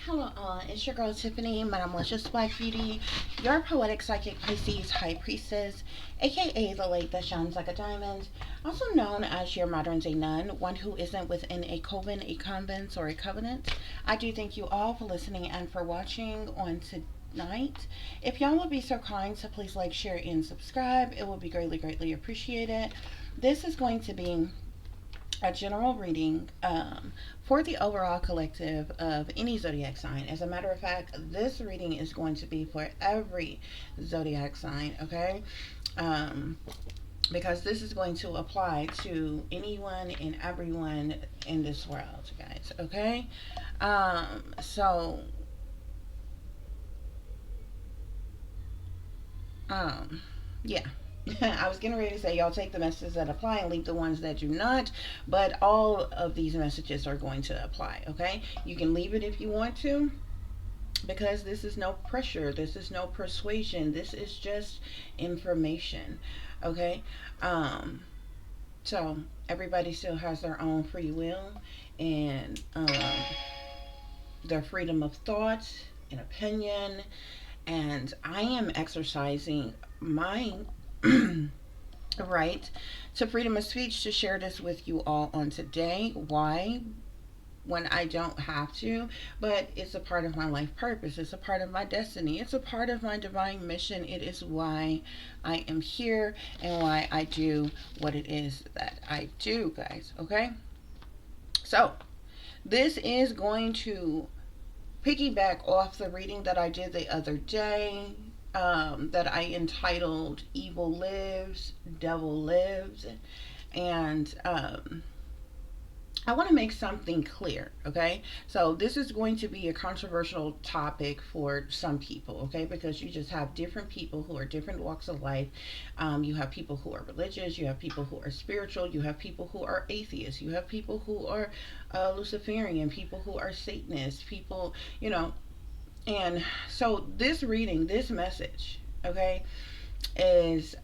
Hello, all. It's your girl Tiffany, my malicious black beauty, your poetic psychic Pisces high priestess, aka the lady that shines like a diamond, also known as your modern day nun, one who isn't within a coven, a convent, or a covenant. I do thank you all for listening and for watching on tonight. If y'all would be so kind to please like, share, and subscribe, it would be greatly, greatly appreciated. This is going to be a general reading for the overall collective of any zodiac sign. As a matter of fact, this reading is going to be for every zodiac sign, okay? Um, because this is going to apply to anyone and everyone in this world, guys, okay? So, um, yeah. I was getting ready to say y'all take the messages that apply and leave the ones that do not, but all of these messages are going to apply, okay? You can leave it if you want to, because this is no pressure, this is no persuasion, this is just information, okay? Um, so everybody still has their own free will and their freedom of thought and opinion, and I am exercising mine right to freedom of speech to share this with you all on today. Why? When I don't have to, but it's a part of my life purpose. It's a part of my destiny. It's a part of my divine mission. It is why I am here and why I do what it is that I do, guys. Okay? So, this is going to piggyback off the reading that I did the other day, that I entitled Evil Lives, Devil Lives. And I want to make something clear, okay? So, this is going to be a controversial topic for some people, okay? Because you just have different people who are different walks of life. You have people who are religious, you have people who are spiritual, you have people who are atheists, you have people who are Luciferian, people who are Satanists, people, and so this reading, this message, okay, is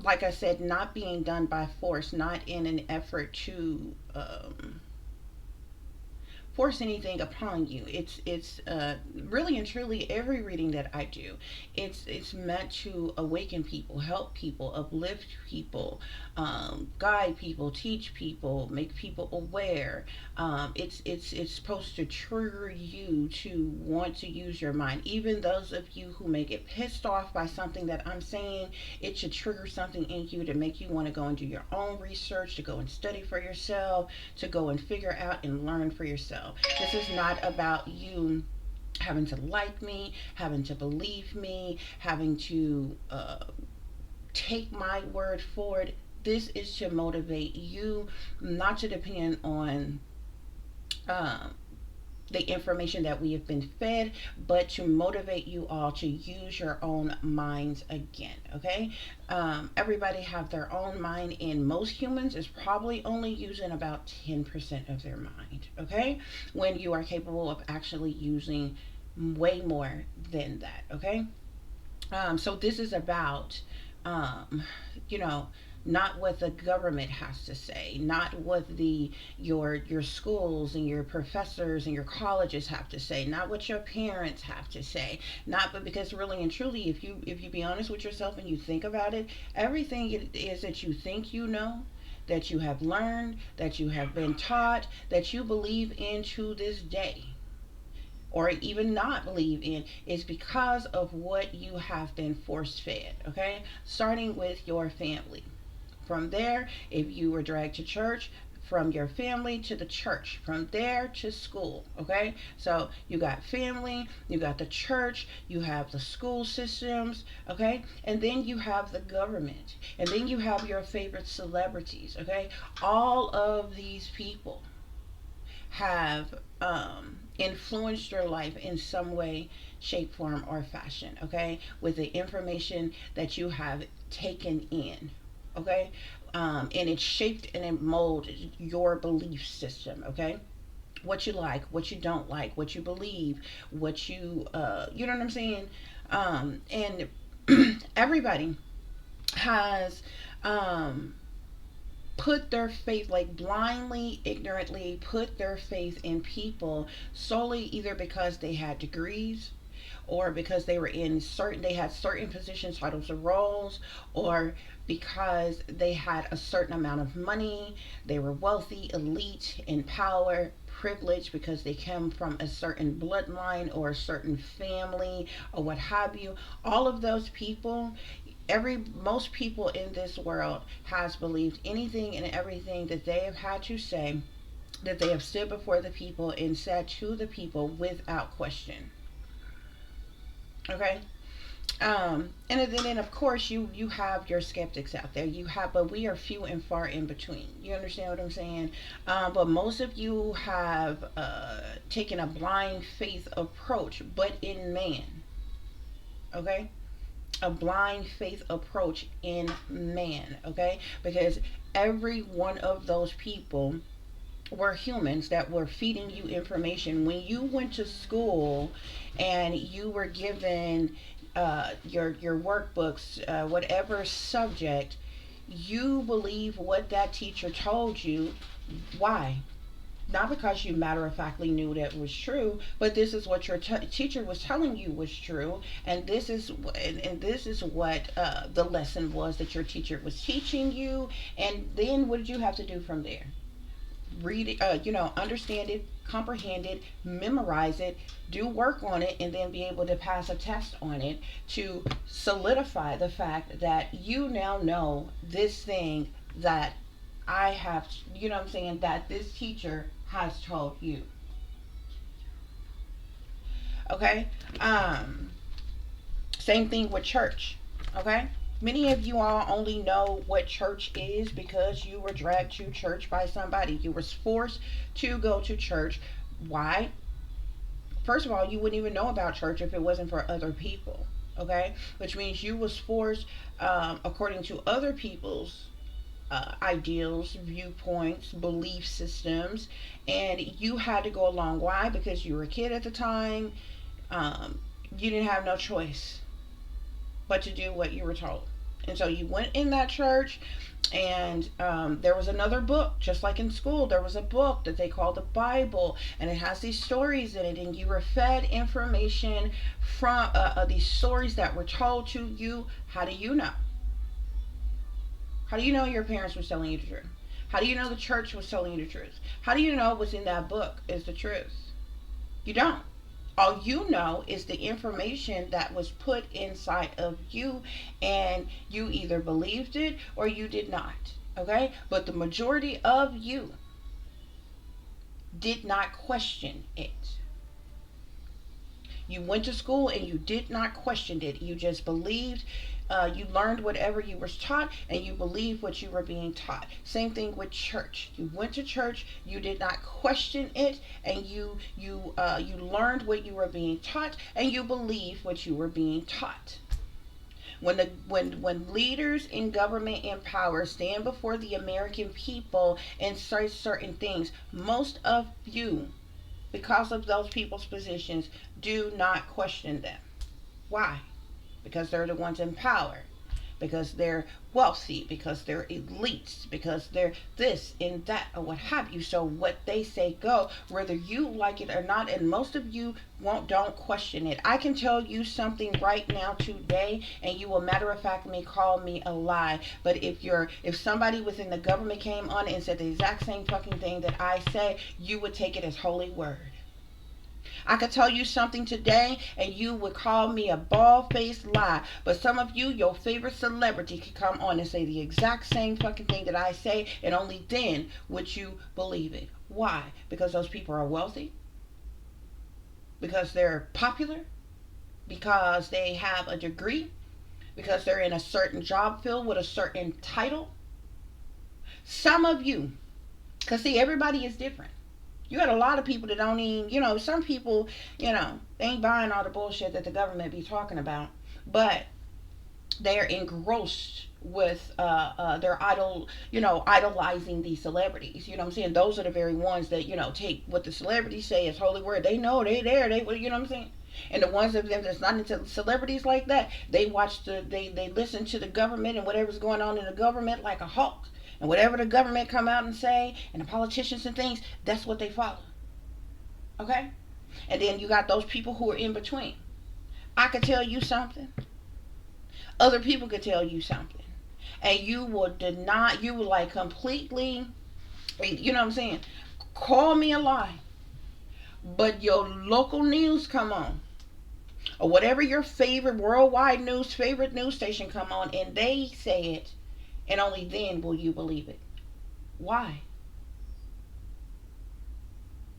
like I said, not being done by force, not in an effort to force anything upon you. It's really and truly every reading that I do. It's meant to awaken people, help people, uplift people, guide people, teach people, make people aware. It's supposed to trigger you to want to use your mind. Even those of you who may get pissed off by something that I'm saying, it should trigger something in you to make you want to go and do your own research, to go and study for yourself, to go and figure out and learn for yourself. This is not about you having to like me, having to believe me, having to take my word for it. This is to motivate you, not to depend on um, the information that we have been fed, but to motivate you all to use your own minds again. Okay, everybody have their own mind, and most humans is probably only using about 10% of their mind. Okay, when you are capable of actually using way more than that. Okay, so this is about, um, you know, not what the government has to say, not what your schools and your professors and your colleges have to say, not what your parents have to say, not but because really and truly, if you be honest with yourself and you think about it, everything it is that you think you know, that you have learned, that you have been taught, that you believe in to this day, or even not believe in, is because of what you have been force fed, okay? Starting with your family. From there, if you were dragged to church, from your family to the church, from there to school, okay? So you got family, you got the church, you have the school systems, okay? And then you have the government, and then you have your favorite celebrities, okay? All of these people have influenced your life in some way, shape, form, or fashion, okay? With the information that you have taken in, okay? And it shaped and it molded your belief system, okay? What you like, what you don't like, what you believe, what you know what I'm saying? And everybody has um, put their faith, like blindly, ignorantly put their faith in people solely either because they had degrees, or because they were in certain, they had certain positions, titles, or roles, or because they had a certain amount of money, they were wealthy, elite, in power, privileged because they came from a certain bloodline or a certain family or what have you. All of those people, every most people in this world has believed anything and everything that they have had to say, that they have stood before the people and said to the people without question. Okay. And then of course you have your skeptics out there. You have, but we are few and far in between. You understand what I'm saying? But most of you have taken a blind faith approach, but in man. Okay, a blind faith approach in man. Okay, because every one of those people were humans that were feeding you information. When you went to school and you were given your workbooks, whatever subject, you believe what that teacher told you. Why? Not because you matter of factly knew that was true, but this is what your teacher was telling you was true, and this is what the lesson was that your teacher was teaching you. And then what did you have to do from there? Read it, understand it, comprehend it, memorize it, do work on it, and then be able to pass a test on it to solidify the fact that you now know this thing that I have, what I'm saying, that this teacher has told you. Okay? Same thing with church. Okay? Many of you all only know what church is because you were dragged to church by somebody. You were forced to go to church. Why? First of all, you wouldn't even know about church if it wasn't for other people. Okay? Which means you was forced according to other people's ideals, viewpoints, belief systems, and you had to go along. Why? Because you were a kid at the time. You didn't have no choice but to do what you were told. And so you went in that church, and there was another book, just like in school. There was a book that they called the Bible, and it has these stories in it, and you were fed information from these stories that were told to you. How do you know? How do you know your parents were telling you the truth? How do you know the church was telling you the truth? How do you know what's in that book is the truth? You don't. All you know is the information that was put inside of you, and you either believed it or you did not. Okay? But the majority of you did not question it. You went to school and you did not question it. You just believed. You learned whatever you were taught, and you believed what you were being taught. Same thing with church. You went to church, you did not question it, and you learned what you were being taught, and you believed what you were being taught. When leaders in government and power stand before the American people and say certain things, most of you, because of those people's positions, do not question them. Why? Because they're the ones in power, because they're wealthy, because they're elites, because they're this and that or what have you. So what they say go, whether you like it or not, and most of you don't question it. I can tell you something right now today, and you will matter of fact call me a lie. But if somebody within the government came on and said the exact same fucking thing that I say, you would take it as holy word. I could tell you something today and you would call me a bald-faced lie. But some of you, your favorite celebrity, could come on and say the exact same fucking thing that I say, and only then would you believe it. Why? Because those people are wealthy? Because they're popular? Because they have a degree? Because they're in a certain job field with a certain title? Some of you, because see, everybody is different. You got a lot of people that don't even, some people, they ain't buying all the bullshit that the government be talking about, but they're engrossed with idolizing these celebrities. You know what I'm saying? Those are the very ones that, take what the celebrities say as holy word. They know they there. They, you know what I'm saying? And the ones of them that's not into celebrities like that, they listen to the government and whatever's going on in the government like a hawk. And whatever the government come out and say, and the politicians and things, that's what they follow. Okay? And then you got those people who are in between. I could tell you something. Other people could tell you something. And you will deny, you will like completely, you know what I'm saying? Call me a lie. But your local news come on. Or whatever your favorite worldwide news, favorite news station come on, and they say it, and only then will you believe it. Why?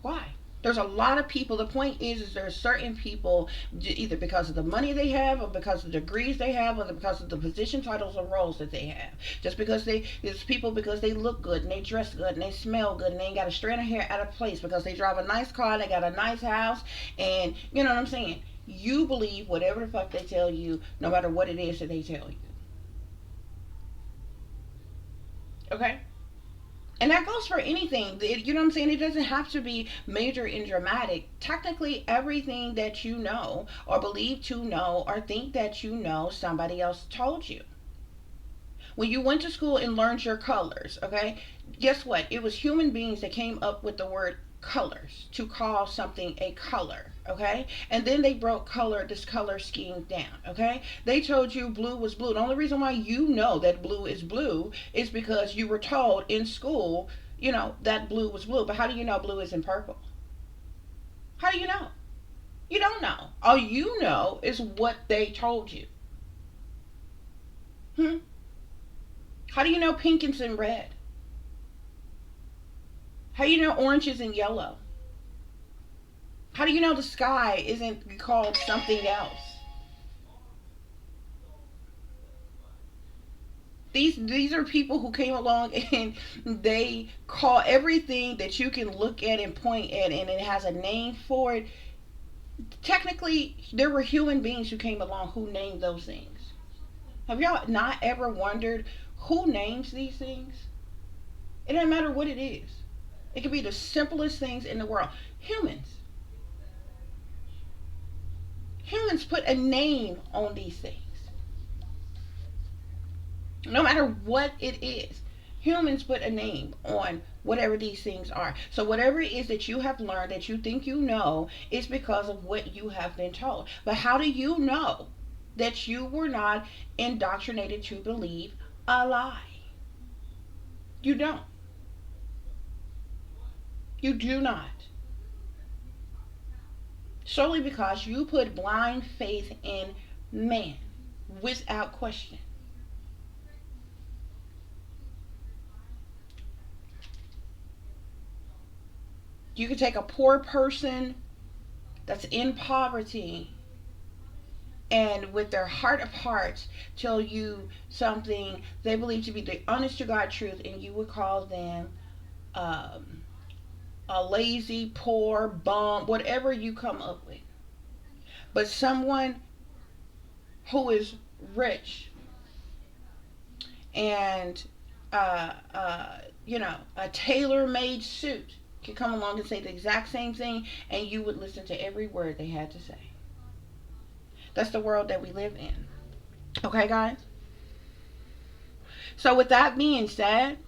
Why? There's a lot of people. The point is there's certain people, either because of the money they have, or because of the degrees they have, or because of the position titles or roles that they have. Just because it's people because they look good and they dress good and they smell good and they ain't got a strand of hair out of place because they drive a nice car and they got a nice house, and you know what I'm saying. You believe whatever the fuck they tell you, no matter what it is that they tell you. Okay? And that goes for anything. You know what I'm saying? It doesn't have to be major and dramatic. Technically, everything that you know, or believe to know, or think that you know, somebody else told you. When you went to school and learned your colors, okay, guess what? It was human beings that came up with the word colors to call something a color, okay? And then they broke this color scheme down, okay? They told you blue was blue. The only reason why you know that blue is because you were told in school, you know, that blue was blue. But how do you know blue isn't purple? How do you know? You don't know. All you know is what they told you. Hmm? How do you know pink isn't red? How do you know orange isn't yellow? How do you know the sky isn't called something else? These are people who came along and they call everything that you can look at and point at and it has a name for it. Technically, there were human beings who came along who named those things. Have y'all not ever wondered who names these things? It doesn't matter what it is. It could be the simplest things in the world. Humans. Humans put a name on these things. No matter what it is. Humans put a name on whatever these things are. So whatever it is that you have learned that you think you know is because of what you have been told. But how do you know that you were not indoctrinated to believe a lie? You don't. You do not. Solely because you put blind faith in man without question. You could take a poor person that's in poverty and with their heart of hearts tell you something they believe to be the honest to God truth, and you would call them um, a lazy, poor, bum, whatever you come up with. But someone who is rich and, you know, a tailor-made suit can come along and say the exact same thing, and you would listen to every word they had to say. That's the world that we live in. Okay, guys? So, with that being said,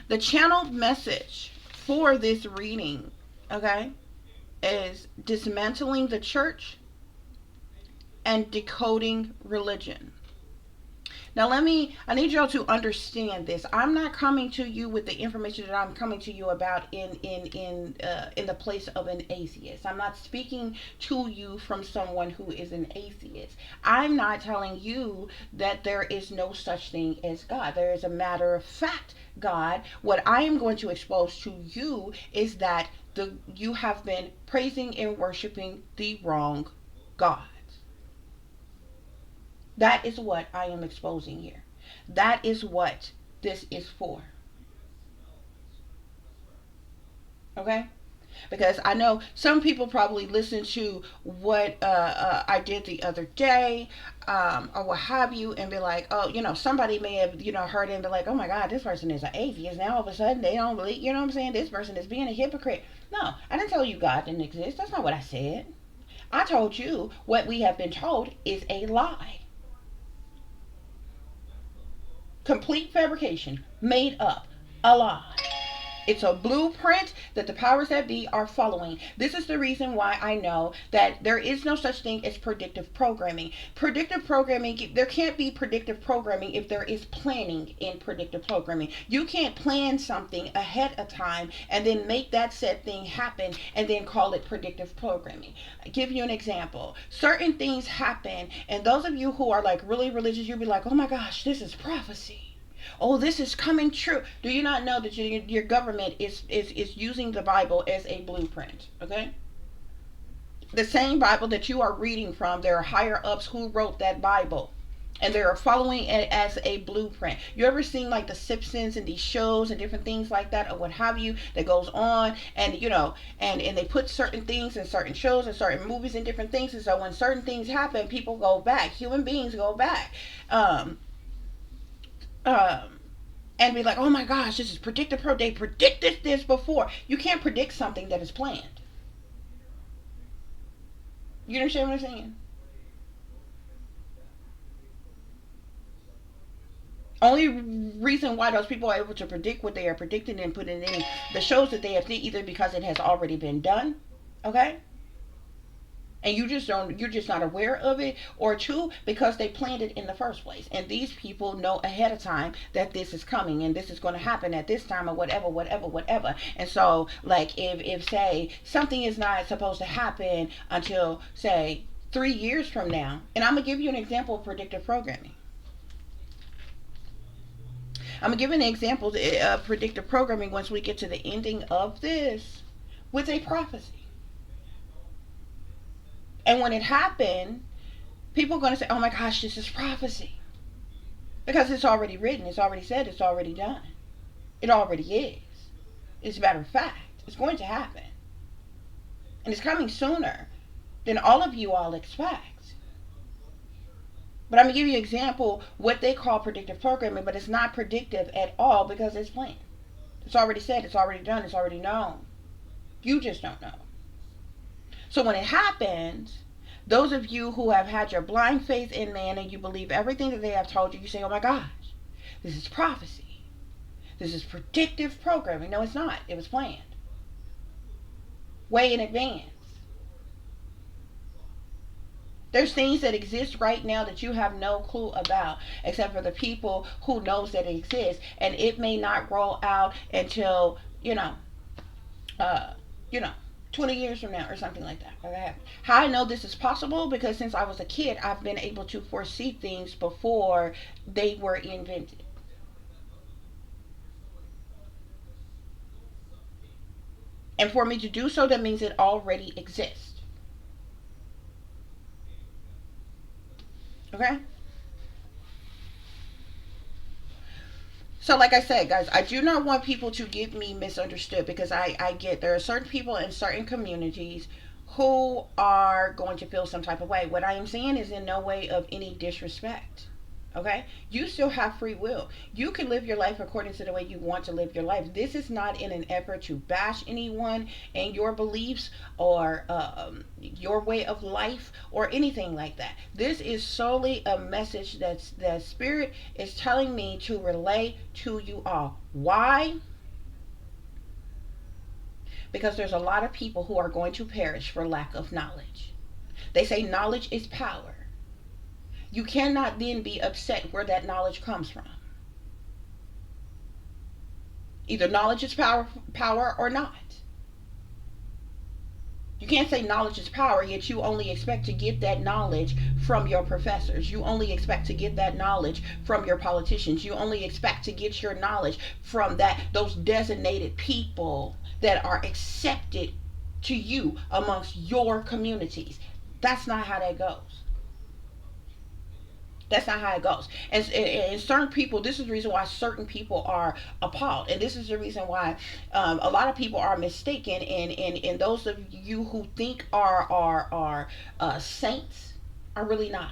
the channeled message for this reading, okay, is dismantling the church and decoding religion. Now I need y'all to understand this. I'm not coming to you with the information that I'm coming to you about in the place of an atheist. I'm not speaking to you from someone who is an atheist. I'm not telling you that there is no such thing as God. There is a matter of fact God. What I am going to expose to you is that you have been praising and worshiping the wrong God. That is what I am exposing here. That is what this is for. Okay? Because I know some people probably listen to what I did the other day, or what have you, and be like, oh, you know, somebody may have, you know, heard it and be like, oh my God, this person is an atheist. Now all of a sudden they don't believe, you know what I'm saying? This person is being a hypocrite. No, I didn't tell you God didn't exist. That's not what I said. I told you what we have been told is a lie. Complete fabrication, made up, a lie. It's a blueprint that the powers that be are following. This is the reason why I know that there is no such thing as predictive programming. Predictive programming, there can't be predictive programming if there is planning in predictive programming. You can't plan something ahead of time and then make that said thing happen and then call it predictive programming. I'll give you an example. Certain things happen, and those of you who are like really religious, you'll be like, oh my gosh, this is prophecy. Oh, this is coming true. Do you not know that your government is using the Bible as a blueprint? Okay? The same Bible that you are reading from, there are higher ups who wrote that Bible. And they're following it as a blueprint. You ever seen like the Simpsons and these shows and different things like that or what have you that goes on, and you know, and they put certain things in certain shows and certain movies and different things, and so when certain things happen, people go back. Human beings go back. And be like, oh my gosh, this is predictive pro. They predicted this before. You can't predict something that is planned. You understand what I'm saying? Only reason why those people are able to predict what they are predicting and put it in the shows that they have seen, either because it has already been done, okay, and you're just not aware of it, or two, because they planned it in the first place, and these people know ahead of time that this is coming and this is going to happen at this time or whatever. And so like if say something is not supposed to happen until say 3 years from now, and I'm gonna give you an example of predictive programming. I'm gonna give an example of predictive programming once we get to the ending of this with a prophecy. And when it happened, people are going to say, oh my gosh, this is prophecy. Because it's already written, it's already said, it's already done. It already is. It's a matter of fact. It's going to happen. And it's coming sooner than all of you all expect. But I'm going to give you an example what they call predictive programming, but it's not predictive at all because it's planned. It's already said, it's already done, it's already known. You just don't know. So when it happens, those of you who have had your blind faith in man and you believe everything that they have told you, you say, oh my gosh, this is prophecy. This is predictive programming. No, it's not. It was planned. Way in advance. There's things that exist right now that you have no clue about, except for the people who knows that it exists. And it may not roll out until, 20 years from now or something like that. Okay? How I know this is possible? Because since I was a kid, I've been able to foresee things before they were invented. And for me to do so, that means it already exists. Okay? So like I said, guys, I do not want people to get me misunderstood, because I get there are certain people in certain communities who are going to feel some type of way. What I am saying is in no way of any disrespect. Okay? You still have free will. You can live your life according to the way you want to live your life. This is not in an effort to bash anyone and your beliefs or your way of life or anything like that. This is solely a message that Spirit is telling me to relay to you all. Why? Because there's a lot of people who are going to perish for lack of knowledge. They say knowledge is power. You cannot then be upset where that knowledge comes from. Either knowledge is power or not. You can't say knowledge is power, yet you only expect to get that knowledge from your professors. You only expect to get that knowledge from your politicians. You only expect to get your knowledge from those designated people that are accepted to you amongst your communities. That's not how that goes. That's not how it goes. And certain people, this is the reason why certain people are appalled. And this is the reason why a lot of people are mistaken. And those of you who think are saints are really not.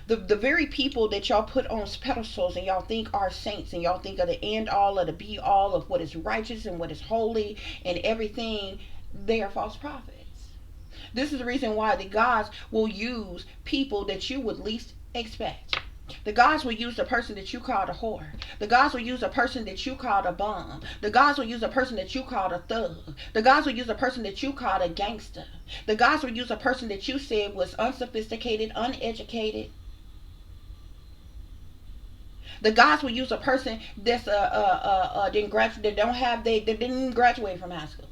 The very people that y'all put on pedestals and y'all think are saints and y'all think are the end all of the be all of what is righteous and what is holy and everything, they are false prophets. This is the reason why the gods will use people that you would least expect. The gods will use the person that you called a whore. The gods will use a person that you called a bum. The gods will use a person that you called a thug. The gods will use a person that you called a gangster. The gods will use a person that you said was unsophisticated, uneducated. The gods will use a person that's didn't graduate, that don't have they didn't graduate from high school.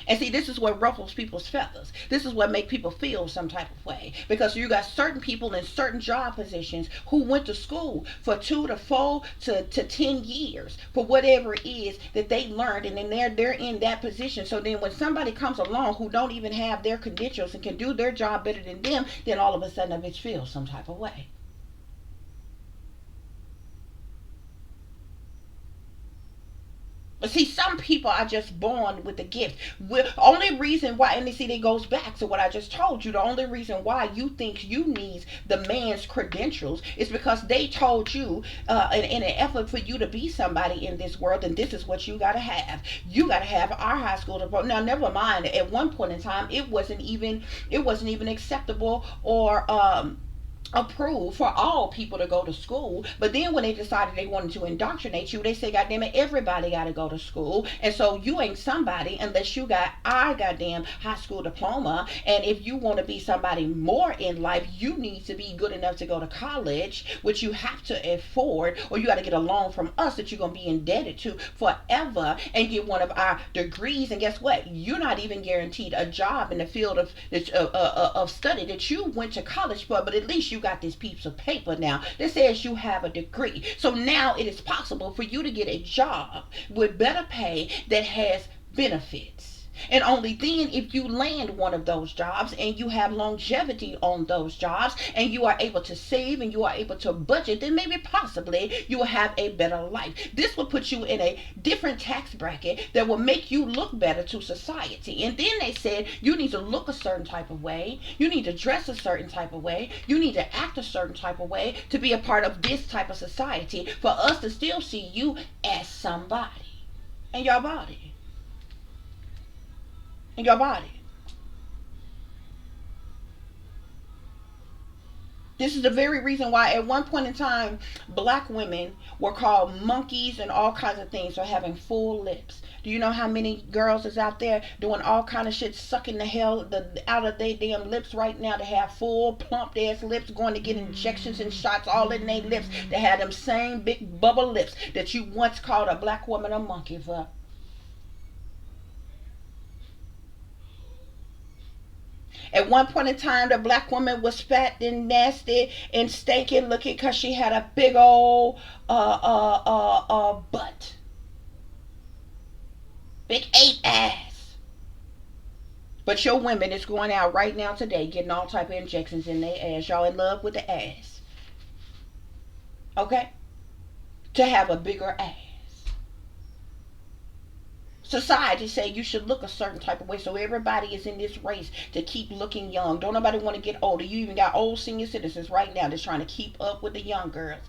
And see, this is what ruffles people's feathers. This is what makes people feel some type of way. Because you got certain people in certain job positions who went to school for 2 to 4 to 10 years for whatever it is that they learned, and then they're in that position. So then when somebody comes along who don't even have their credentials and can do their job better than them, then all of a sudden a bitch feels some type of way. But see, some people are just born with the gift. Only reason why, and you see, it goes back to what I just told you. The only reason why you think you need the man's credentials is because they told you, in an effort for you to be somebody in this world, and this is what you gotta have. You gotta have our high school diploma. Now, never mind. At one point in time, it wasn't even acceptable or approved for all people to go to school. But then when they decided they wanted to indoctrinate you, they say, God damn it, everybody got to go to school. And so you ain't somebody unless you got our goddamn high school diploma. And if you want to be somebody more in life, you need to be good enough to go to college, which you have to afford, or you got to get a loan from us that you're going to be indebted to forever and get one of our degrees. And guess what? You're not even guaranteed a job in the field of study that you went to college for, but at least you got this piece of paper now that says you have a degree. So now it is possible for you to get a job with better pay that has benefits. And only then, if you land one of those jobs and you have longevity on those jobs and you are able to save and you are able to budget, then maybe possibly you will have a better life. This will put you in a different tax bracket that will make you look better to society. And then they said you need to look a certain type of way, you need to dress a certain type of way, you need to act a certain type of way to be a part of this type of society for us to still see you as somebody. And your body. In your body. This is the very reason why at one point in time black women were called monkeys and all kinds of things for having full lips. Do you know how many girls is out there doing all kind of shit, sucking the hell out of their damn lips right now to have full plump ass lips, going to get injections and shots all in their lips to have them same big bubble lips that you once called a black woman a monkey for? At one point in time, the black woman was fat and nasty and stinking looking because she had a big old butt. Big 8 ass. But your women is going out right now today getting all type of injections in their ass. Y'all in love with the ass. Okay? To have a bigger ass. Society say you should look a certain type of way, so everybody is in this race to keep looking young. Don't nobody want to get older. You even got old senior citizens right now that's trying to keep up with the young girls,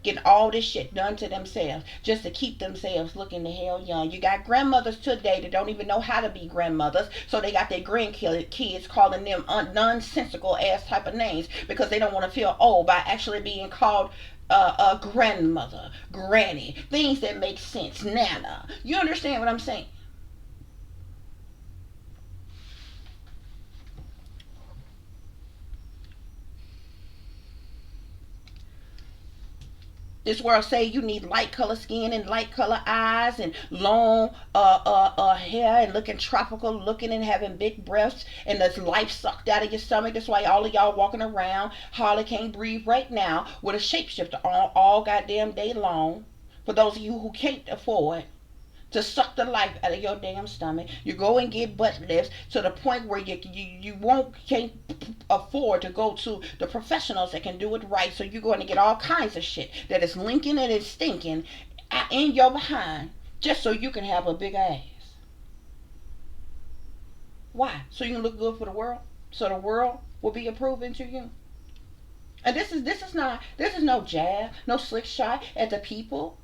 getting all this shit done to themselves just to keep themselves looking the hell young. You got grandmothers today that don't even know how to be grandmothers, so they got their grandkids calling them nonsensical ass type of names because they don't want to feel old by actually being called a grandmother, granny, things that make sense, nana. You understand what I'm saying? This world say you need light color skin and light color eyes and long hair and looking tropical looking and having big breasts and there's life sucked out of your stomach. That's why all of y'all walking around hardly can't breathe right now with a shapeshifter on all goddamn day long. For those of you who can't afford to suck the life out of your damn stomach, you go and get butt lifts to the point where you won't can't afford to go to the professionals that can do it right. So you're going to get all kinds of shit that is linking and is stinking in your behind just so you can have a big ass. Why? So you can look good for the world. So the world will be approving to you. And this is no jab, no slick shot at the people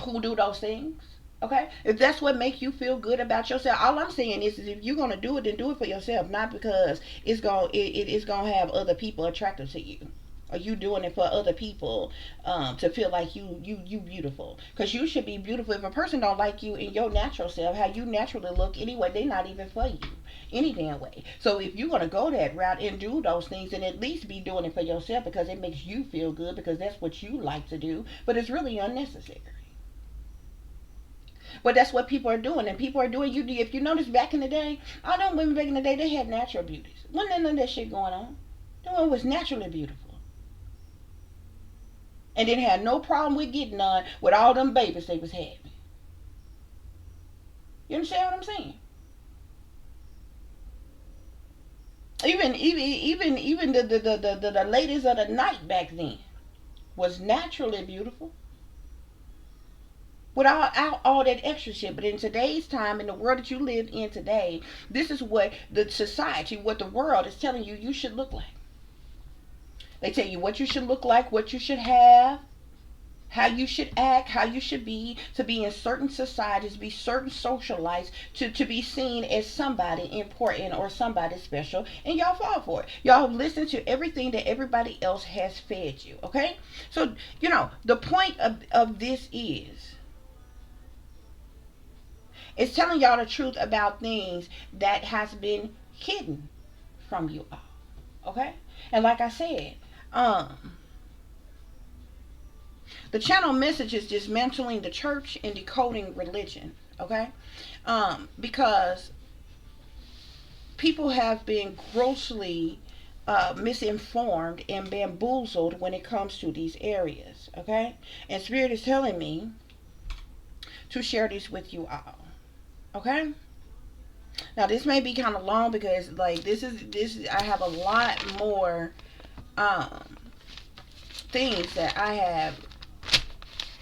who do those things. Okay, if that's what makes you feel good about yourself, all I'm saying is if you're gonna do it, then do it for yourself, not because it's gonna have other people attracted to you. Are you doing it for other people to feel like you beautiful? Because you should be beautiful. If a person don't like you in your natural self, how you naturally look anyway, they not even for you any damn way. So if you're gonna go that route and do those things, then at least be doing it for yourself because it makes you feel good because that's what you like to do. But it's really unnecessary. But that's what people are doing, and people are doing. You if you notice back in the day, all them women back in the day, they had natural beauties. Wasn't none of that shit going on. The one was naturally beautiful, and didn't have no problem with getting none with all them babies they was having. You understand what I'm saying? Even the ladies of the night back then was naturally beautiful without all that extra shit. But in today's time, in the world that you live in today, this is what the society, what the world is telling you should look like. They tell you what you should look like, what you should have, how you should act, how you should be, to be in certain societies, be certain socialites, to be seen as somebody important or somebody special, and y'all fall for it. Y'all listen to everything that everybody else has fed you, okay? So, the point of this is, it's telling y'all the truth about things that has been hidden from you all, okay? And like I said, the channel message is dismantling the church and decoding religion, okay? Because people have been grossly misinformed and bamboozled when it comes to these areas, okay? And Spirit is telling me to share this with you all, okay? Now this may be kind of long because like this is I have a lot more things that I have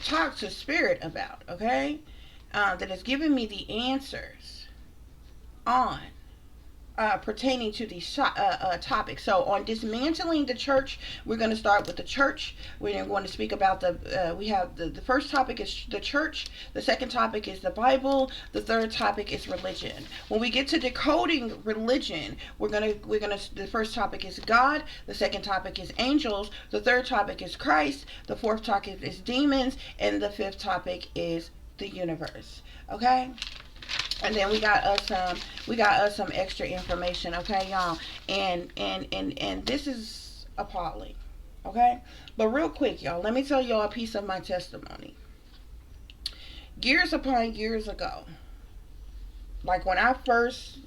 talked to Spirit about, okay? That has given me the answers on pertaining to these topics. So on dismantling the church, we're going to start with the church. We're going to speak about we have the first topic is the church. The second topic is the Bible. The third topic is religion. When we get to decoding religion, the first topic is God. The second topic is angels. The third topic is Christ. The fourth topic is demons. And the fifth topic is the universe. Okay? And then we got us some extra information, okay, y'all. And this is appalling, okay? But real quick, y'all, let me tell y'all a piece of my testimony. Years upon years ago, like when I first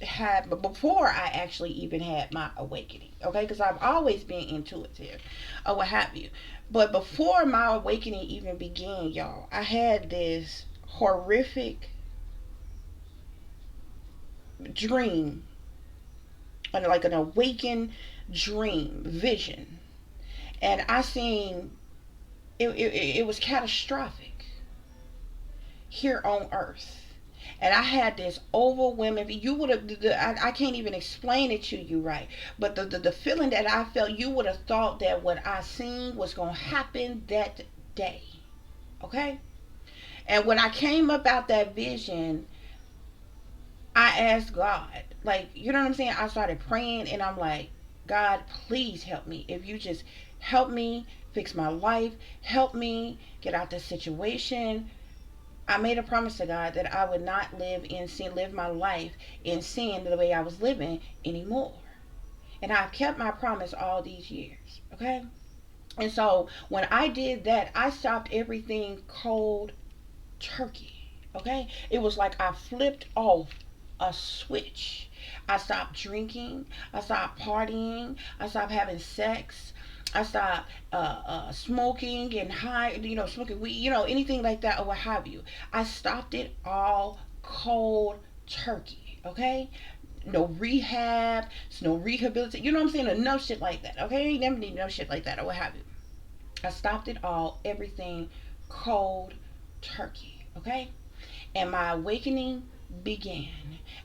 had, before I actually even had my awakening, okay? Because I've always been intuitive or what have you. But before my awakening even began, y'all, I had this horrific dream, like an awakened dream, vision. And I seen, it was catastrophic here on earth. And I had this overwhelming, you would have, I can't even explain it to you right, but the feeling that I felt, you would have thought that what I seen was going to happen that day, okay? And when I came up out that vision, I asked God, like, you know what I'm saying? I started praying and I'm like, God, please help me. If you just help me fix my life, help me get out this situation. I made a promise to God that I would not live in sin, live my life in sin the way I was living anymore. And I've kept my promise all these years, okay? And so when I did that, I stopped everything cold turkey, okay? It was like I flipped off a switch. I stopped drinking. I stopped partying. I stopped having sex. I stopped smoking and smoking weed, anything like that or what have you. I stopped it all cold turkey, okay? No rehab, no rehabilitation, you know what I'm saying? Enough shit like that, okay? Never need no shit like that or what have you. I stopped it all, everything cold turkey, okay? And my awakening began.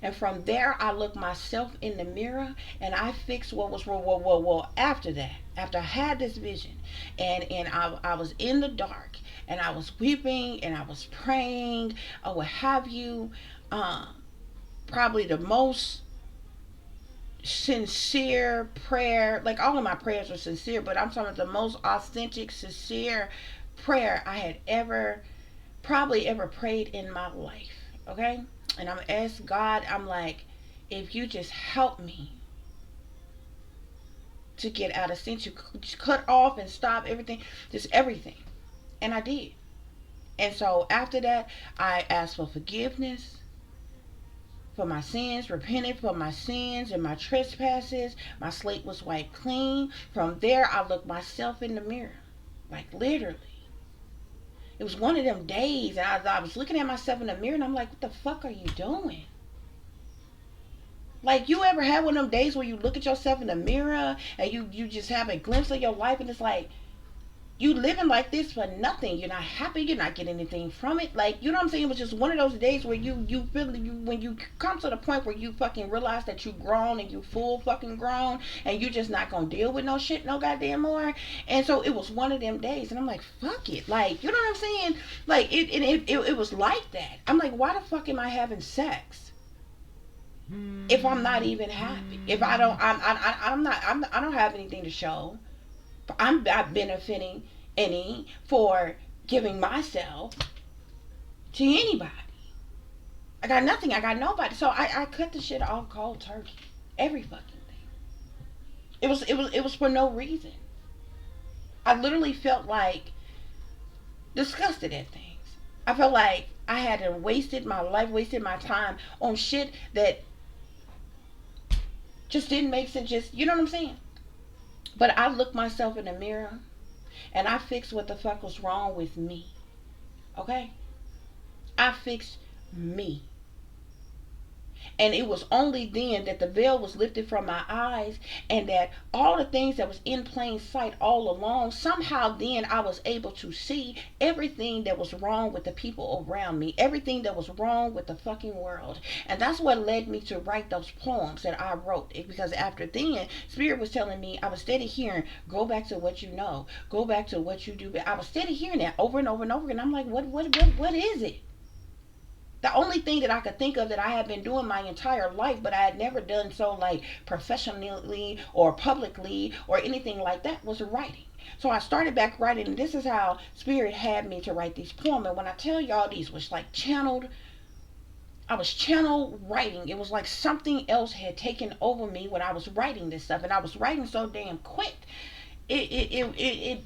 And from there, I looked myself in the mirror and I fixed what was wrong. Well, after that, after I had this vision and I was in the dark and I was weeping and I was praying or what have you. Um, Probably the most sincere prayer, like all of my prayers are sincere, but I'm talking about the most authentic, sincere prayer I had ever, probably ever prayed in my life. Okay? And I'm asking God, I'm like, if you just help me to get out of sin, to cut off and stop everything, just everything. And I did. And so after that, I asked for forgiveness for my sins, repented for my sins and my trespasses. My slate was wiped clean. From there, I looked myself in the mirror. Like literally. It was one of them days, and I was looking at myself in the mirror, and I'm like, what the fuck are you doing? Like, you ever had one of them days where you look at yourself in the mirror and you just have a glimpse of your life, and it's like, you living like this for nothing. You're not happy. You're not getting anything from it. Like, you know what I'm saying? It was just one of those days where you feel you, when you come to the point where you fucking realize that you grown and you full fucking grown and you just not gonna deal with no shit no goddamn more. And so it was one of them days, and I'm like, fuck it. Like, you know what I'm saying? Like it was like that. I'm like, why the fuck am I having sex if I'm not even happy? If I don't, I'm not, I don't have anything to show. I'm not benefiting any for giving myself to anybody. I got nothing. I got nobody. So I cut the shit off cold turkey. Every fucking thing. It was for no reason. I literally felt like disgusted at things. I felt like I had wasted my life, wasted my time on shit that just didn't make sense. Just, you know what I'm saying? But I looked myself in the mirror and I fixed what the fuck was wrong with me. Okay? I fixed me. And it was only then that the veil was lifted from my eyes, and that all the things that was in plain sight all along, somehow then I was able to see everything that was wrong with the people around me, everything that was wrong with the fucking world. And that's what led me to write those poems that I wrote. Because after then, Spirit was telling me, I was steady hearing, go back to what you know, go back to what you do. I was steady hearing that over and over and over again. I'm like, what is it? The only thing that I could think of that I had been doing my entire life, but I had never done so like professionally or publicly or anything like that, was writing. So I started back writing, and this is how Spirit had me to write these poems. And when I tell y'all, these was like channeled, I was channel writing. It was like something else had taken over me when I was writing this stuff, and I was writing so damn quick. It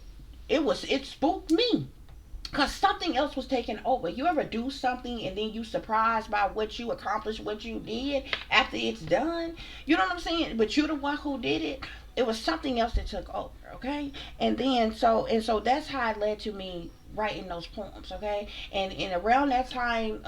spooked me, because something else was taking over. You ever do something and then you surprised by what you accomplished, what you did after it's done? You know what I'm saying? But you're the one who did it. It was something else that took over, okay? And so that's how it led to me writing those poems, okay? And around that time,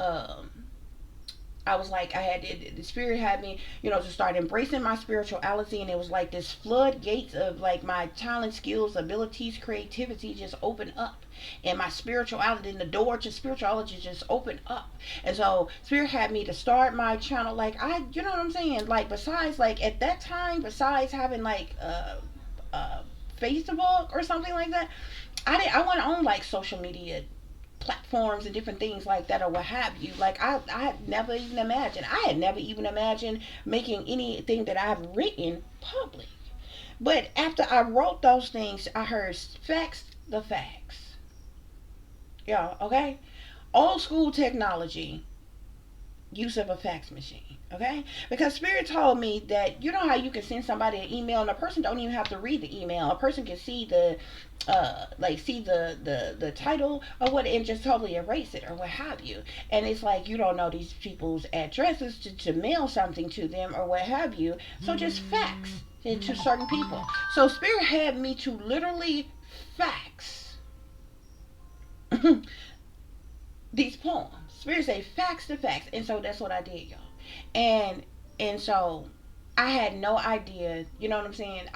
I was like, the Spirit had me, to start embracing my spirituality, and it was like this floodgates of like my talent, skills, abilities, creativity just opened up, and my spirituality, and the door to spirituality just opened up. And so Spirit had me to start my channel, like you know what I'm saying? Like, besides, like at that time, besides having like Facebook or something like that, I went on like social media platforms and different things like that or what have you. Like, I had never even imagined. I had never even imagined making anything that I've written public. But after I wrote those things, I heard facts, the facts. Yeah, okay? Old school technology, use of a fax machine. Okay? Because Spirit told me that, you know how you can send somebody an email and a person don't even have to read the email. A person can see the title or what, and just totally erase it or what have you. And it's like, you don't know these people's addresses to mail something to them or what have you. So just fax it to certain people. So Spirit had me to literally fax these poems. Spirit say facts to facts, and so that's what I did, y'all. And so I had no idea, you know what I'm saying?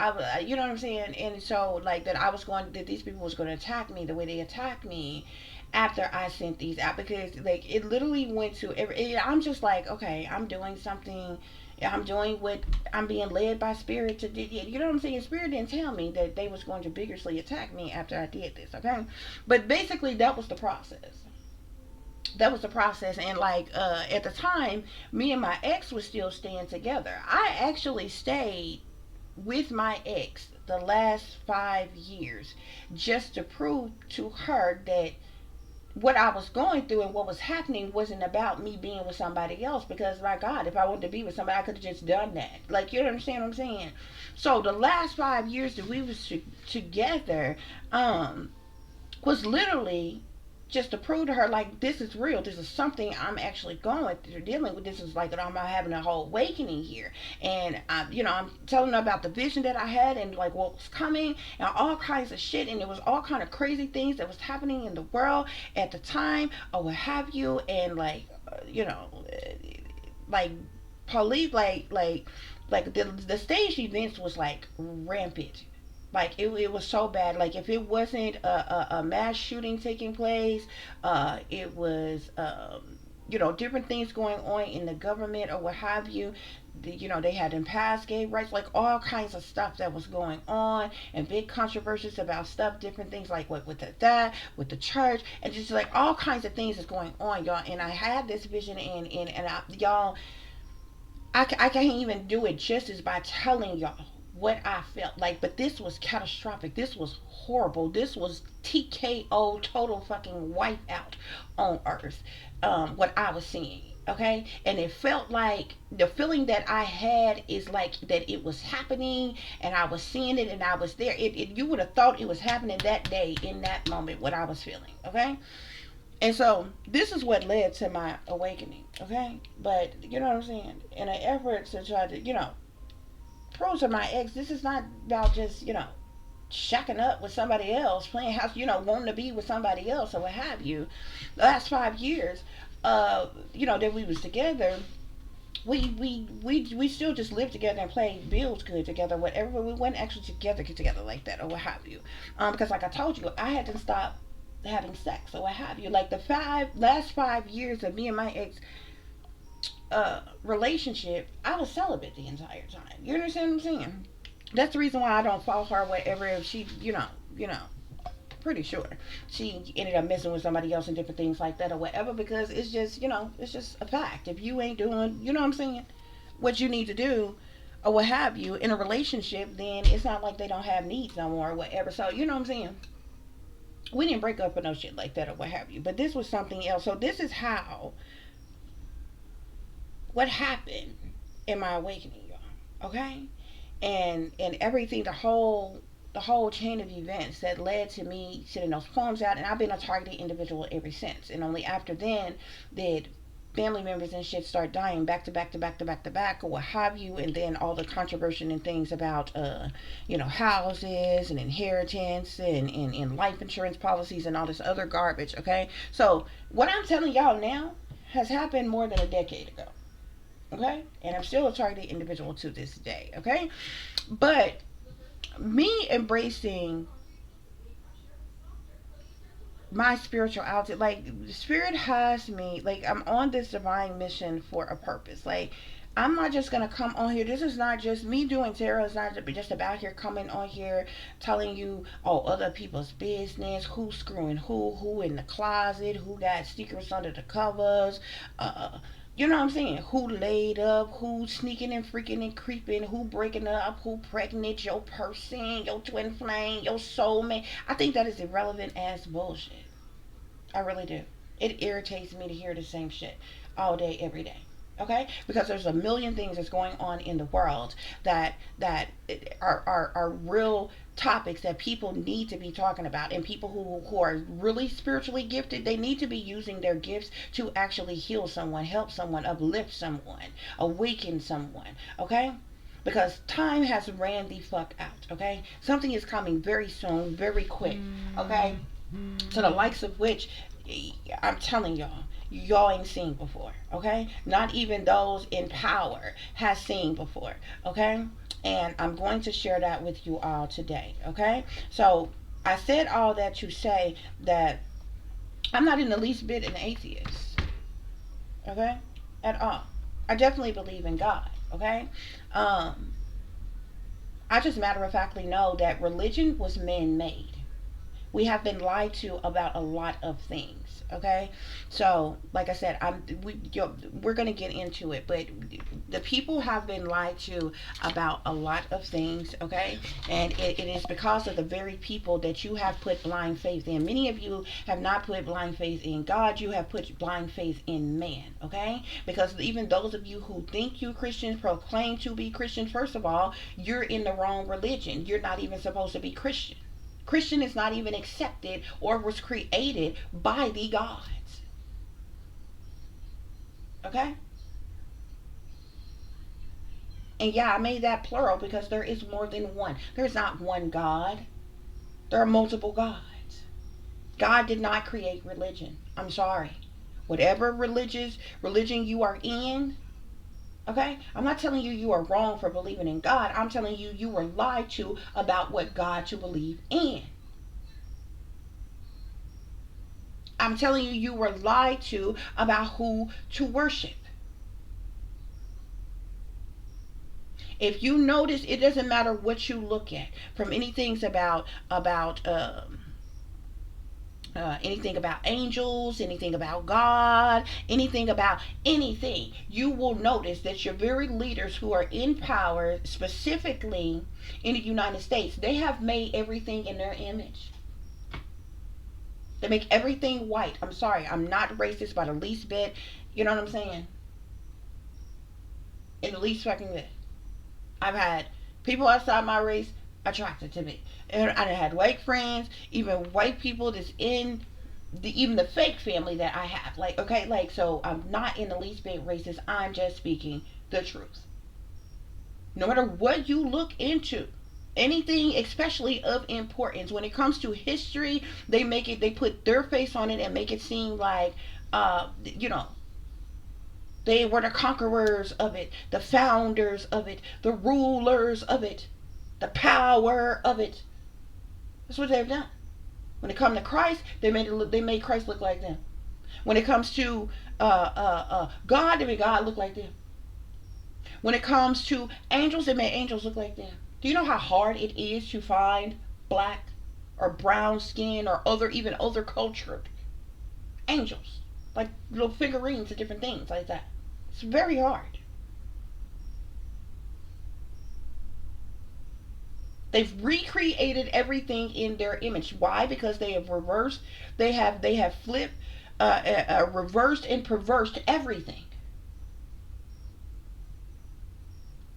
You know what I'm saying? And so like that these people was going to attack me the way they attacked me after I sent these out, because like it literally went to I'm just like, okay, I'm doing something. I'm doing what I'm being led by spirit to do. You know what I'm saying? Spirit didn't tell me that they was going to vigorously attack me after I did this. Okay, but basically that was the process. That was the process. And like at the time, me and my ex was still staying together. I actually stayed with my ex the last 5 years just to prove to her that what I was going through and what was happening wasn't about me being with somebody else. Because my God, if I wanted to be with somebody, I could have just done that. Like, you understand what I'm saying? So the last 5 years that we was together, um, was literally just to prove to her, like, this is real. This is something I'm actually going through, dealing with. This is like I'm having a whole awakening here. And I'm telling her about the vision that I had and like what was coming and all kinds of shit. And it was all kind of crazy things that was happening in the world at the time or what have you. And like, like police, like the stage events was like rampant. Like it was so bad. Like if it wasn't a mass shooting taking place, it was different things going on in the government or what have you. They had them pass gay rights, like all kinds of stuff that was going on, and big controversies about stuff, different things like what with that with the church, and just like all kinds of things that's going on, y'all. And I had this vision, y'all, I can't even do it justice by telling y'all what I felt like. But this was catastrophic. This was horrible. This was TKO, total fucking wipeout on Earth. What I was seeing. Okay, and it felt like the feeling that I had is like that it was happening, and I was seeing it, and I was there. You would have thought it was happening that day, in that moment, what I was feeling. Okay, and so this is what led to my awakening. Okay, but you know what I'm saying? In an effort to try to, prove to my ex, this is not about just, shacking up with somebody else, playing house, wanting to be with somebody else or what have you. The last 5 years, that we was together, we still just lived together and played bills good together, whatever. But we weren't actually together like that or what have you. Because like I told you, I had to stop having sex or what have you. Like the last 5 years of me and my ex relationship, I was celibate the entire time. You understand what I'm saying? That's the reason why I don't follow her. Whatever, if she, pretty sure she ended up messing with somebody else and different things like that or whatever. Because it's just a fact. If you ain't doing, what I'm saying, what you need to do or what have you in a relationship, then it's not like they don't have needs no more or whatever. So you know what I'm saying. We didn't break up or no shit like that or what have you. But this was something else. So this is how what happened in my awakening, y'all. Okay? And everything, the whole chain of events that led to me sending those poems out, and I've been a targeted individual ever since. And only after then did family members and shit start dying back to back to back to back to back or what have you. And then all the controversy and things about houses and inheritance and life insurance policies and all this other garbage. Okay, so what I'm telling y'all now has happened more than a decade ago. Okay, and I'm still a targeted individual to this day. Okay, but me embracing my spirituality, like spirit has me, like I'm on this divine mission for a purpose. Like I'm not just gonna come on here. This is not just me doing tarot. It's not just about here coming on here telling you all other people's business, who's screwing who in the closet, who got secrets under the covers, you know what I'm saying? Who laid up, who sneaking and freaking and creeping, who breaking up, who pregnant, your person, your twin flame, your soulmate. I think that is irrelevant as bullshit. I really do. It irritates me to hear the same shit all day, every day. Okay, because there's a million things that's going on in the world that are real topics that people need to be talking about. And people who are really spiritually gifted, they need to be using their gifts to actually heal someone, help someone, uplift someone, awaken someone. Okay, because time has ran the fuck out. Okay, something is coming very soon, very quick. Okay, to the likes of which I'm telling y'all ain't seen before. Okay, not even those in power has seen before. Okay, and I'm going to share that with you all today. Okay, so I said all that to say that I'm not in the least bit an atheist. Okay, at all. I definitely believe in God. Okay. um I just matter of factly know that religion was man made. We have been lied to about a lot of things. Okay, so like I said, we're gonna get into it, but the people have been lied to about a lot of things. Okay, and it is because of the very people that you have put blind faith in. Many of you have not put blind faith in God, you have put blind faith in man. Okay, because even those of you who think you Christians, proclaim to be Christians, first of all, you're in the wrong religion. You're not even supposed to be Christian. Christian is not even accepted or was created by the gods. Okay? And yeah, I made that plural because there is more than one. There's not one God. There are multiple gods. God did not create religion. I'm sorry. Whatever religion you are in, okay? I'm not telling you you are wrong for believing in God. I'm telling you you were lied to about what God to believe in. I'm telling you, you were lied to about who to worship. If you notice, it doesn't matter what you look at, from anything about anything about angels, anything about God, anything about anything, you will notice that your very leaders who are in power, specifically in the United States, they have made everything in their image. They make everything white. I'm sorry, I'm not racist by the least bit. You know what I'm saying? In the least fucking bit. I've had people outside my race attracted to me. And I had white friends, even white people that's in even the fake family that I have. Like, okay, like, so I'm not in the least bit racist. I'm just speaking the truth. No matter what you look into, anything especially of importance, when it comes to history, they put their face on it and make it seem like, you know, they were the conquerors of it, the founders of it, the rulers of it, the power of it. That's what they've done. When it comes to Christ, they made Christ look like them. When it comes to God, they made God look like them. When it comes to angels, they made angels look like them. Do you know how hard it is to find black or brown skin or even other cultured angels, like little figurines and different things like that? It's very hard. They've recreated everything in their image. Why? Because they have reversed, they have flipped, reversed and perversed everything.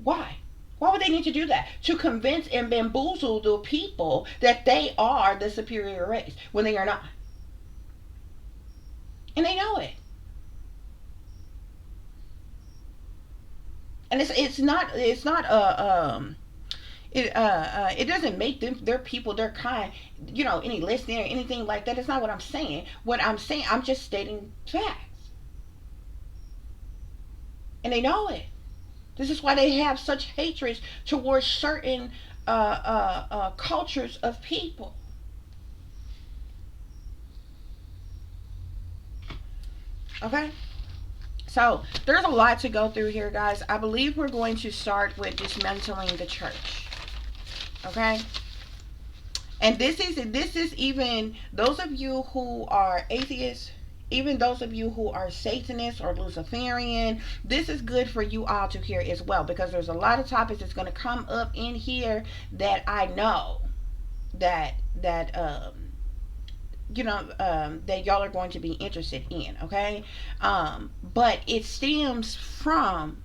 Why? Why would they need to do that? To convince and bamboozle the people that they are the superior race when they are not. And they know it. And it's not it doesn't make them their people their kind, any less than or anything like that. It's not what I'm saying. What I'm saying, I'm just stating facts. And they know it. This is why they have such hatred towards certain cultures of people. Okay? So there's a lot to go through here, guys. I believe we're going to start with dismantling the church. Okay? And this is even those of you who are atheists, even those of you who are Satanists or Luciferian, this is good for you all to hear as well, because there's a lot of topics that's going to come up in here that I know that y'all are going to be interested in. Okay, but it stems from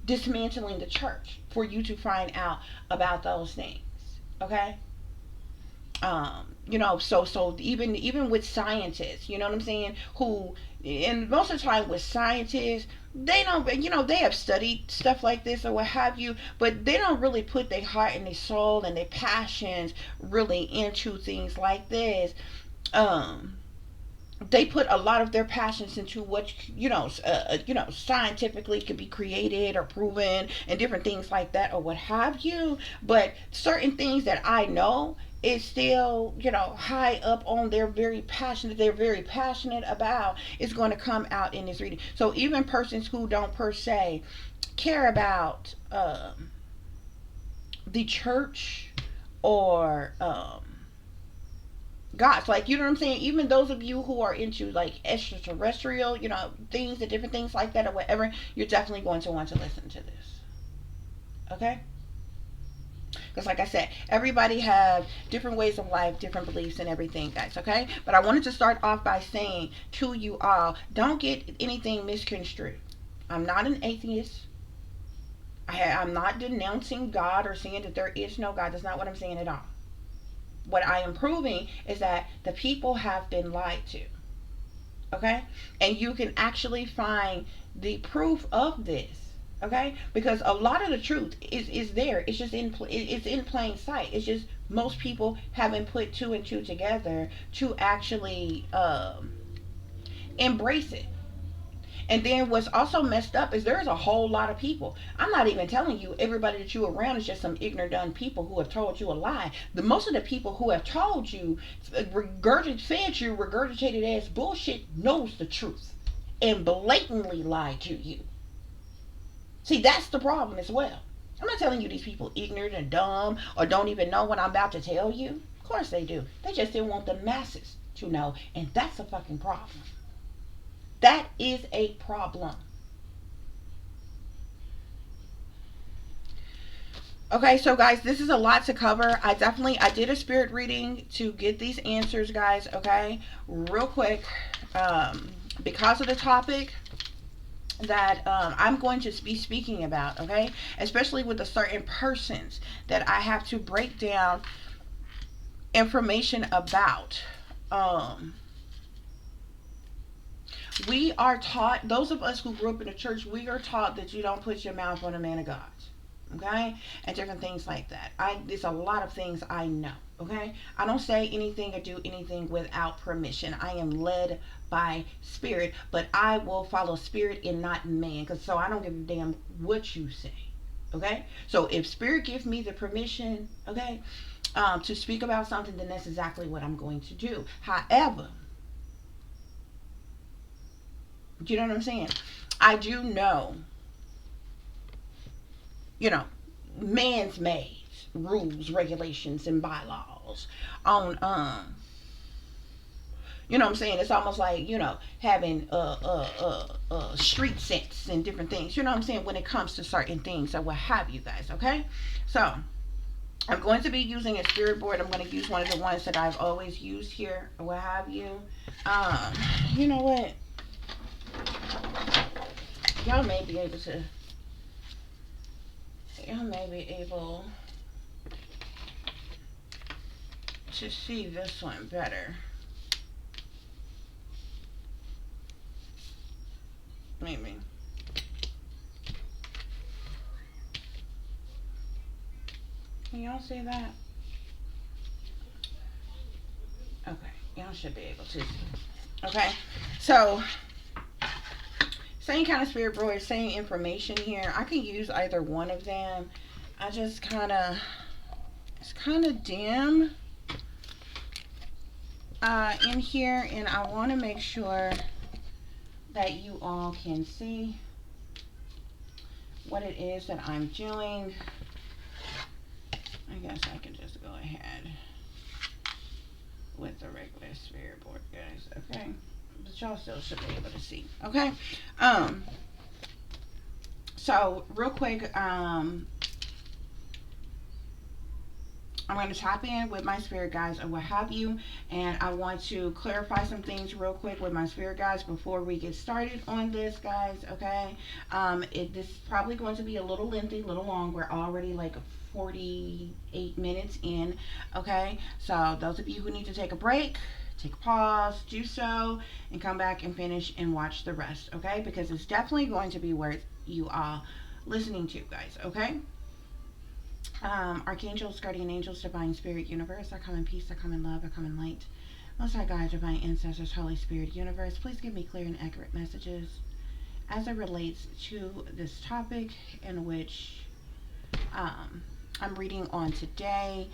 dismantling the church for you to find out about those things. Okay, so even with scientists, you know what I'm saying, who, and most of the time with scientists, they don't, they have studied stuff like this or what have you, but they don't really put their heart and their soul and their passions really into things like this. they put a lot of their passions into what scientifically could be created or proven and different things like that or what have you. But certain things that I know is still high up on they're very passionate about is going to come out in this reading. So even persons who don't per se care about the church or gods, like, you know what I'm saying, even those of you who are into like extraterrestrial things and different things like that or whatever, you're definitely going to want to listen to this. Okay, because like I said, everybody have different ways of life, different beliefs and everything, guys. Okay, but I wanted to start off by saying to you all, don't get anything misconstrued. I'm not an atheist. I'm not denouncing God or saying that there is no God. That's not what I'm saying at all. What I am proving is that the people have been lied to. Okay, and you can actually find the proof of this. Okay, because a lot of the truth is there. It's just it's in plain sight. It's just most people haven't put two and two together to actually embrace it. And then what's also messed up is there's a whole lot of people. I'm not even telling you everybody that you around is just some ignorant dumb people who have told you a lie. The most of the people who have told you, regurgitated ass bullshit, knows the truth and blatantly lied to you. See, that's the problem as well. I'm not telling you these people ignorant and dumb or don't even know what I'm about to tell you. Of course they do. They just didn't want the masses to know, and that's a fucking problem. That is a problem. Okay, so guys, this is a lot to cover. I did a spirit reading to get these answers, guys. Okay, real quick, because of the topic that I'm going to be speaking about. Okay, especially with the certain persons that I have to break down information about. We are taught, those of us who grew up in the church, we are taught that you don't put your mouth on a man of God. Okay? And different things like that. There's a lot of things I know. Okay? I don't say anything or do anything without permission. I am led by spirit, but I will follow spirit and not man. Because so I don't give a damn what you say. Okay? So if spirit gives me the permission, okay, to speak about something, then that's exactly what I'm going to do. However, do you know what I'm saying? I do know, you know, man's made rules, regulations, and bylaws on, you know what I'm saying? It's almost like, having street sense and different things. You know what I'm saying? When it comes to certain things or what have you guys, okay? So, I'm going to be using a spirit board. I'm going to use one of the ones that I've always used here or what have you. You know what? Y'all may be able to see this one better. Maybe. Can y'all see that? Okay, y'all should be able to see. Okay, so same kind of spirit board, same information here. I can use either one of them. I just it's kind of dim in here, and I want to make sure that you all can see what it is that I'm doing. I guess I can just go ahead with the regular spirit board, guys. Okay, but y'all still should be able to see. Okay, so real quick, I'm going to tap in with my spirit guides or what have you, and I want to clarify some things real quick with my spirit guides before we get started on this, guys. Okay, this is probably going to be a little lengthy, a little long. We're already like 48 minutes in. Okay, so those of you who need to take a break, take a pause, do so, and come back and finish and watch the rest. Okay, because it's definitely going to be worth you all listening to, guys. Okay. Archangels, guardian angels, divine spirit, universe, I come in peace, I come in love, I come in light. Most High God, Divine Ancestors, Holy Spirit, Universe, please give me clear and accurate messages as it relates to this topic in which I'm reading on today,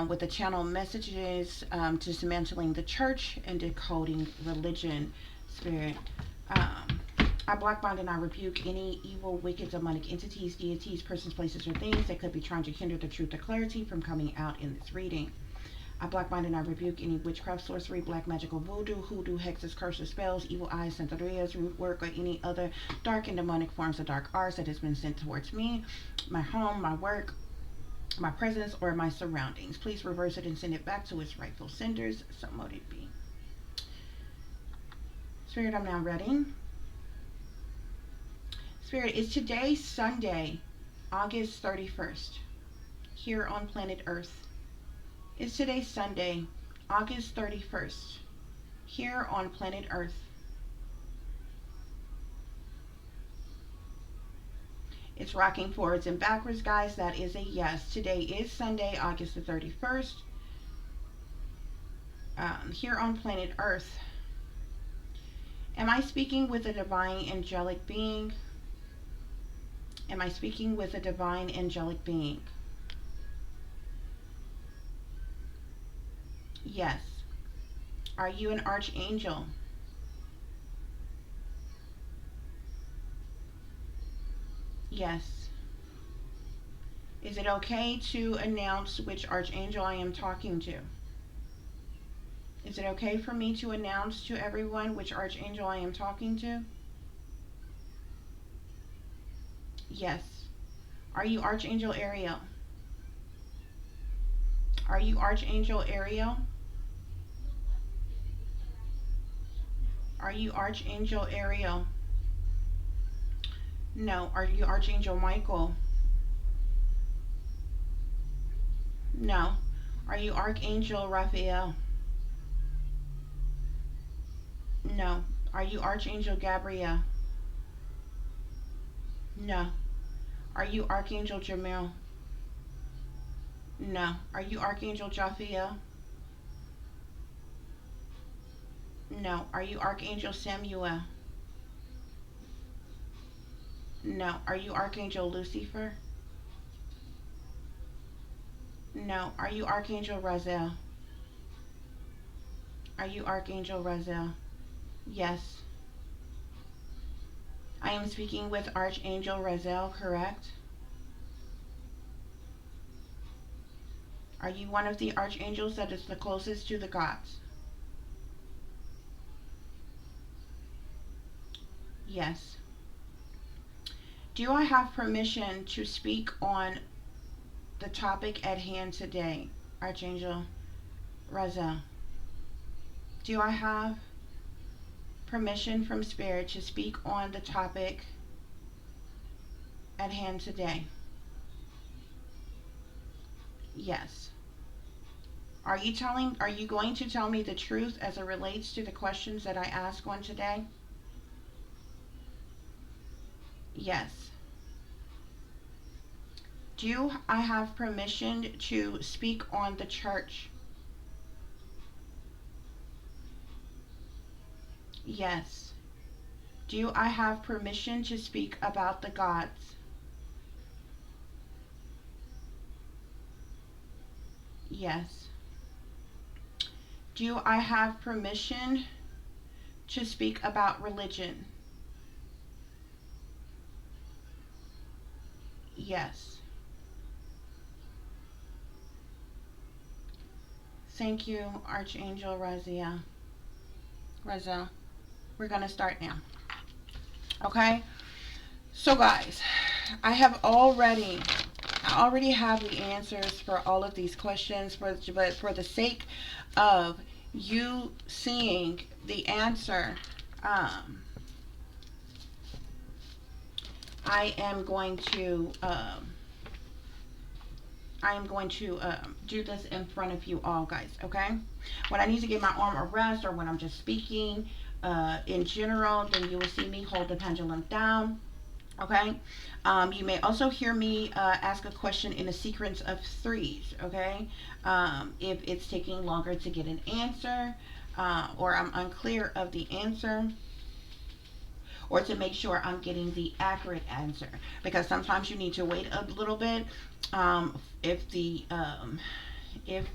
with the channel messages, dismantling the church and decoding religion. Spirit, I block, bind, and I rebuke any evil, wicked, demonic entities, deities, persons, places, or things that could be trying to hinder the truth or clarity from coming out in this reading. I block, bind, and I rebuke any witchcraft, sorcery, black magical voodoo, hoodoo, hexes, curses, spells, evil eyes, santerias, root work, or any other dark and demonic forms of dark arts that has been sent towards me, my home, my work, my presence, or my surroundings. Please reverse it and send it back to its rightful senders. So mote it be. Spirit, I'm now ready. Spirit, is today Sunday, August 31st, here on planet Earth? Is today Sunday, August 31st, here on planet Earth? It's rocking forwards and backwards, guys. That is a yes. Today is Sunday, August the 31st, here on planet Earth. Am I speaking with a divine angelic being? Am I speaking with a divine angelic being? Yes. Are you an archangel? Yes. Is it okay to announce which archangel I am talking to? Is it okay for me to announce to everyone which archangel I am talking to? Yes. Are you Archangel Ariel? Are you Archangel Ariel? Are you Archangel Ariel? No. Are you Archangel Michael? No. Are you Archangel Raphael? No. Are you Archangel Gabriel? No. Are you Archangel Jamil? No. Are you Archangel Jophiel? No. Are you Archangel Samuel? No. Are you Archangel Lucifer? No. Are you Archangel Raziel? Are you Archangel Raziel? Yes. I am speaking with Archangel Raziel, correct? Are you one of the archangels that is the closest to the gods? Yes. Do I have permission to speak on the topic at hand today, Archangel Raziel? Do I have permission from Spirit to speak on the topic at hand today? Yes. Are you going to tell me the truth as it relates to the questions that I ask on today? Yes. Do I have permission to speak on the church? Yes. Do I have permission to speak about the gods? Yes. Do I have permission to speak about religion? Yes. Thank you, Archangel Raziel. We're going to start now. Okay? So guys, I already have the answers for all of these questions, but for the sake of you seeing the answer, I am going to do this in front of you all, guys, okay? When I need to get my arm a rest, or when I'm just speaking in general, then you will see me hold the pendulum down Okay. You may also hear me ask a question in a sequence of threes. Okay. If it's taking longer to get an answer, or I'm unclear of the answer, or to make sure I'm getting the accurate answer, because sometimes you need to wait a little bit. If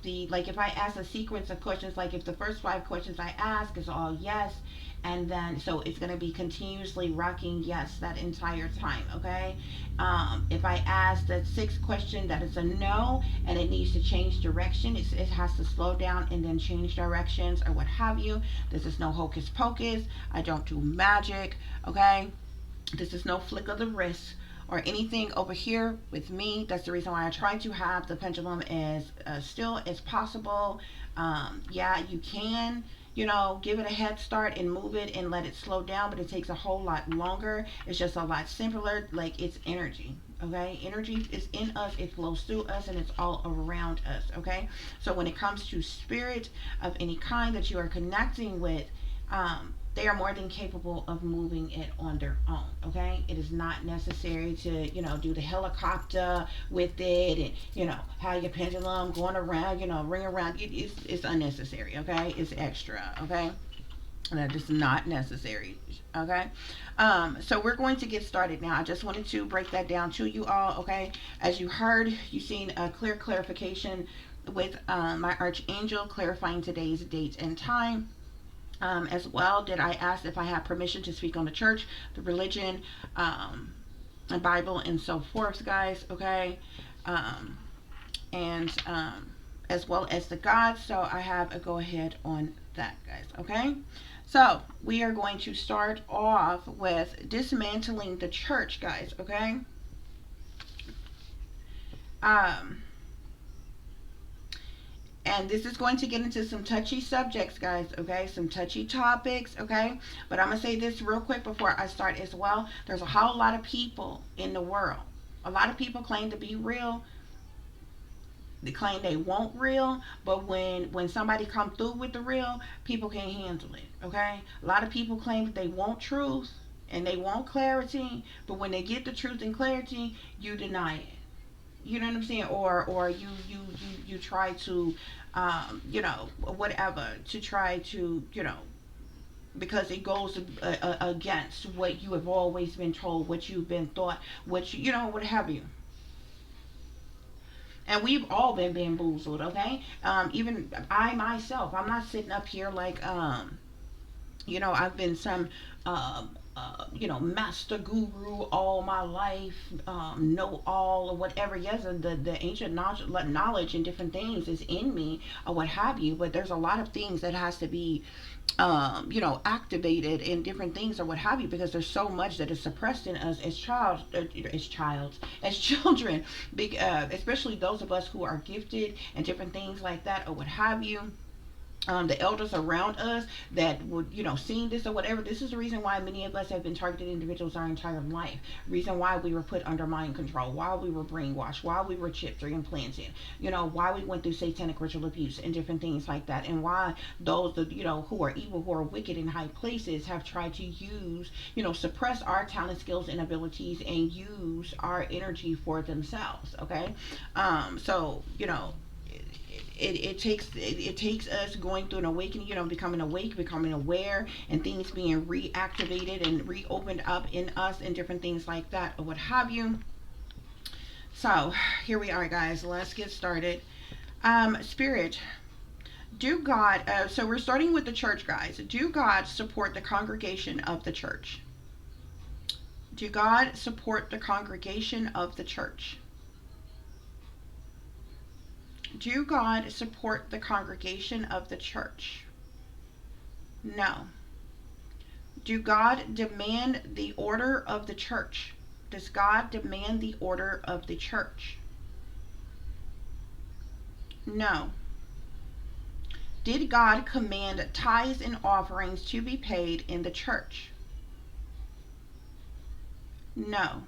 the like if I ask a sequence of questions, like if the first five questions I ask is all yes, and then so it's going to be continuously rocking yes that entire time. Okay. If I ask the sixth question that is a no and it needs to change direction, it has to slow down and then change directions or what have you. This is no hocus pocus. I don't do magic. Okay. This is no flick of the wrist or anything over here with me. That's the reason why I try to have the pendulum as still as possible. Yeah, you can, give it a head start and move it and let it slow down, but it takes a whole lot longer. It's just a lot simpler. Like, it's energy. Okay, energy is in us, it flows through us, and it's all around us. Okay, so when it comes to spirit of any kind that you are connecting with, they are more than capable of moving it on their own. Okay, it is not necessary to do the helicopter with it, and have your pendulum going around, ring around. It's unnecessary. Okay, it's extra. Okay, that is not necessary. Okay, so we're going to get started now. I just wanted to break that down to you all. Okay, as you heard, you've seen a clear clarification with my archangel clarifying today's date and time. As well, did I ask if I had permission to speak on the church, the religion, the Bible, and so forth, guys. Okay, um, and as well as the gods. So I have a go ahead on that, guys. Okay, so we are going to start off with dismantling the church, guys. Okay. Um, and this is going to get into some touchy subjects, guys. Okay, some touchy topics. Okay, but I'm gonna say this real quick before I start as well. There's a whole lot of people in the world. A lot of people claim to be real. They claim they want real, but when somebody come through with the real, people can't handle it. Okay, a lot of people claim that they want truth and they want clarity, but when they get the truth and clarity, you deny it. You know what I'm saying? Or you try to whatever, to try to because it goes against what you have always been told, what you've been taught, what what have you. And we've all been bamboozled. Okay, even I myself, I'm not sitting up here like I've been some master guru all my life, know all or whatever. Yes, the ancient knowledge and different things is in me or what have you. But there's a lot of things that has to be, activated in different things or what have you, because there's so much that is suppressed in us as children, especially those of us who are gifted and different things like that or what have you. The elders around us that would, seeing this or whatever. This is the reason why many of us have been targeted individuals our entire life. Reason why we were put under mind control, why we were brainwashed, why we were chipped or implanted, why we went through satanic ritual abuse and different things like that, and why those that, who are evil, who are wicked in high places have tried to use, suppress our talent, skills, and abilities and use our energy for themselves. Okay, so it takes us going through an awakening, becoming awake, becoming aware, and things being reactivated and reopened up in us and different things like that or what have you. So here we are, guys. Let's get started. Spirit, do God, so we're starting with the church, guys. Do God support the congregation of the church? Do God support the congregation of the church? Do God support the congregation of the church? No. Do God demand the order of the church? Does God demand the order of the church? No. Did God command tithes and offerings to be paid in the church? No.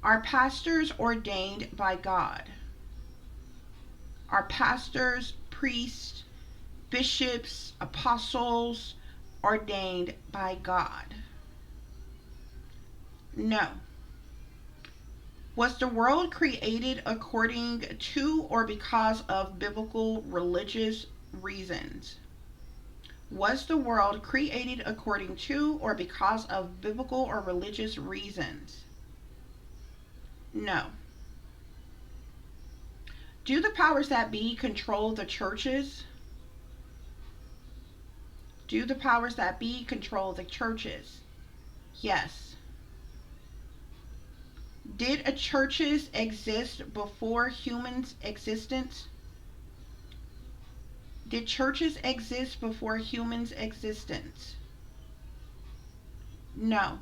Are pastors ordained by God? Are pastors, priests, bishops, apostles ordained by God? No. Was the world created according to or because of biblical religious reasons? Was the world created according to or because of biblical or religious reasons? No. Do the powers that be control the churches? Do the powers that be control the churches? Yes. Did a churches exist before humans' existence? Did churches exist before humans' existence? No.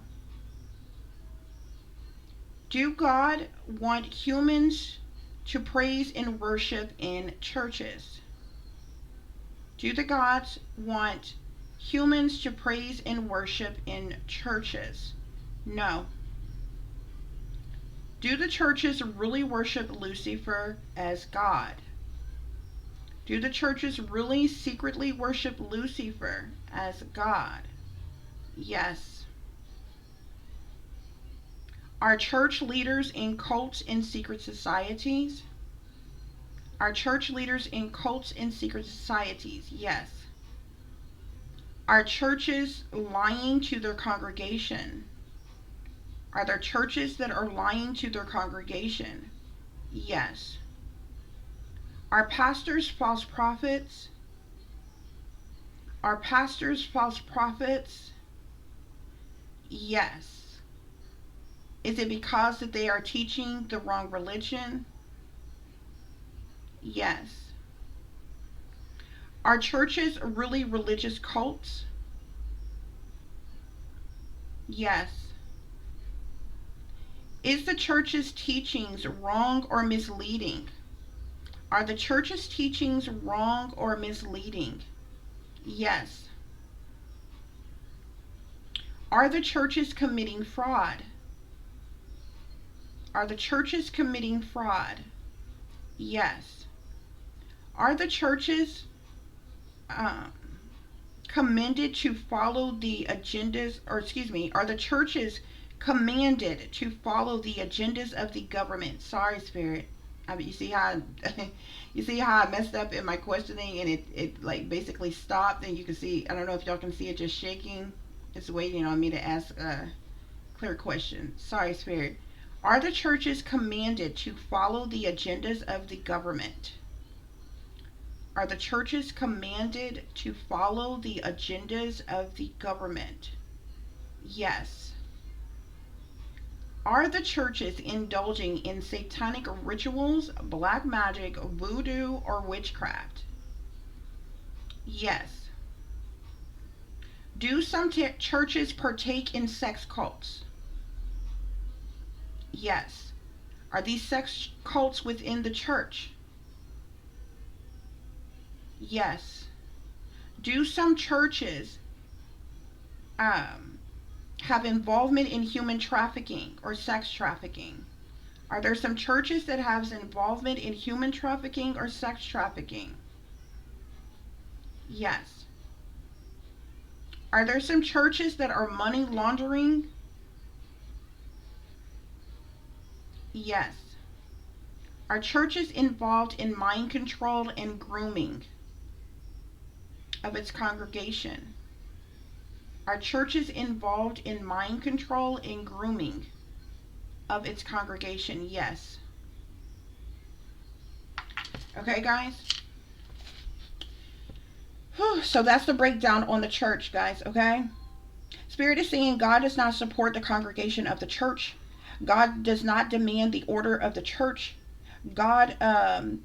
Do God want humans to praise and worship in churches? Do the gods want humans to praise and worship in churches? No. Do the churches really worship Lucifer as God? Do the churches really secretly worship Lucifer as God? Yes. Are church leaders in cults and secret societies? Are church leaders in cults and secret societies? Yes. Are churches lying to their congregation? Are there churches that are lying to their congregation? Yes. Are pastors false prophets? Are pastors false prophets? Yes. Is it because that they are teaching the wrong religion? Yes. Are churches really religious cults? Yes. Is the church's teachings wrong or misleading? Are the church's teachings wrong or misleading? Yes. Are the churches committing fraud? Are the churches committing fraud? Yes. Are the churches um, commended to follow the agendas, or excuse me, are the churches commanded to follow the agendas of the government? Sorry, Spirit. I mean, you see how you see how I messed up in my questioning, and it like basically stopped, and you can see, I don't know if y'all can see it just shaking. It's waiting on me to ask a clear question. Sorry, Spirit. Are the churches commanded to follow the agendas of the government? Are the churches commanded to follow the agendas of the government? Yes. Are the churches indulging in satanic rituals, black magic, voodoo, or witchcraft? Yes. Do some churches partake in sex cults? Yes. Are these sex cults within the church? Yes. Do some churches have involvement in human trafficking or sex trafficking? Are there some churches that have involvement in human trafficking or sex trafficking? Yes. Are there some churches that are money laundering? Yes. Are churches involved in mind control and grooming of its congregation? Are churches involved in mind control and grooming of its congregation? Yes. Okay, guys? Whew, so that's the breakdown on the church, guys, okay? Spirit is saying God does not support the congregation of the church. God does not demand the order of the church. God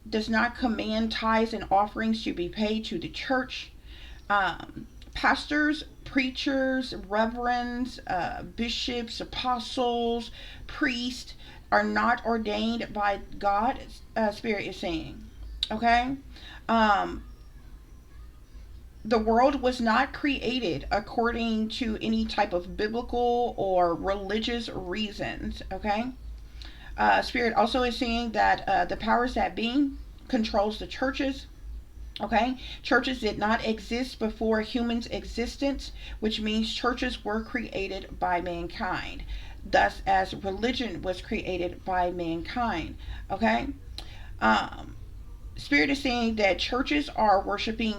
does not command tithes and offerings to be paid to the church. Pastors, preachers, reverends, bishops, apostles, priests are not ordained by God, Spirit is saying. Okay? The world was not created according to any type of biblical or religious reasons. Okay? Spirit also is saying that the powers that be controls the churches. Okay, churches did not exist before humans' existence, which means churches were created by mankind, thus, as religion was created by mankind. Okay, um, Spirit is saying that churches are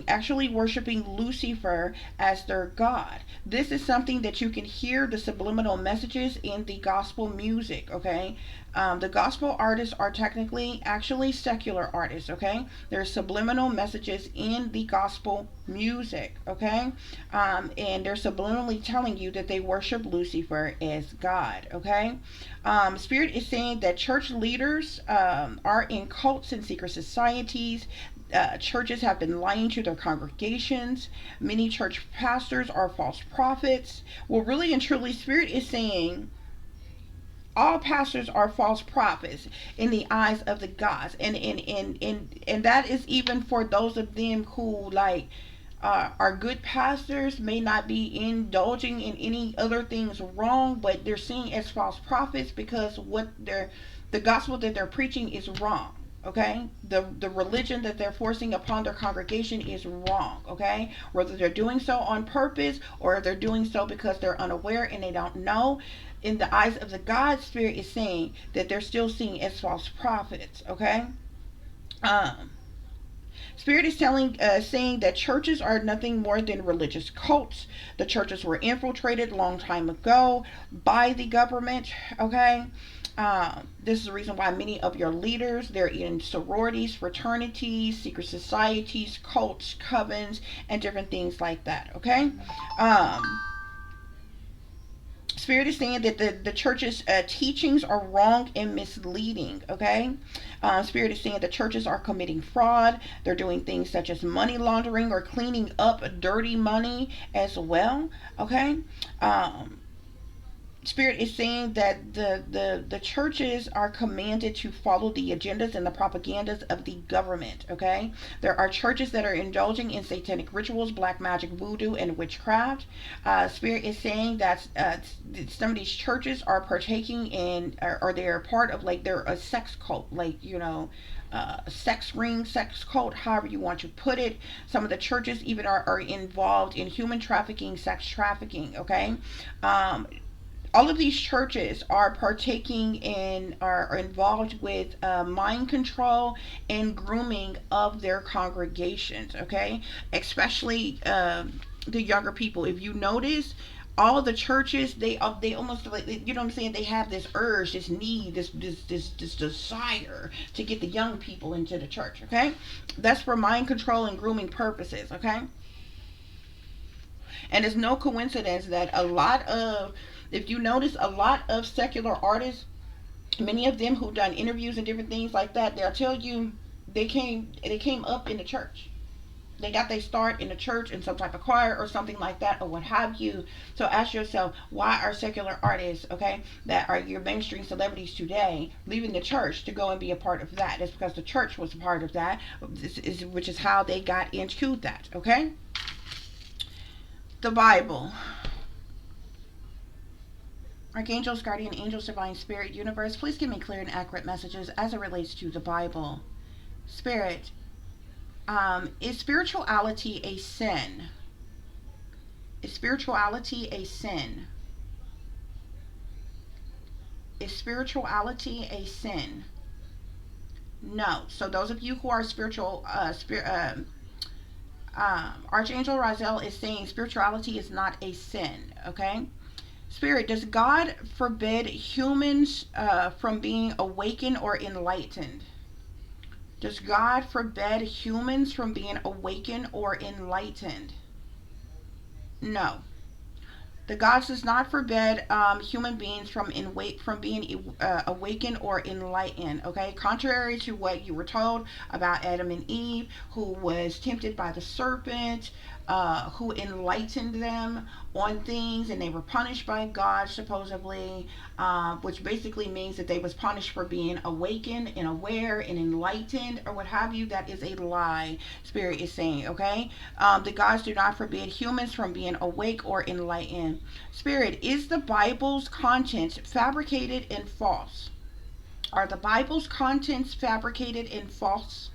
actually worshiping Lucifer as their God. This is something that you can hear the subliminal messages in the gospel music, okay? The gospel artists are actually secular artists, okay? There's subliminal messages in the gospel music, okay? And they're subliminally telling you that they worship Lucifer as God, okay? Spirit is saying that church leaders are in cults and secret societies. Churches have been lying to their congregations. Many church pastors are false prophets. Well, really and truly, Spirit is saying all pastors are false prophets in the eyes of the gods, and that is even for those of them who like are good pastors, may not be indulging in any other things wrong, but they're seen as false prophets because the gospel that they're preaching is wrong. Okay, the religion that they're forcing upon their congregation is wrong. Okay, whether they're doing so on purpose or if they're doing so because they're unaware and they don't know, in the eyes of the God, Spirit is saying that they're still seen as false prophets. Okay, um, Spirit is saying that churches are nothing more than religious cults. The churches were infiltrated a long time ago by the government. Okay, this is the reason why many of your leaders, they're in sororities, fraternities, secret societies, cults, covens, and different things like that. Okay. Um, Spirit is saying that the church's teachings are wrong and misleading. Okay, Spirit is saying the churches are committing fraud. They're doing things such as money laundering or cleaning up dirty money as well. Okay, um, Spirit is saying that the churches are commanded to follow the agendas and the propagandas of the government. Okay, there are churches that are indulging in satanic rituals, black magic, voodoo, and witchcraft. Spirit is saying that some of these churches are partaking in, or they're part of, like, they're a sex cult, like, sex ring, sex cult, however you want to put it. Some of the churches even are involved in human trafficking, sex trafficking. Okay, um, all of these churches are partaking in, are involved with mind control and grooming of their congregations. Okay, especially the younger people. If you notice, all the churches, they almost, like, you know what I'm saying, they have this urge, this need, this desire to get the young people into the church. Okay, that's for mind control and grooming purposes. Okay, and it's no coincidence that a lot of, if you notice, a lot of secular artists, many of them who've done interviews and different things like that, they'll tell you they came up in the church. They got their start in the church in some type of choir or something like that, or what have you. So ask yourself, why are secular artists, okay, that are your mainstream celebrities today, leaving the church to go and be a part of that? It's because the church was a part of that, which is how they got into that. Okay, the Bible. Archangels, guardian angels, divine spirit, universe, please give me clear and accurate messages as it relates to the Bible. Spirit, is spirituality a sin? Is spirituality a sin? Is spirituality a sin? No. So those of you who are spiritual, Archangel Raziel is saying spirituality is not a sin. Okay. Spirit, does God forbid humans from being awakened or enlightened? Does God forbid humans from being awakened or enlightened? No. The gods does not forbid human beings from being awakened or enlightened. Okay, contrary to what you were told about Adam and Eve, who was tempted by the serpent, who enlightened them on things, and they were punished by God supposedly, which basically means that they was punished for being awakened and aware and enlightened or what have you. That is a lie. Spirit is saying, okay, the gods do not forbid humans from being awake or enlightened. Spirit, is the Bible's contents fabricated and false? Are the Bible's contents fabricated and false?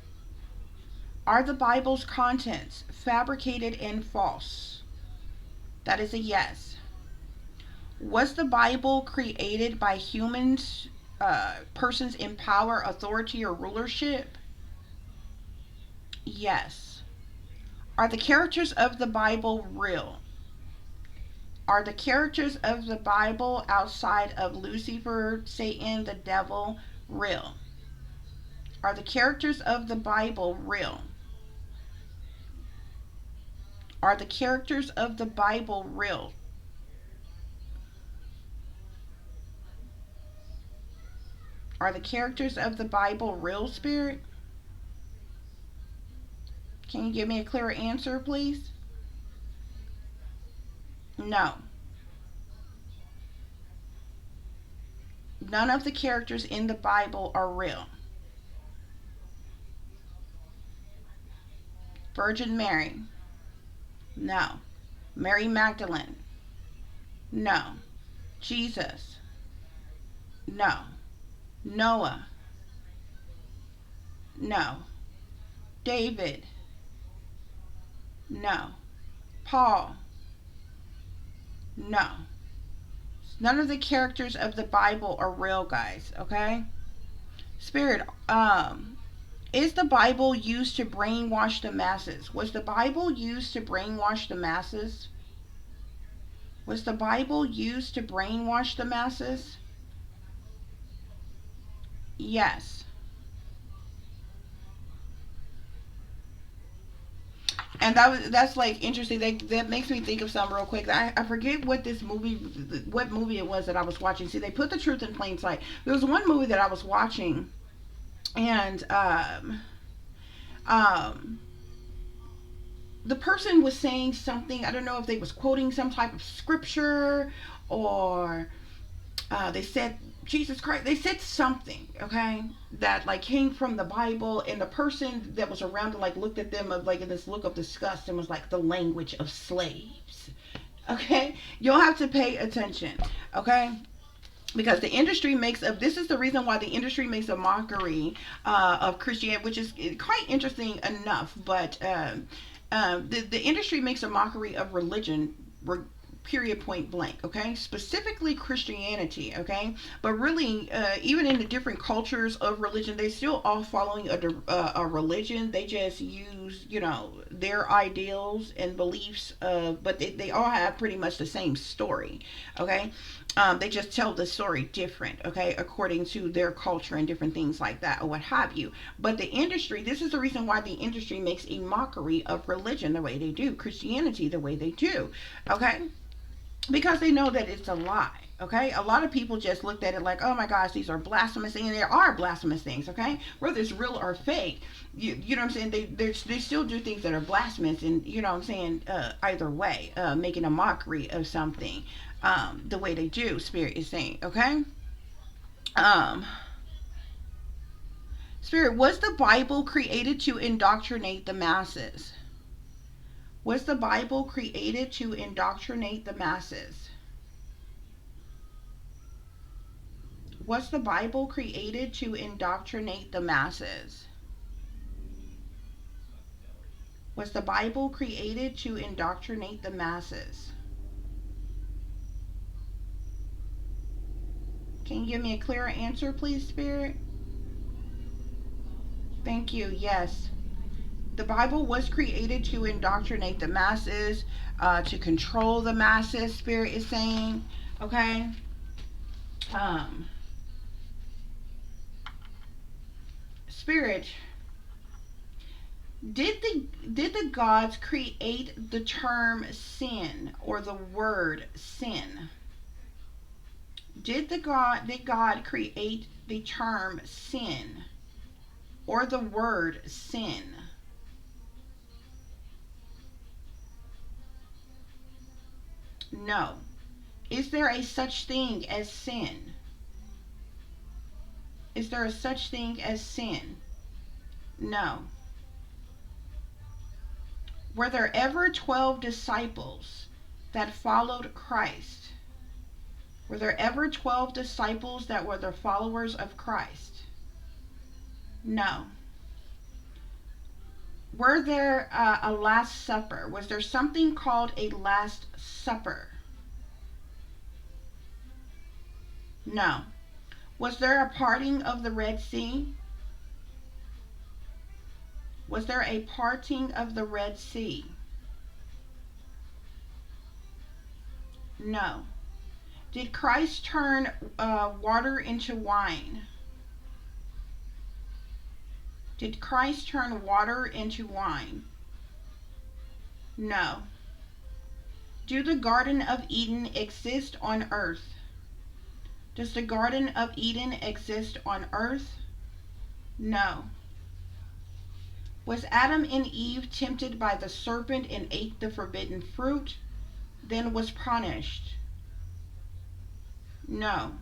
Are the Bible's contents fabricated and false? That is a yes. Was the Bible created by humans, persons in power, authority, or rulership? Yes. Are the characters of the Bible real? Are the characters of the Bible outside of Lucifer, Satan, the devil real? Are the characters of the Bible real? Are the characters of the Bible real? Are the characters of the Bible real, Spirit? Can you give me a clearer answer, please? No. None of the characters in the Bible are real. Virgin Mary? No. Mary Magdalene? No. Jesus? No. Noah? No. David? No. Paul? No. None of the characters of the Bible are real, guys, okay? Spirit, is the Bible used to brainwash the masses? Was the Bible used to brainwash the masses? Was the Bible used to brainwash the masses? Yes. And that's like interesting. That makes me think of something real quick. I forget what movie it was that I was watching. See, they put the truth in plain sight. There was one movie that I was watching, and um, the person was saying something. I don't know if they was quoting some type of scripture, or they said Jesus Christ. They said something, okay, that like came from the Bible, and the person that was around like looked at them of like in this look of disgust and was like, the language of slaves. Okay, you'll have to pay attention, okay, because the industry makes a, this is the reason why the industry makes a mockery of Christianity, which is quite interesting enough. But the industry makes a mockery of religion, period, point blank, okay, specifically Christianity, okay, but really even in the different cultures of religion, they still all following a religion. They just use, you know, their ideals and beliefs, but they all have pretty much the same story, okay. They just tell the story different, okay, according to their culture and different things like that, or what have you. But the industry, this is the reason why the industry makes a mockery of religion the way they do, Christianity the way they do, okay, because they know that it's a lie. Okay, a lot of people just looked at it like, oh my gosh, these are blasphemous things, and there are blasphemous things. Okay, whether it's real or fake, you know what I'm saying. They still do things that are blasphemous, and you know what I'm saying. Either way, making a mockery of something, the way they do. Spirit is saying, okay. Um, Spirit, was the Bible created to indoctrinate the masses? Was the Bible created to indoctrinate the masses? Was the Bible created to indoctrinate the masses? Was the Bible created to indoctrinate the masses? Can you give me a clearer answer, please, Spirit? Thank you. Yes. The Bible was created to indoctrinate the masses, to control the masses, Spirit is saying. Okay? Um, Spirit, did the gods create the term sin or the word sin? Did God create the term sin or the word sin? No. Is there a such thing as sin? Is there a such thing as sin? No. Were there ever 12 disciples that followed Christ? Were there ever 12 disciples that were the followers of Christ? No. Were there a Last Supper? Was there something called a Last Supper? No. Was there a parting of the Red Sea? Was there a parting of the Red Sea? No. Did Christ turn water into wine? Did Christ turn water into wine? No. Do the Garden of Eden exist on earth? Does the Garden of Eden exist on earth? No. Was Adam and Eve tempted by the serpent and ate the forbidden fruit, then was punished? No.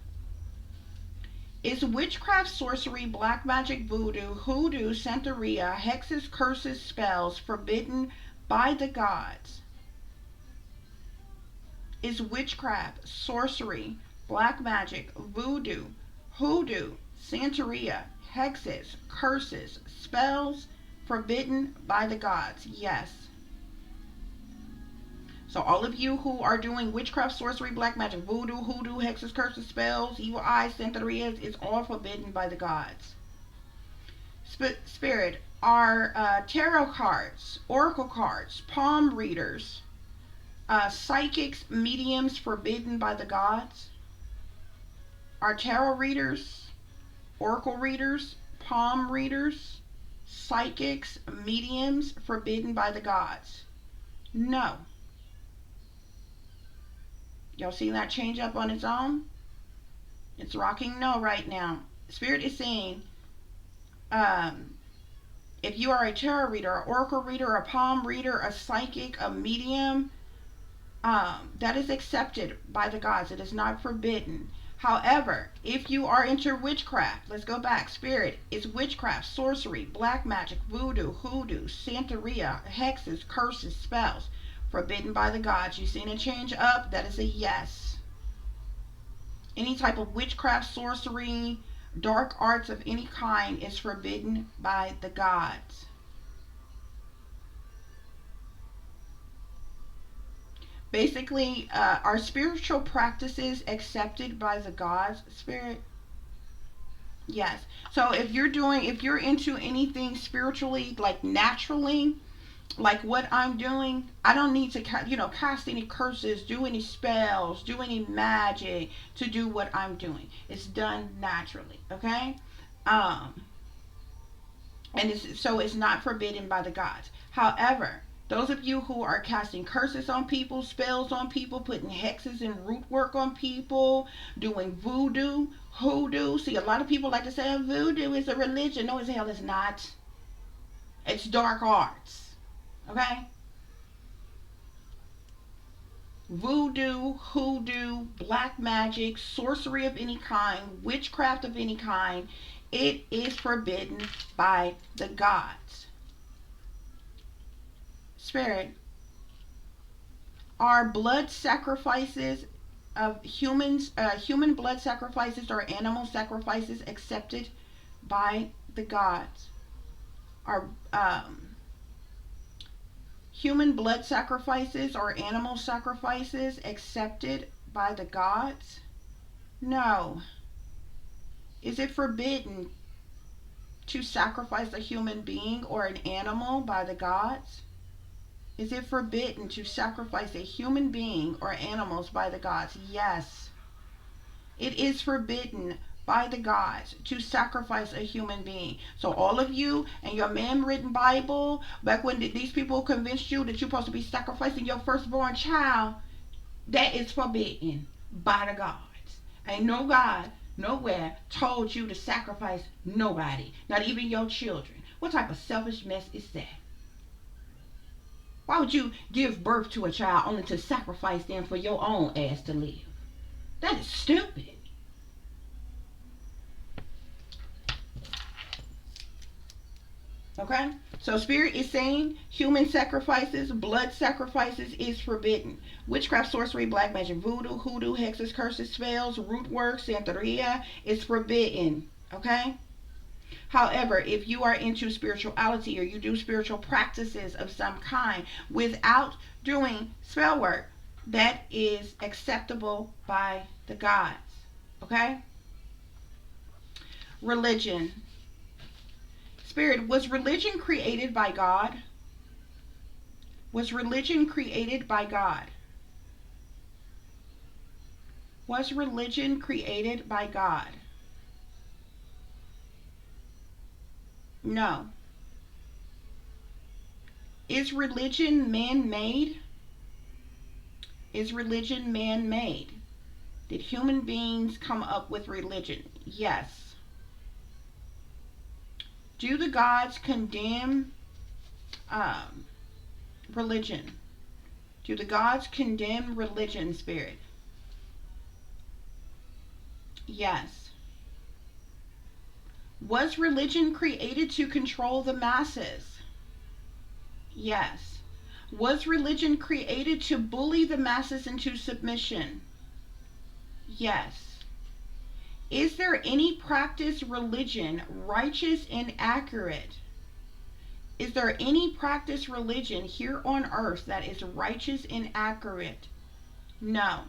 Is witchcraft, sorcery, black magic, voodoo, hoodoo, santeria, hexes, curses, spells forbidden by the gods? Is witchcraft, sorcery, black magic, voodoo, hoodoo, santeria, hexes, curses, spells forbidden by the gods? Yes. So all of you who are doing witchcraft, sorcery, black magic, voodoo, hoodoo, hexes, curses, spells, evil eyes, santerias, it's all forbidden by the gods. Spirit, are tarot cards, oracle cards, palm readers, psychics, mediums forbidden by the gods? Are tarot readers, oracle readers, palm readers, psychics, mediums forbidden by the gods? No. Y'all see that change up on its own? It's rocking no right now. Spirit is saying, if you are a tarot reader, an oracle reader, a palm reader, a psychic, a medium, that is accepted by the gods. It is not forbidden. However, if you are into witchcraft, let's go back. Spirit is witchcraft, sorcery, black magic, voodoo, hoodoo, santeria, hexes, curses, spells forbidden by the gods. You seen a change up? That is a yes. Any type of witchcraft, sorcery, dark arts of any kind is forbidden by the gods. Basically, are spiritual practices accepted by the gods, Spirit? Yes. So if you're into anything spiritually, like naturally, like what I'm doing, I don't need to cast any curses, do any spells, do any magic to do what I'm doing. It's done naturally, okay? And it's not forbidden by the gods. However, those of you who are casting curses on people, spells on people, putting hexes and root work on people, doing voodoo, hoodoo. See, a lot of people like to say voodoo is a religion. No, as hell it's not. It's dark arts. Okay? Voodoo, hoodoo, black magic, sorcery of any kind, witchcraft of any kind, it is forbidden by the gods. Spirit, are blood sacrifices of humans, human blood sacrifices or animal sacrifices accepted by the gods? Are human blood sacrifices or animal sacrifices accepted by the gods? No. Is it forbidden to sacrifice a human being or an animal by the gods? Is it forbidden to sacrifice a human being or animals by the gods? Yes. It is forbidden by the gods to sacrifice a human being. So all of you and your man-written Bible, back when these people convinced you that you're supposed to be sacrificing your firstborn child, that is forbidden by the gods. Ain't no God nowhere told you to sacrifice nobody, not even your children. What type of selfish mess is that? Why would you give birth to a child only to sacrifice them for your own ass to live? That is stupid. Okay? So Spirit is saying human sacrifices, blood sacrifices is forbidden. Witchcraft, sorcery, black magic, voodoo, hoodoo, hexes, curses, spells, root work, santeria is forbidden. Okay? However, if you are into spirituality or you do spiritual practices of some kind without doing spell work, that is acceptable by the gods. Okay? Religion. Spirit, was religion created by God? Was religion created by God? Was religion created by God? No. Is religion man-made? Is religion man-made? Did human beings come up with religion? Yes. Do the gods condemn religion? Do the gods condemn religion, Spirit? Yes. Was religion created to control the masses? Yes. Was religion created to bully the masses into submission? Yes. Is there any practice religion righteous and accurate? Is there any practice religion here on earth that is righteous and accurate? No.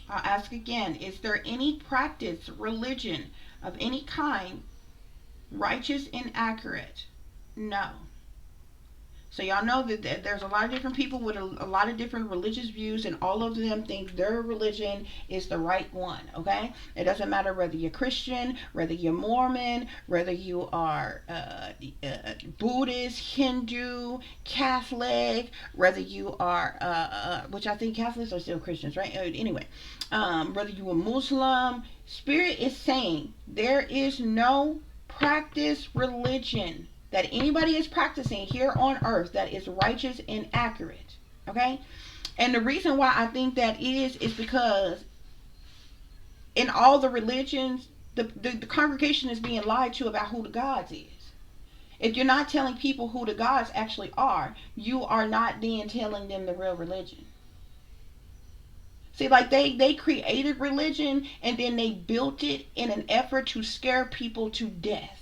I'll ask again. Is there any practice religion of any kind righteous and accurate? No. So y'all know that there's a lot of different people with a lot of different religious views, and all of them think their religion is the right one, okay? It doesn't matter whether you're Christian, whether you're Mormon, whether you are Buddhist, Hindu, Catholic, whether you are, which I think Catholics are still Christians, right? Anyway, whether you are Muslim, Spirit is saying there is no practice religion that anybody is practicing here on earth that is righteous and accurate. Okay? And the reason why I think that is because in all the religions, the congregation is being lied to about who the gods is. If you're not telling people who the gods actually are, you are not then telling them the real religion. See, like they created religion and then they built it in an effort to scare people to death.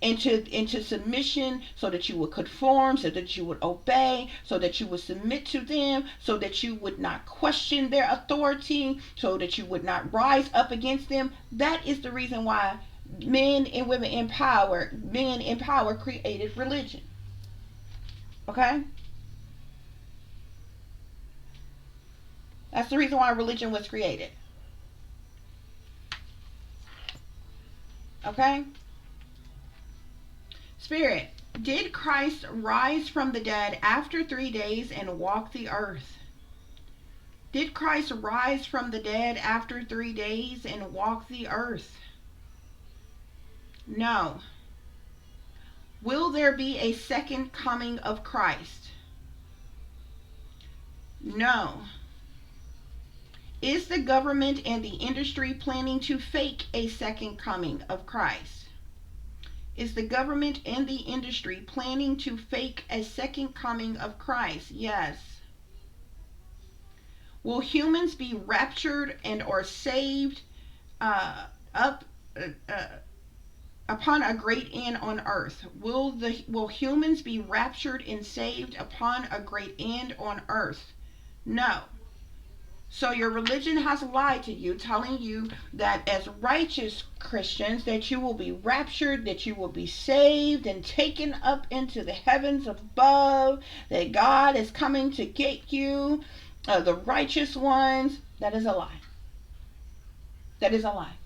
Into submission, so that you would conform, so that you would obey, so that you would submit to them, so that you would not question their authority, so that you would not rise up against them. That is the reason why men and women in power created religion. Okay? That's the reason why religion was created. Okay? Spirit, did Christ rise from the dead after 3 days and walk the earth? Did Christ rise from the dead after 3 days and walk the earth? No. Will there be a second coming of Christ? No. Is the government and the industry planning to fake a second coming of Christ? Is the government and the industry planning to fake a second coming of Christ? Yes. Will humans be raptured and or saved up upon a great end on earth? Will humans be raptured and saved upon a great end on earth? No. So your religion has lied to you, telling you that as righteous Christians that you will be raptured, that you will be saved and taken up into the heavens above, that God is coming to get you, the righteous ones. That is a lie. That is a lie.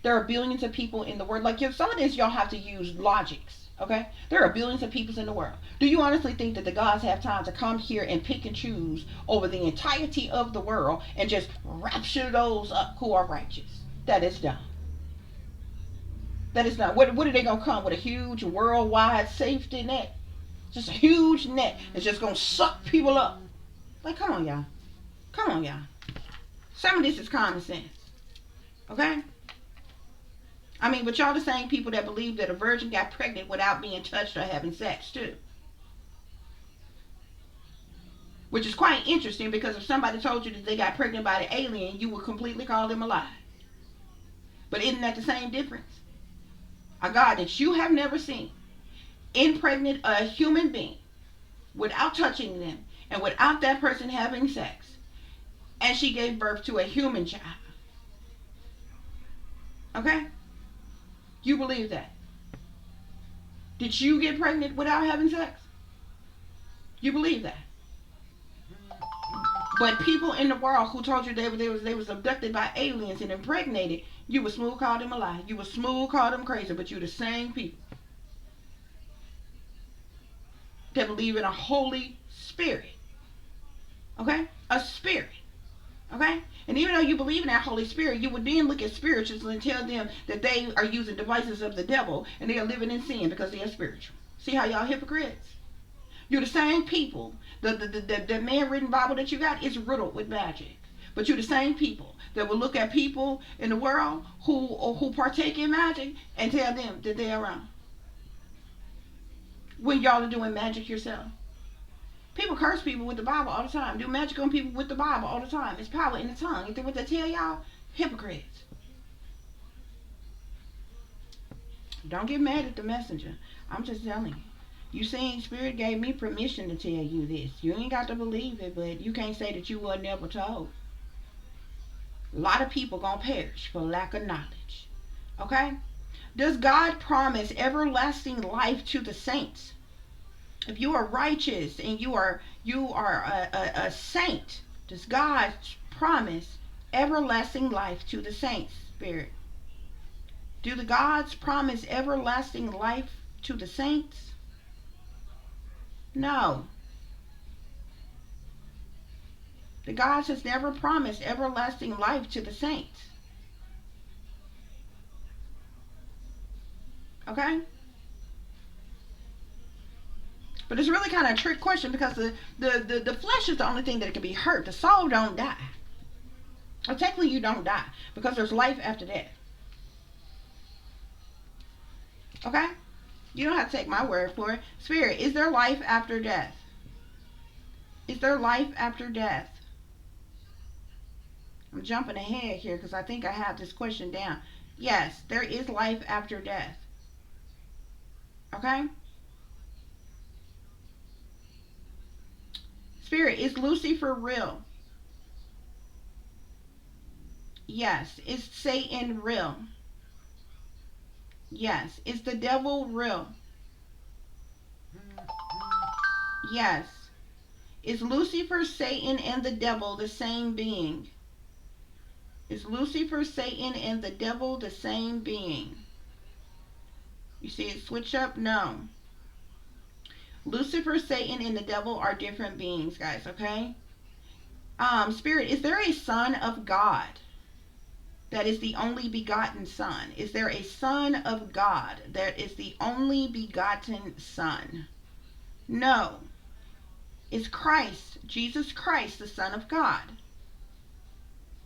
There are billions of people in the world. Like, some of this y'all have to use logics. Okay? There are billions of people in the world. Do you honestly think that the gods have time to come here and pick and choose over the entirety of the world and just rapture those up who are righteous? That is dumb. That is dumb. What are they going to come with? A huge worldwide safety net? Just a huge net. It's just going to suck people up. Like, come on, y'all. Come on, y'all. Some of this is common sense. Okay? I mean, but y'all the same people that believe that a virgin got pregnant without being touched or having sex, too. Which is quite interesting, because if somebody told you that they got pregnant by the alien, you would completely call them a lie. But isn't that the same difference? A God that you have never seen impregnate a human being without touching them and without that person having sex, and she gave birth to a human child. Okay? You believe that? Did you get pregnant without having sex? You believe that? But people in the world who told you they was abducted by aliens and impregnated, you would smooth call them a lie. You would smooth call them crazy, but you the same people that believe in a Holy Spirit. Okay? A spirit. Okay? And even though you believe in that Holy Spirit, you would then look at spirituals and tell them that they are using devices of the devil and they are living in sin because they are spiritual. See how y'all hypocrites? You're the same people. The man-written Bible that you got is riddled with magic. But you're the same people that will look at people in the world who partake in magic and tell them that they are wrong. When y'all are doing magic yourself. People curse people with the Bible all the time. Do magic on people with the Bible all the time. It's power in the tongue. You think what they tell y'all? Hypocrites. Don't get mad at the messenger. I'm just telling you. You saying Spirit gave me permission to tell you this. You ain't got to believe it, but you can't say that you were never told. A lot of people gonna perish for lack of knowledge. Okay? Does God promise everlasting life to the saints? If you are righteous and you are a saint, does God promise everlasting life to the saints, Spirit? Do the gods promise everlasting life to the saints? No. The gods has never promised everlasting life to the saints. Okay? But it's really kind of a trick question because the flesh is the only thing that can be hurt. The soul don't die. Well, technically you don't die because there's life after death. Okay? You don't have to take my word for it. Spirit, is there life after death? Is there life after death? I'm jumping ahead here because I think I have this question down. Yes, there is life after death. Okay? Spirit, is Lucifer real? Yes. Is Satan real? Yes. Is the devil real? Yes. Is Lucifer, Satan, and the devil the same being? Is Lucifer, Satan, and the devil the same being? You see it switch up? No. Lucifer, Satan, and the devil are different beings, guys, okay? Spirit, is there a son of God that is the only begotten son? Is there a son of God that is the only begotten son? No. Is Christ, Jesus Christ, the Son of God?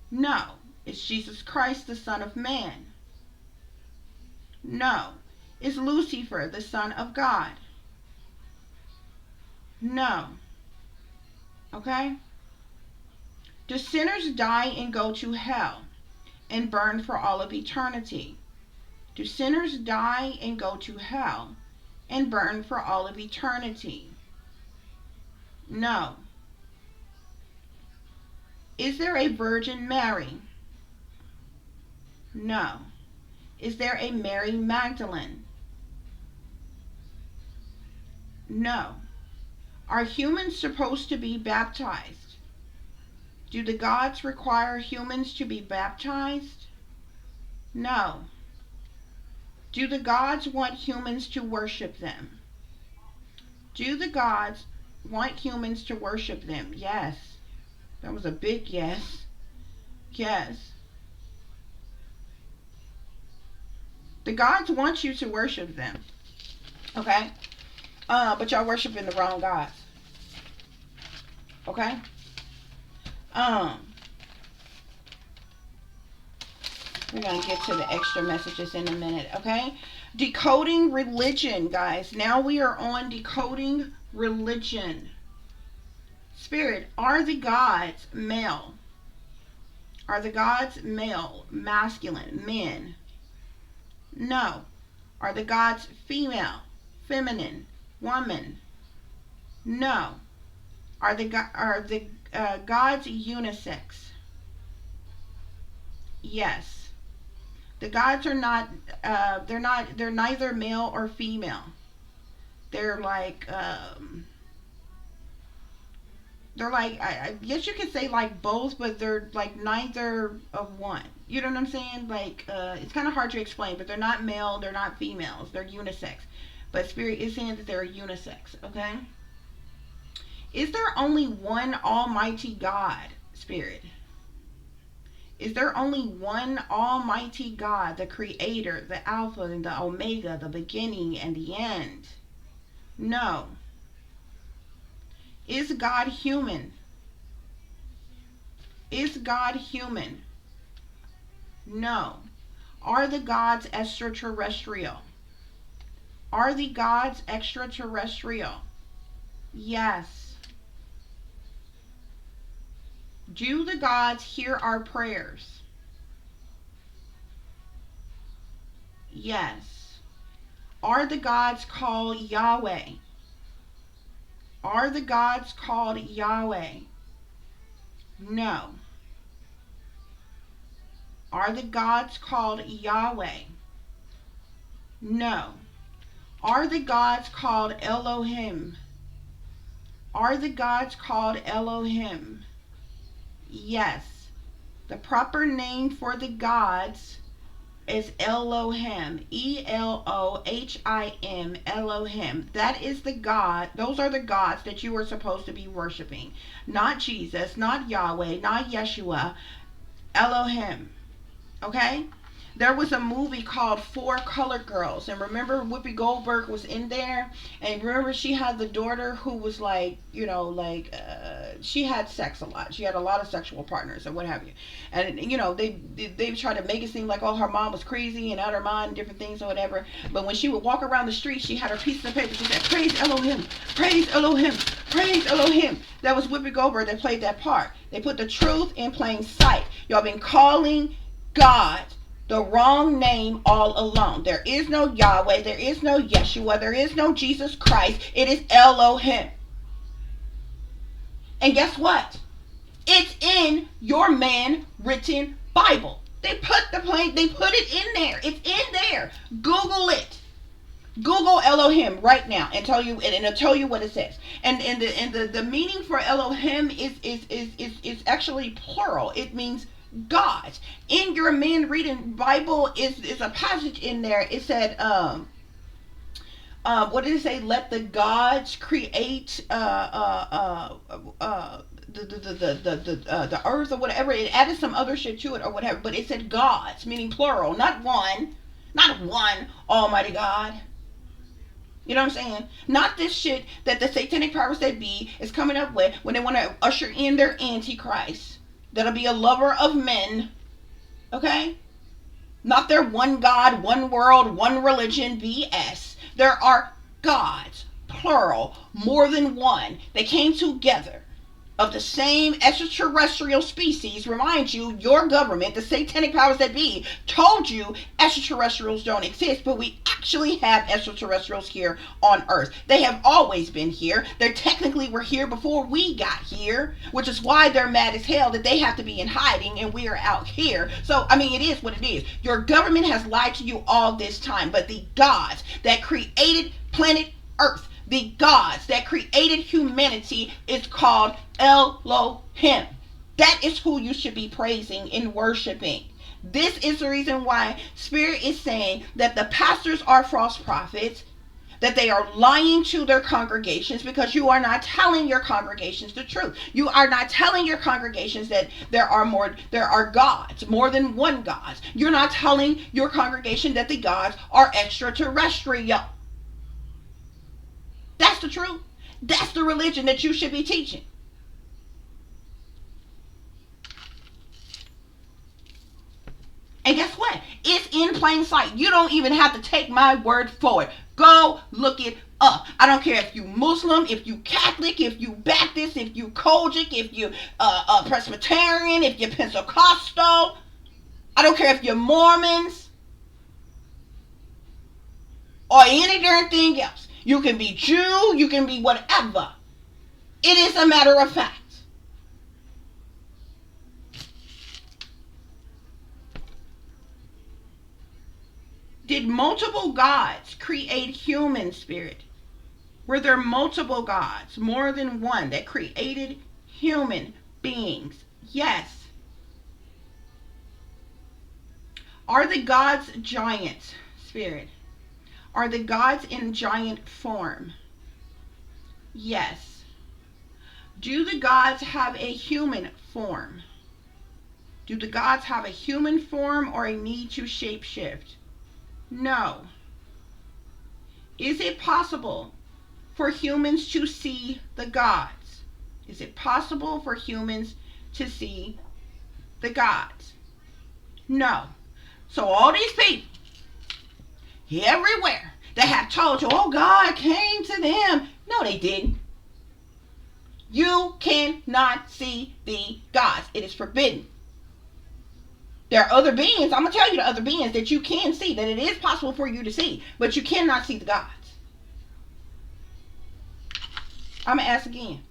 No. Is Jesus Christ the Son of Man? No. Is Lucifer the Son of God? No. Okay? Do sinners die and go to hell and burn for all of eternity? Do sinners die and go to hell and burn for all of eternity? No. Is there a Virgin Mary? No. Is there a Mary Magdalene? No. Are humans supposed to be baptized? Do the gods require humans to be baptized? No. Do the gods want humans to worship them? Do the gods want humans to worship them? Yes. That was a big yes. Yes. The gods want you to worship them. Okay? But y'all worshiping the wrong gods. Okay? We're going to get to the extra messages in a minute, okay? Decoding religion, guys. Now we are on decoding religion. Spirit, are the gods male? Are the gods male, masculine, men? No. Are the gods female, feminine, woman? No. Are the gods unisex? Yes. The gods are not. They're not. They're neither male or female. They're like. They're like. I guess you could say like both, but they're like neither of one. You know what I'm saying? Like it's kind of hard to explain, but they're not male. They're not females. They're unisex. But Spirit is saying that they're unisex. Okay. Is there only one Almighty God, Spirit? Is there only one Almighty God, the Creator, the Alpha and the Omega, the beginning and the end? No. Is God human? Is God human? No. Are the gods extraterrestrial? Are the gods extraterrestrial? Yes. Do the gods hear our prayers? Yes. Are the gods called Yahweh? Are the gods called Yahweh? No. Are the gods called Yahweh? No. Are the gods called Elohim? Are the gods called Elohim? Yes. The proper name for the gods is Elohim. Elohim. Elohim. That is the God. Those are the gods that you are supposed to be worshiping. Not Jesus, not Yahweh, not Yeshua. Elohim. Okay? There was a movie called Four Colored Girls, and remember Whoopi Goldberg was in there, and remember she had the daughter who was like, you know, like she had sex a lot. She had a lot of sexual partners and what have you, and you know they tried to make it seem like, oh, her mom was crazy and out of her mind and different things or whatever. But when she would walk around the street, she had her pieces of paper. She said, "Praise Elohim, praise Elohim, praise Elohim." That was Whoopi Goldberg that played that part. They put the truth in plain sight. Y'all been calling God the wrong name all along. There is no Yahweh, there is no Yeshua, there is no Jesus Christ. It is Elohim. And guess what? It's in your man written Bible. They put it in there. It's in there. Google it. Google Elohim right now and it'll tell you what it says. And the meaning for Elohim is actually plural. It means gods. In your man reading Bible is a passage in there. It said, what did it say? Let the gods create the earth or whatever. It added some other shit to it or whatever, but it said gods, meaning plural, not one Almighty God. You know what I'm saying? Not this shit that the satanic powers that be is coming up with when they want to usher in their antichrist. That'll be a lover of men. Okay? Not their one God, one world, one religion BS. There are gods, plural, more than one. They came together of the same extraterrestrial species. Remind you, your government, the satanic powers that be, told you extraterrestrials don't exist, but we actually have extraterrestrials here on Earth. They have always been here. They technically were here before we got here, which is why they're mad as hell that they have to be in hiding and we are out here. So, I mean, it is what it is. Your government has lied to you all this time, but the gods that created planet Earth, the gods that created humanity, is called Elohim. That is who you should be praising and worshiping. This is the reason why Spirit is saying that the pastors are false prophets, that they are lying to their congregations, because you are not telling your congregations the truth. You are not telling your congregations that there are gods, more than one God. You're not telling your congregation that the gods are extraterrestrial. That's the truth. That's the religion that you should be teaching. And guess what? It's in plain sight. You don't even have to take my word for it. Go look it up. I don't care if you Muslim, if you Catholic, if you Baptist, if you Kojic, if you Presbyterian, if you're Pentecostal. I don't care if you're Mormons. or any darn thing else. You can be Jew, you can be whatever. It is a matter of fact. Did multiple gods create human, spirit? Were there multiple gods, more than one, that created human beings? Yes. Are the gods giants, spirit? Are the gods in giant form? Yes. Do the gods have a human form? Do the gods have a human form or a need to shapeshift? No. Is it possible for humans to see the gods? Is it possible for humans to see the gods? No. So all these people everywhere that have told you, oh, God came to them. No, they didn't. You cannot see the gods. It is forbidden. There are other beings. I'm going to tell you the other beings that you can see, that it is possible for you to see, but you cannot see the gods. I'm going to ask again.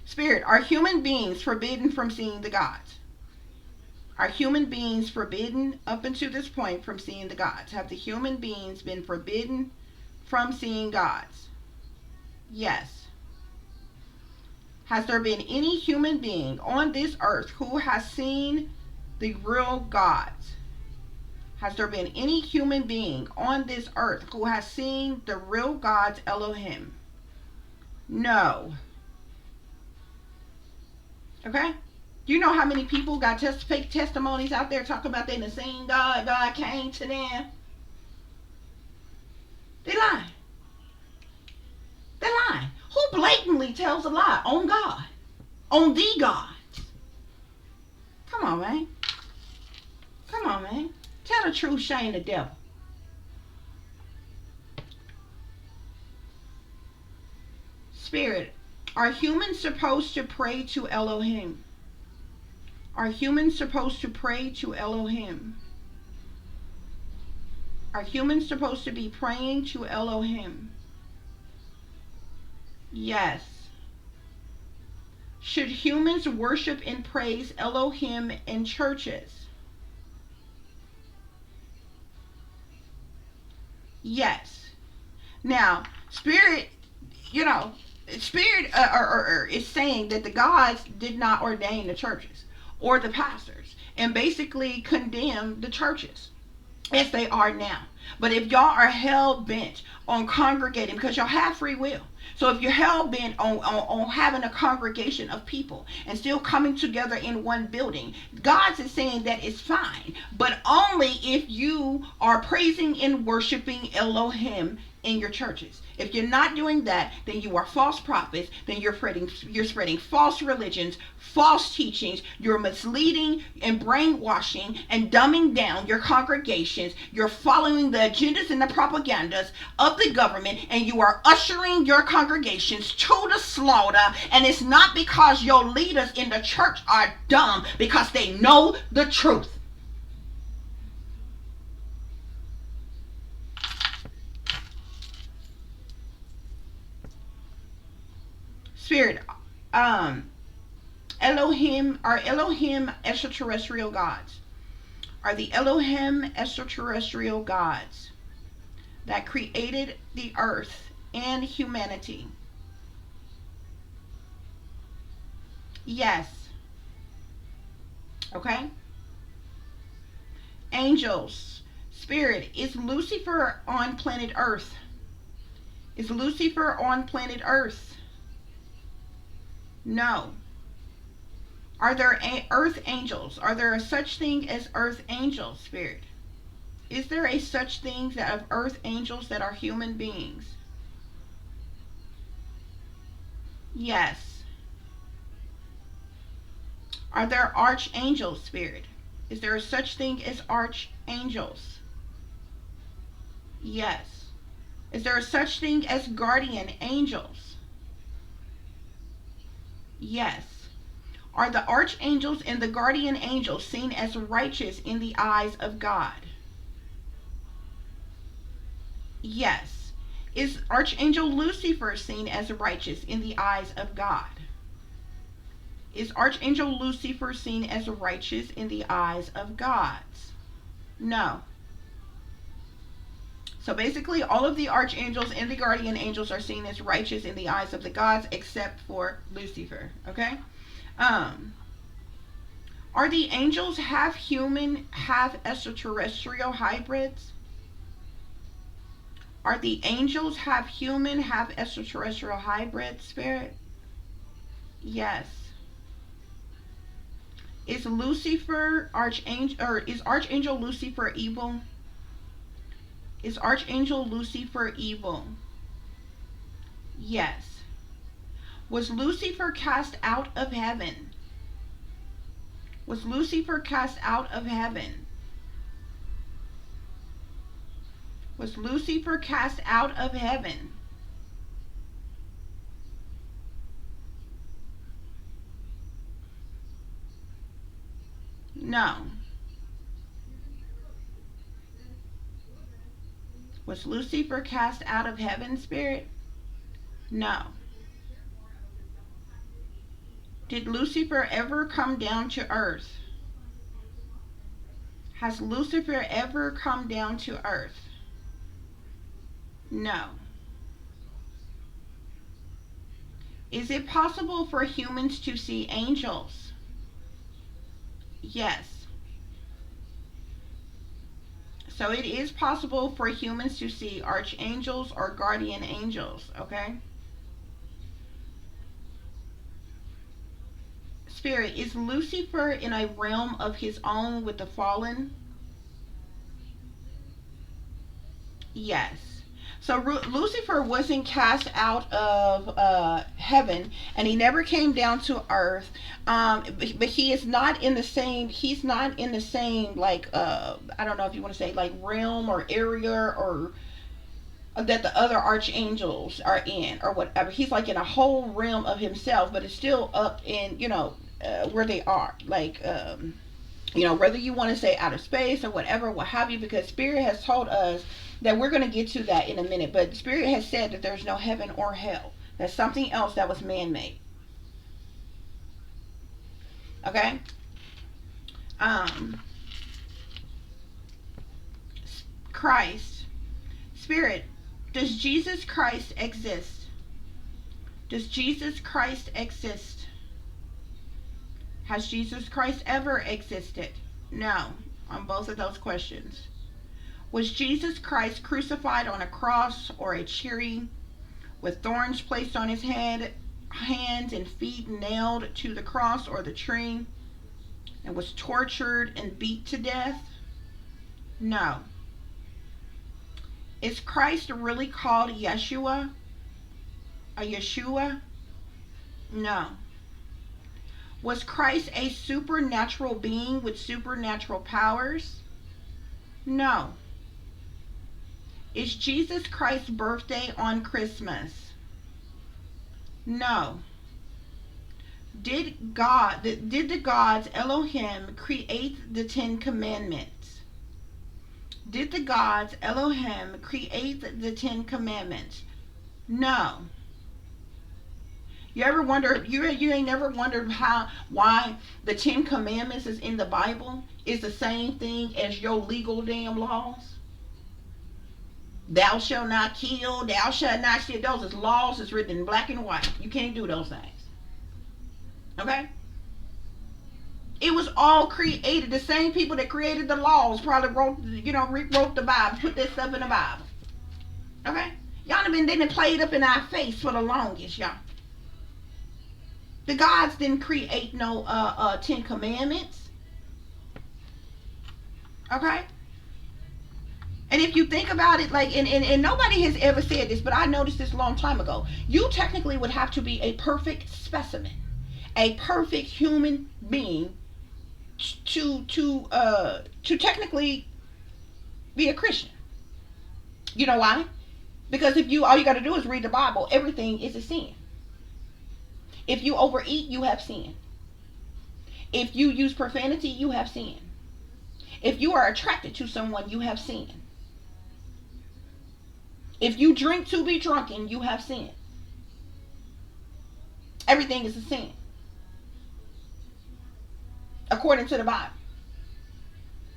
Spirit, are human beings forbidden from seeing the gods? Are human beings forbidden up until this point from seeing the gods? Have the human beings been forbidden from seeing gods? Yes. Has there been any human being on this earth who has seen the real gods? Has there been any human being on this earth who has seen the real gods, Elohim? No. Okay? You know how many people got fake testimonies out there talking about they done seen God, God came to them? They lie. They lie. Who blatantly tells a lie on God? On the God? Come on, man. Come on, man. Tell the truth, shame the devil. Spirit, are humans supposed to pray to Elohim? Are humans supposed to pray to Elohim? Are humans supposed to be praying to Elohim? Yes. Should humans worship and praise Elohim in churches? Yes. Now, Spirit, Spirit is saying that the gods did not ordain the churches or the pastors and basically condemn the churches as they are now. But if y'all are hell bent on congregating, because y'all have free will, so if you're hell bent on having a congregation of people and still coming together in one building, God is saying that it's fine, but only if you are praising and worshiping Elohim in your churches. If you're not doing that, then you are false prophets. Then you're spreading false religions, false teachings. You're misleading and brainwashing and dumbing down your congregations. You're following the agendas and the propagandas of the government, and you are ushering your congregations to the slaughter. And it's not because your leaders in the church are dumb, because they know the truth. Spirit, Elohim, are Elohim extraterrestrial gods? Are the Elohim extraterrestrial gods that created the earth and humanity? Yes. Okay? Angels. Spirit, is Lucifer on planet Earth? Is Lucifer on planet Earth? No. Are there earth angels? Are there a such thing as earth angels, Spirit? Is there a such thing of earth angels that are human beings? Yes. Are there archangels, Spirit? Is there a such thing as archangels? Yes. Is there a such thing as guardian angels? Yes. Are the archangels and the guardian angels seen as righteous in the eyes of God? Yes. Is Archangel Lucifer seen as righteous in the eyes of God? Is Archangel Lucifer seen as righteous in the eyes of God? No. So basically, all of the archangels and the guardian angels are seen as righteous in the eyes of the gods, except for Lucifer. Okay. Um, are the angels half human, half extraterrestrial hybrids? Are the angels half human, half extraterrestrial hybrid spirit? Yes. Is Lucifer archangel, or is Archangel Lucifer evil? Is Archangel Lucifer evil? Yes. Was Lucifer cast out of heaven? Was Lucifer cast out of heaven? Was Lucifer cast out of heaven? No. Was Lucifer cast out of heaven, spirit? No. Did Lucifer ever come down to earth? Has Lucifer ever come down to earth? No. Is it possible for humans to see angels? Yes. So it is possible for humans to see archangels or guardian angels, okay? Spirit, is Lucifer in a realm of his own with the fallen? Yes. So Lucifer wasn't cast out of heaven, and he never came down to earth. But he is not in the same. He's not in the same, like, I don't know if you want to say, like, realm or area, or that the other archangels are in, or whatever. He's like in a whole realm of himself, but it's still up in, where they are, like, whether you want to say outer space or whatever, what have you, because Spirit has told us that we're going to get to that in a minute. But Spirit has said that there's no heaven or hell. That's something else that was man-made. Okay? Christ. Spirit, does Jesus Christ exist? Does Jesus Christ exist? Has Jesus Christ ever existed? No, on both of those questions. Was Jesus Christ crucified on a cross or a tree with thorns placed on his head, hands and feet nailed to the cross or the tree, and was tortured and beat to death? No. Is Christ really called Yeshua? A Yeshua? No. Was Christ a supernatural being with supernatural powers? No. Is Jesus Christ's birthday on Christmas? No. Did the gods Elohim create the Ten Commandments? Did the gods Elohim create the Ten Commandments? No. You ever wonder, you ain't never wondered why the Ten Commandments is in the Bible is the same thing as your legal damn laws? Thou shalt not kill, thou shalt not steal. Those is laws. It's written in black and white. You can't do those things. Okay? It was all created. The same people that created the laws probably rewrote the Bible, put that stuff in the Bible. Okay? Y'all have been played up in our face for the longest, y'all. The gods didn't create no Ten Commandments. Okay? And if you think about it, like, and nobody has ever said this, but I noticed this a long time ago. You technically would have to be a perfect specimen, a perfect human being to technically be a Christian. You know why? Because if all you got to do is read the Bible, everything is a sin. If you overeat, you have sin. If you use profanity, you have sin. If you are attracted to someone, you have sin. If you drink to be drunken, you have sinned. Everything is a sin, according to the Bible.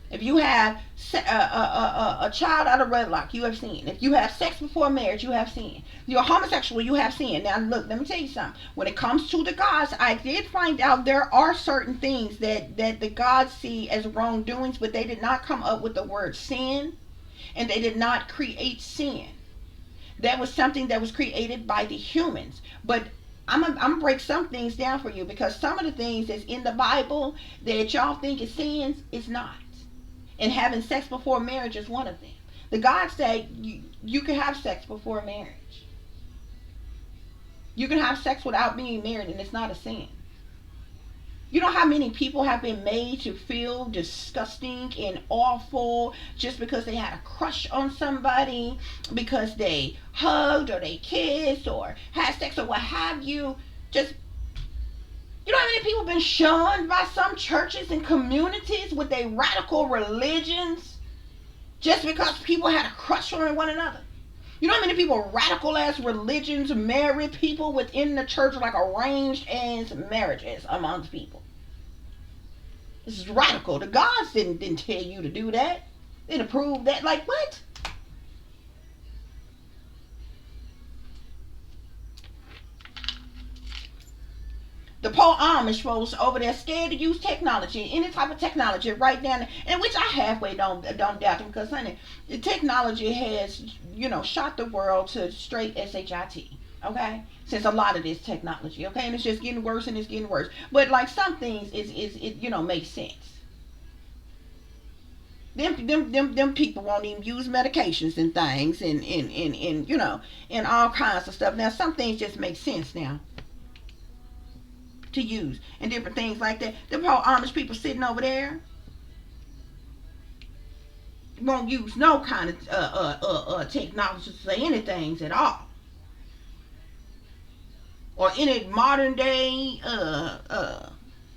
If you have a child out of wedlock, you have sinned. If you have sex before marriage, you have sinned. If you're homosexual, you have sinned. Now, look, let me tell you something. When it comes to the gods, I did find out there are certain things that the gods see as wrongdoings, but they did not come up with the word sin, and they did not create sin. That was something that was created by the humans. But I'm gonna break some things down for you, because some of the things that's in the Bible that y'all think is sins is not. And having sex before marriage is one of them. The God say you can have sex before marriage. You can have sex without being married, and it's not a sin. You know how many people have been made to feel disgusting and awful just because they had a crush on somebody, because they hugged or they kissed or had sex or what have you. Just, you know how many people have been shunned by some churches and communities with their radical religions just because people had a crush on one another? You know how many people, radical ass religions, marry people within the church, like arranged ass marriages amongst people? This is radical. The gods didn't tell you to do that. They didn't approve that. Like, what? The poor Amish folks over there scared to use technology, any type of technology, right down there, and which I halfway don't doubt them, because honey, the technology has, shot the world to straight shit. Okay, since a lot of this technology, okay, and it's just getting worse and it's getting worse. But like some things, makes sense. Them people won't even use medications and things, and all kinds of stuff. Now some things just make sense now to use, and different things like that. The poor Amish people sitting over there won't use no kind of technology to say anything at all, or any modern day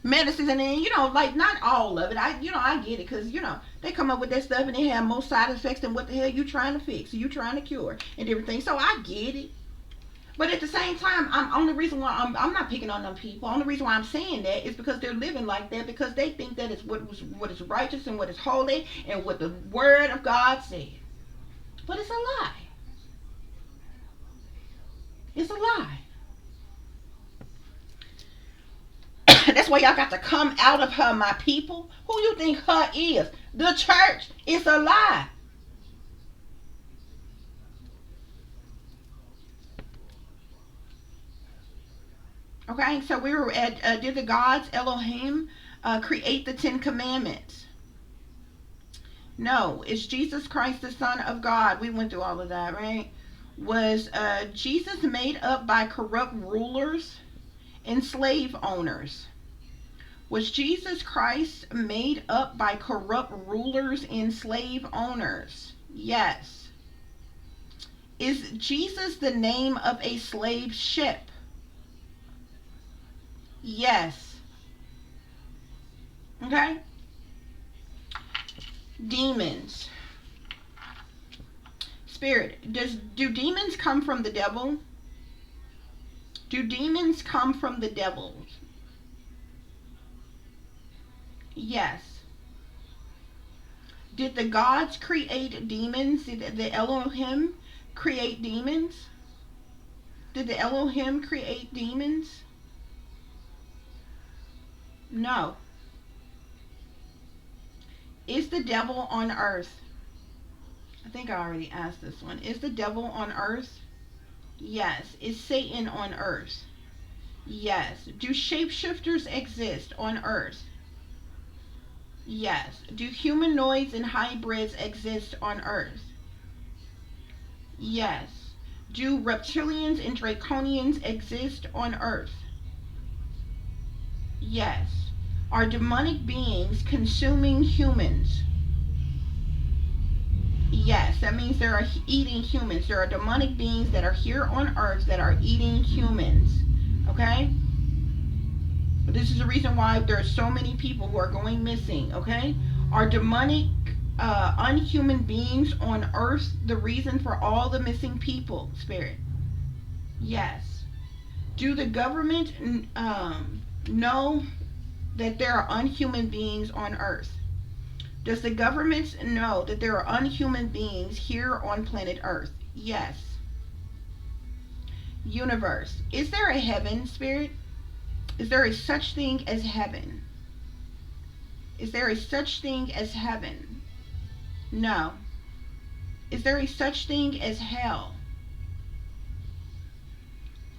medicines. And then like, not all of it. I get it, because they come up with that stuff and they have more side effects than what the hell you trying to fix, you trying to cure, and different things. So I get it. But at the same time, only reason why I'm not picking on them people. Only reason why I'm saying that is because they're living like that, because they think that it's what is righteous and what is holy and what the Word of God said. But it's a lie. It's a lie. That's why y'all got to come out of her, my people. Who you think her is? The church. It's a lie. Okay, so we were at, did the gods, Elohim, create the Ten Commandments? No. Is Jesus Christ the Son of God? We went through all of that, right? Was Jesus made up by corrupt rulers and slave owners? Was Jesus Christ made up by corrupt rulers and slave owners? Yes. Is Jesus the name of a slave ship? Yes. Okay? Demons. Spirit. Do demons come from the devil? Do demons come from the devil? Yes. Did the gods create demons? Did the Elohim create demons? Did the Elohim create demons? No. Is the devil on earth? I think I already asked this one. Is the devil on earth? Yes. Is Satan on earth? Yes. Do shapeshifters exist on earth? Yes. Do humanoids and hybrids exist on earth? Yes. Do reptilians and draconians exist on earth? Yes. Are demonic beings consuming humans? Yes. That means they are eating humans. There are demonic beings that are here on earth that are eating humans. Okay? But this is the reason why there are so many people who are going missing. Okay? Are demonic unhuman beings on earth the reason for all the missing people, Spirit? Yes. Do the government know that there are unhuman beings on earth? Does the government know that there are unhuman beings here on planet earth? Yes. Universe. Is there a heaven, Spirit? Is there a such thing as heaven? Is there a such thing as heaven? No. Is there a such thing as hell?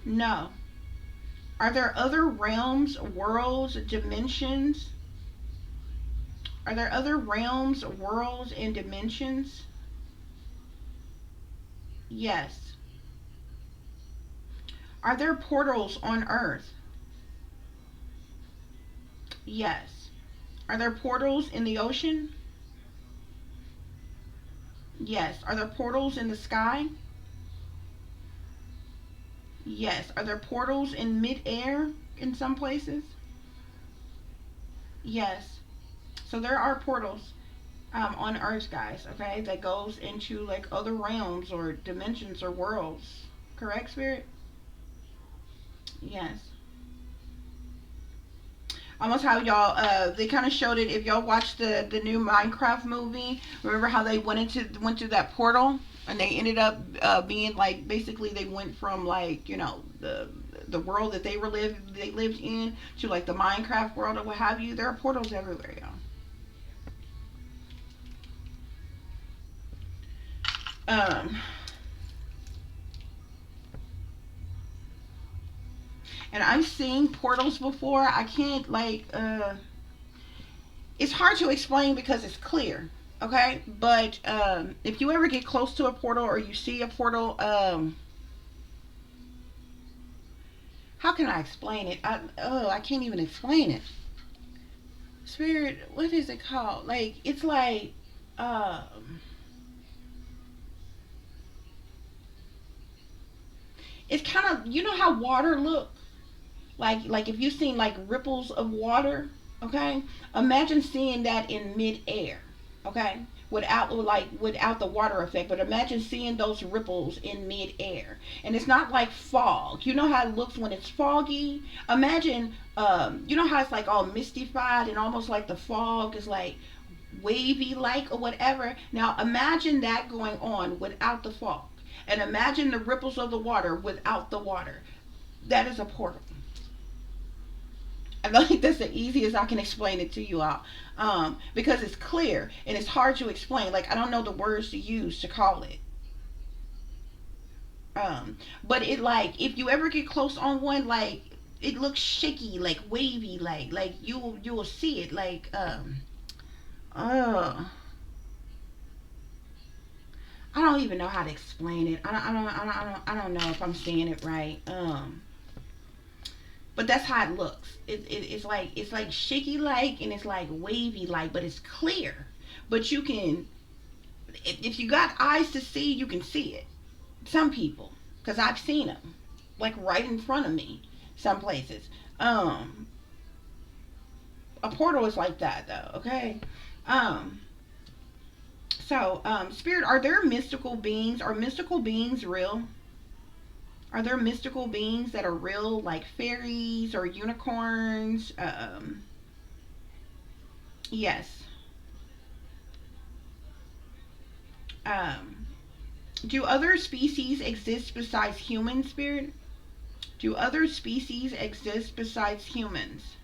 No. Are there other realms, worlds, dimensions? Are there other realms, worlds, and dimensions? Yes. Are there portals on earth? Yes. Are there portals in the ocean? Yes. Are there portals in the sky? Yes. Are there portals in midair in some places? Yes. So there are portals on Earth, guys. Okay, that goes into like other realms or dimensions or worlds. Correct, Spirit? Yes. Almost how y'all they kind of showed it. If y'all watched the new Minecraft movie, remember how they went through that portal and they ended up being like, basically they went from like, you know, the world that they lived in to like the Minecraft world or what have you. There are portals everywhere, y'all. Um, and I've seen portals before. I can't like it's hard to explain because it's clear. Okay, but if you ever get close to a portal or you see a portal, how can I explain it? I can't even explain it. Spirit, what is it called? Like it's like it's kind of, you know how water look like if you've seen like ripples of water, okay, imagine seeing that in midair, okay, without the water effect, but imagine seeing those ripples in midair, and it's not like fog. You know how it looks when it's foggy. Imagine you know how it's like all mystified and almost like the fog is like wavy like or whatever. Now imagine that going on without the fog, and imagine the ripples of the water without the water. That is a portal. I don't think that's the easiest I can explain it to you all, because it's clear and it's hard to explain. Like I don't know the words to use to call it. But it like if you ever get close on one, like it looks shaky, like wavy, like you will see it like uh I don't even know how to explain it. I don't know if I'm saying it right. But that's how it looks. It's like shaky like and it's like wavy like, but it's clear. But you can, if you got eyes to see, you can see it. Some people, because I've seen them, like right in front of me, some places. Um, a portal is like that though. Okay. Um, Spirit, are there mystical beings? Are mystical beings real? Are there mystical beings that are real, like fairies or unicorns? Yes. Um, do other species exist besides human, Spirit? Do other species exist besides humans?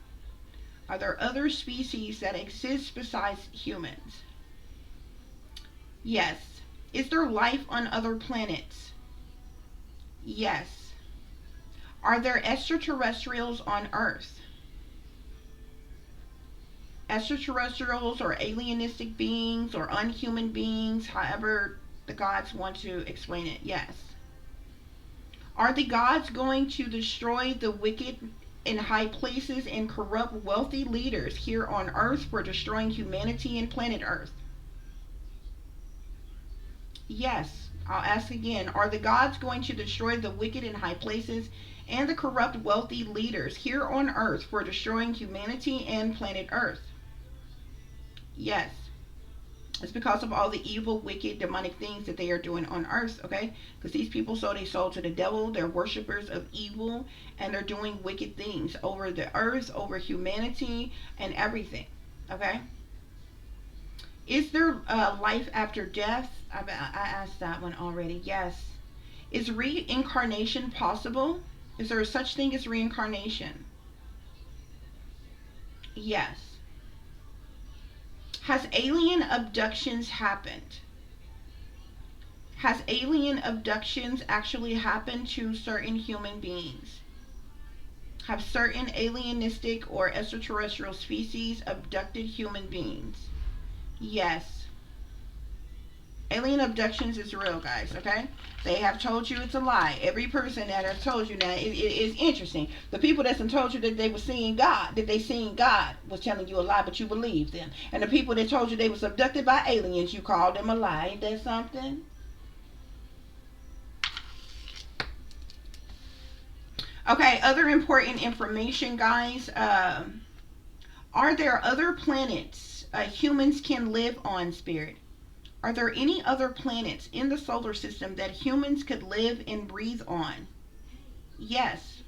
Are there other species that exist besides humans? Yes. Is there life on other planets? Yes. Are there extraterrestrials on Earth? Extraterrestrials or alienistic beings or unhuman beings, however the gods want to explain it. Yes. Are the gods going to destroy the wicked in high places and corrupt wealthy leaders here on Earth for destroying humanity and planet Earth? Yes. I'll ask again. Are the gods going to destroy the wicked in high places and the corrupt wealthy leaders here on Earth for destroying humanity and planet Earth? Yes. It's because of all the evil, wicked, demonic things that they are doing on earth, okay? Because these people sold their soul to the devil. They're worshipers of evil, and they're doing wicked things over the earth, over humanity, and everything, okay? Is there life after death? I asked that one already. Yes. Is reincarnation possible? Is there such thing as reincarnation? Yes. Has alien abductions happened? Has alien abductions actually happened to certain human beings? Have certain alienistic or extraterrestrial species abducted human beings? Yes. Alien abductions is real, guys, okay? They have told you it's a lie. Every person that has told you that, it is interesting. The people that told you that they were seeing God, that they seen God, was telling you a lie, but you believed them. And the people that told you they was abducted by aliens, you called them a lie. Ain't that something? Okay, other important information, guys. Are there other planets humans can live on, Spirit? Are there any other planets in the solar system that humans could live and breathe on? Yes.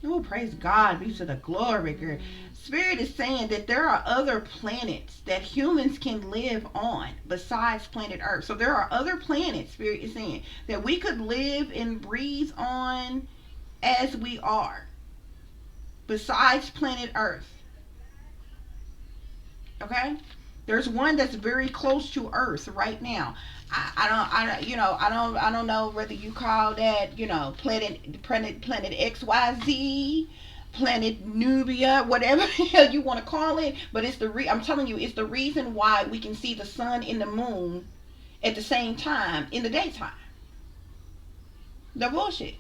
Oh, praise God. Be to the glory, girl. Spirit is saying that there are other planets that humans can live on besides planet Earth. So there are other planets, Spirit is saying, that we could live and breathe on as we are besides planet Earth. Okay? There's one that's very close to Earth right now. I don't know whether you call that, planet XYZ, planet Nubia, whatever the hell you want to call it. But I'm telling you, it's the reason why we can see the sun and the moon at the same time in the daytime. No bullshit.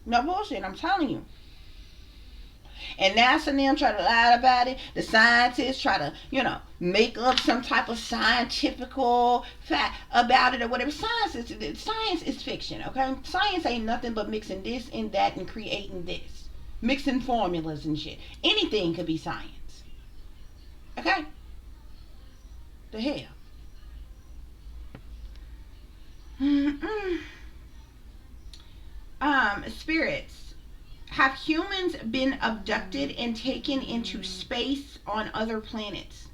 No bullshit. I'm telling you. And NASA and them try to lie about it. The scientists try to, make up some type of scientifical fact about it or whatever. Science is fiction, okay? Science ain't nothing but mixing this and that and creating this. Mixing formulas and shit. Anything could be science. Okay? The hell? Spirits. Have humans been abducted and taken into space on other planets?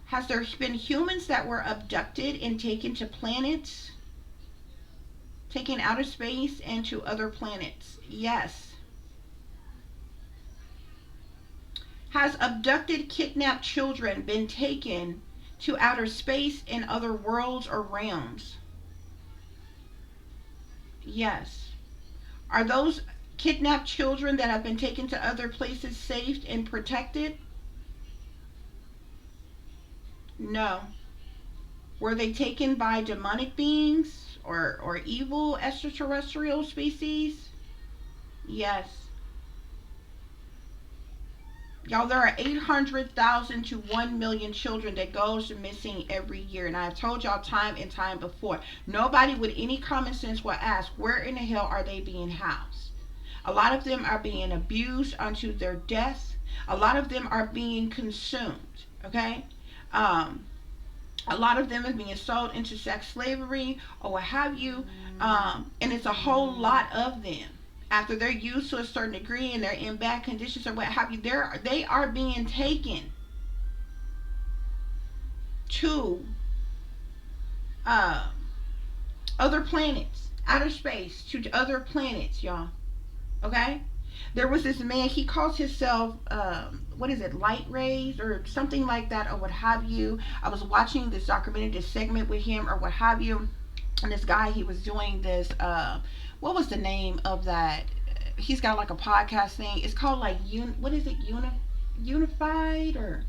Has there been humans that were abducted and taken to planets? Taken outer space and to other planets? Yes. Has abducted, kidnapped children been taken to outer space and other worlds or realms? Yes. Are those kidnapped children that have been taken to other places safe and protected? No. Were they taken by demonic beings or evil extraterrestrial species? Yes. Y'all, there are 800,000 to 1 million children that goes missing every year. And I've told y'all time and time before, nobody with any common sense will ask, where in the hell are they being housed? A lot of them are being abused unto their death. A lot of them are being consumed. Okay? A lot of them are being sold into sex slavery or what have you. And it's a whole lot of them. After they're used to a certain degree and they're in bad conditions or what have you, they are being taken to other planets, outer space, to other planets, y'all. Okay? There was this man, he calls himself, light rays or something like that or what have you. I was watching this documentary, this segment with him or what have you. And this guy, he was doing this, what was the name of that? He's got like a podcast thing. It's called like, Unified or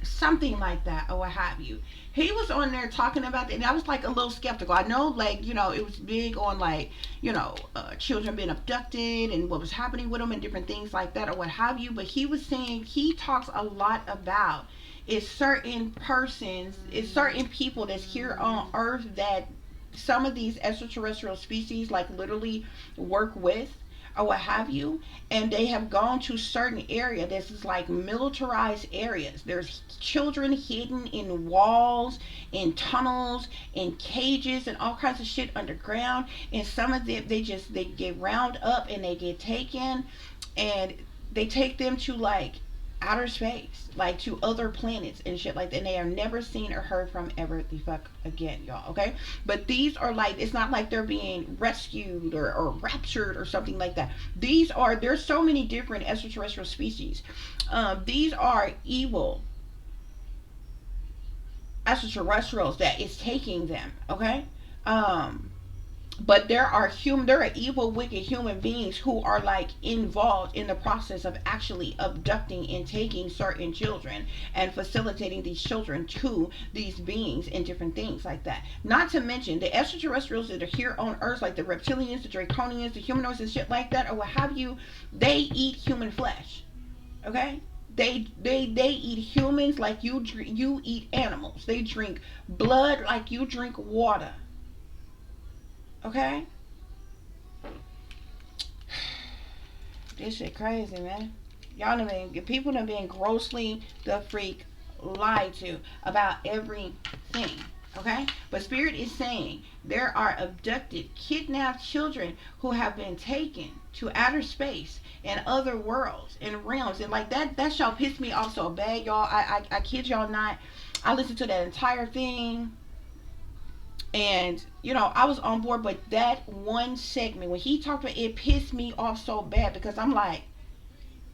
something like that or what have you. He was on there talking about that, and I was like a little skeptical. I know, like, it was big on like, children being abducted and what was happening with them and different things like that or what have you. But he was saying he talks a lot about it's certain persons, it's certain people that's here on Earth that some of these extraterrestrial species like literally work with. or what have you, and they have gone to certain area. This is like militarized areas. There's children hidden in walls, in tunnels, in cages, and all kinds of shit underground. And some of them, they get round up and they get taken, and they take them to like outer space, like to other planets and shit like that. And they are never seen or heard from ever the fuck again, y'all. Okay, but these are like, it's not like they're being rescued or raptured or something like that. These are, there's so many different extraterrestrial species. These are evil extraterrestrials that is taking them. Okay, but there are evil, wicked human beings who are like involved in the process of actually abducting and taking certain children and facilitating these children to these beings and different things like that. Not to mention the extraterrestrials that are here on Earth, like the reptilians, the draconians, the humanoids, and shit like that, or what have you. They eat human flesh. Okay. They eat humans like you eat animals. They drink blood like you drink water. Okay? This shit crazy, man. Y'all done been, people done been grossly the freak lied to about everything. Okay? But Spirit is saying there are abducted, kidnapped children who have been taken to outer space and other worlds and realms. And like that shall piss me off so bad, y'all. I kid y'all not. I listened to that entire thing. And I was on board, but that one segment when he talked about it pissed me off so bad, because I'm like,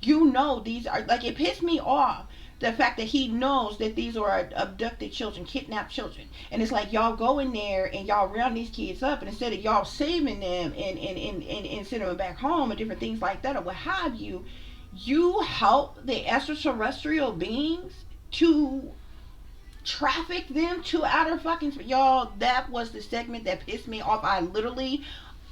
these are like, it pissed me off the fact that he knows that these are abducted children, kidnapped children. And it's like, y'all go in there and y'all round these kids up, and instead of y'all saving them and sending them back home and different things like that or what have you, you help the extraterrestrial beings to traffic them to outer fucking, y'all. That was the segment that pissed me off. I literally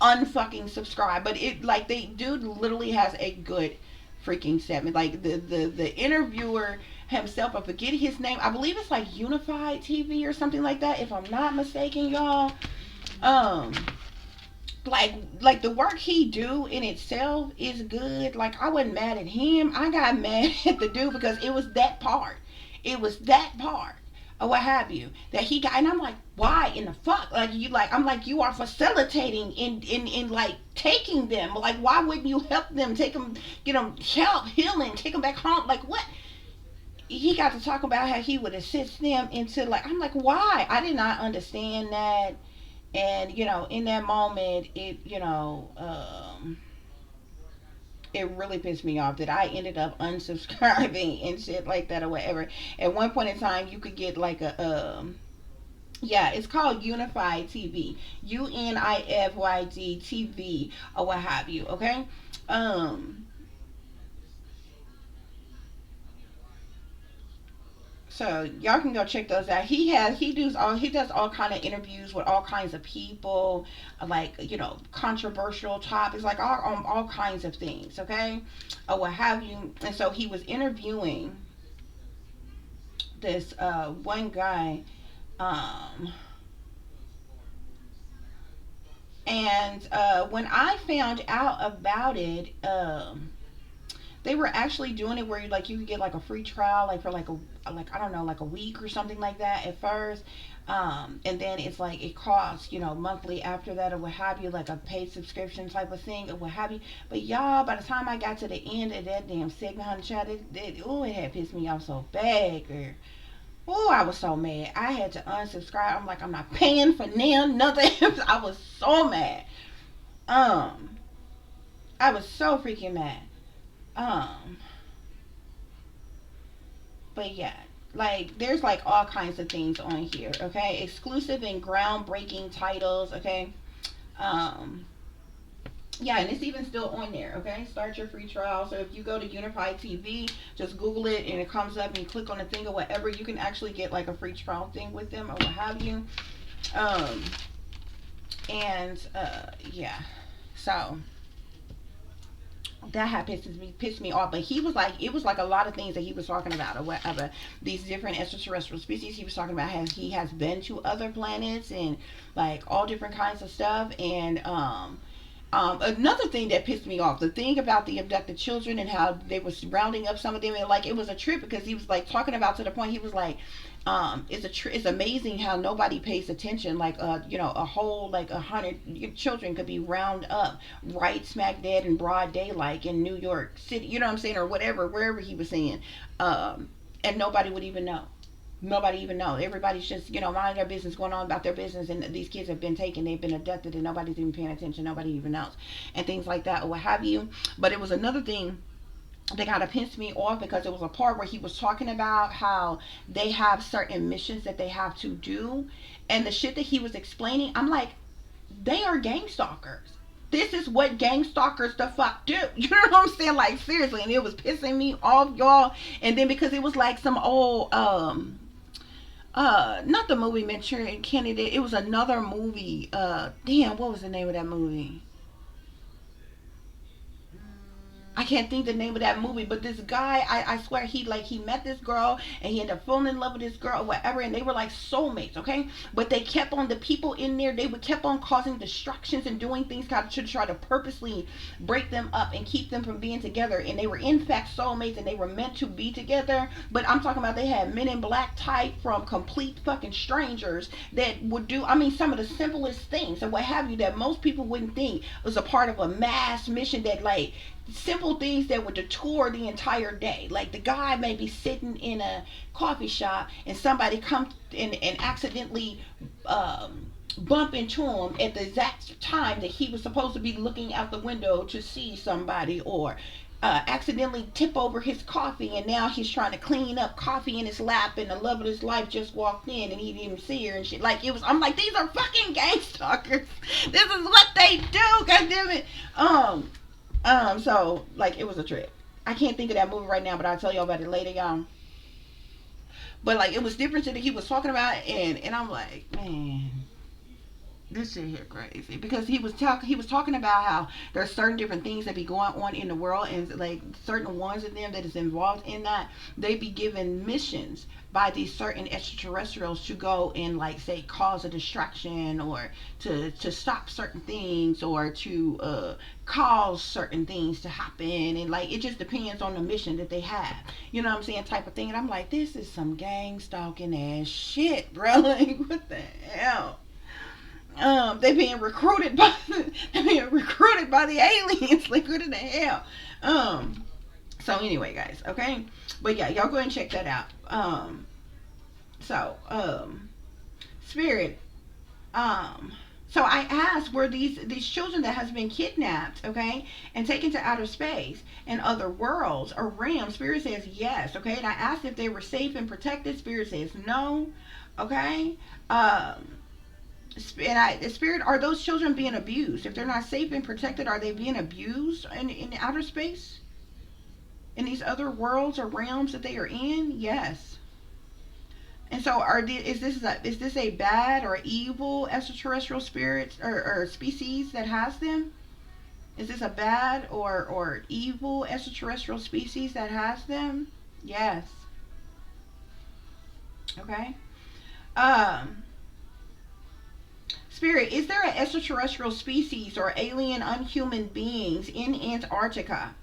unfucking subscribe, but it, like, they dude literally has a good freaking segment. Like the interviewer himself, I forget his name, I believe it's like Unified TV or something like that, if I'm not mistaken, y'all. um like the work he do in itself is good. Like, I wasn't mad at him, I got mad at the dude, because it was that part or what have you that he got. And I'm like, why in the fuck, like, I'm like, you are facilitating in like taking them. Like, why wouldn't you help them, take them, get them help, healing, take them back home? Like, what? He got to talk about how he would assist them into, like, I'm like, why? I did not understand that. And in that moment, it really pissed me off that I ended up unsubscribing and shit like that or whatever. At one point in time, you could get like yeah, it's called Unified TV, UNIFYD TV or what have you. Okay, um, so y'all can go check those out. He does all kind of interviews with all kinds of people, like, controversial topics, like all kinds of things. Okay, or what have you. And so he was interviewing this one guy, um, and when I found out about it, they were actually doing it where you could get like a free trial, like for like, I don't know, like a week or something like that at first. And then it's like it costs, monthly after that or what have you, like a paid subscription type of thing or what have you. But y'all, by the time I got to the end of that damn segment, honey child, it had pissed me off so bad, girl. Oh, I was so mad. I had to unsubscribe. I'm like, I'm not paying for nothing. I was so mad. Um, I was so freaking mad. Um, but yeah, like, there's like all kinds of things on here. Okay, exclusive and groundbreaking titles. Okay, um, yeah, and it's even still on there. Okay, start your free trial. So if you go to Unified TV, just Google it and it comes up, and you click on the thing or whatever, you can actually get like a free trial thing with them or what have you. Um, and yeah, so that had pissed me off. But he was like, it was like a lot of things that he was talking about or whatever, these different extraterrestrial species. He was talking about how he has been to other planets and like all different kinds of stuff. Another thing that pissed me off, the thing about the abducted children and how they was rounding up some of them, and like it was a trip because he was like talking about, to the point he was like, it's amazing how nobody pays attention. Like, a whole like 100 children could be round up right smack dead in broad daylight in New York City. You know what I'm saying, or whatever, wherever he was saying, and nobody would even know. Nobody even know. Everybody's just, minding their business, going on about their business, and these kids have been taken, they've been abducted, and nobody's even paying attention. Nobody even knows, and things like that, or what have you. But it was another thing that kind of pissed me off, because it was a part where he was talking about how they have certain missions that they have to do, and the shit that he was explaining, I'm like, they are gang stalkers. This is what gang stalkers the fuck do. You know what I'm saying? Like, seriously. And it was pissing me off, y'all. And then because it was like some old not the movie Manchurian Candidate. It was another movie. Damn, what was the name of that movie? I can't think the name of that movie, but this guy, I swear, he met this girl, and he ended up falling in love with this girl or whatever, and they were like soulmates, okay? But they kept on, the people in there, they would kept on causing distractions and doing things kind of to try to purposely break them up and keep them from being together. And they were in fact soulmates, and they were meant to be together. But I'm talking about, they had men in black type from complete fucking strangers that would do, I mean, some of the simplest things and what have you, that most people wouldn't think was a part of a mass mission, that like simple things that would detour the entire day. Like, the guy may be sitting in a coffee shop, and somebody comes in and accidentally bump into him at the exact time that he was supposed to be looking out the window to see somebody, or accidentally tip over his coffee, and now he's trying to clean up coffee in his lap, and the love of his life just walked in and he didn't even see her and shit. Like, it was, I'm like, these are fucking gang stalkers. This is what they do, god damn it. So like, it was a trip. I can't think of that movie right now, but I'll tell you about it later, y'all. But like, it was different that he was talking about, and I'm like, man, this shit here crazy, because he was talking about how there's certain different things that be going on in the world, and like certain ones of them that is involved in that, they be given missions by these certain extraterrestrials to go and, like, say, cause a distraction, or to stop certain things, or to cause certain things to happen, and like, it just depends on the mission that they have, you know what I'm saying, type of thing. And I'm like, this is some gang stalking ass shit, bro. Like, what the hell? They being recruited by they being recruited by the aliens. Like, what in the hell? So anyway, guys, okay, but yeah, y'all go ahead and check that out. So Spirit, so I asked, were these children that has been kidnapped, okay, and taken to outer space and other worlds or realms? Spirit says yes, okay. And I asked if they were safe and protected. Spirit says no, okay. Spirit, are those children being abused? If they're not safe and protected, are they being abused in outer space, in these other worlds or realms that they are in? Yes. And so, is this a bad or evil extraterrestrial spirit, or species that has them? Is this a bad or evil extraterrestrial species that has them? Yes. Okay. Um, Spirit, is there an extraterrestrial species or alien unhuman beings in Antarctica?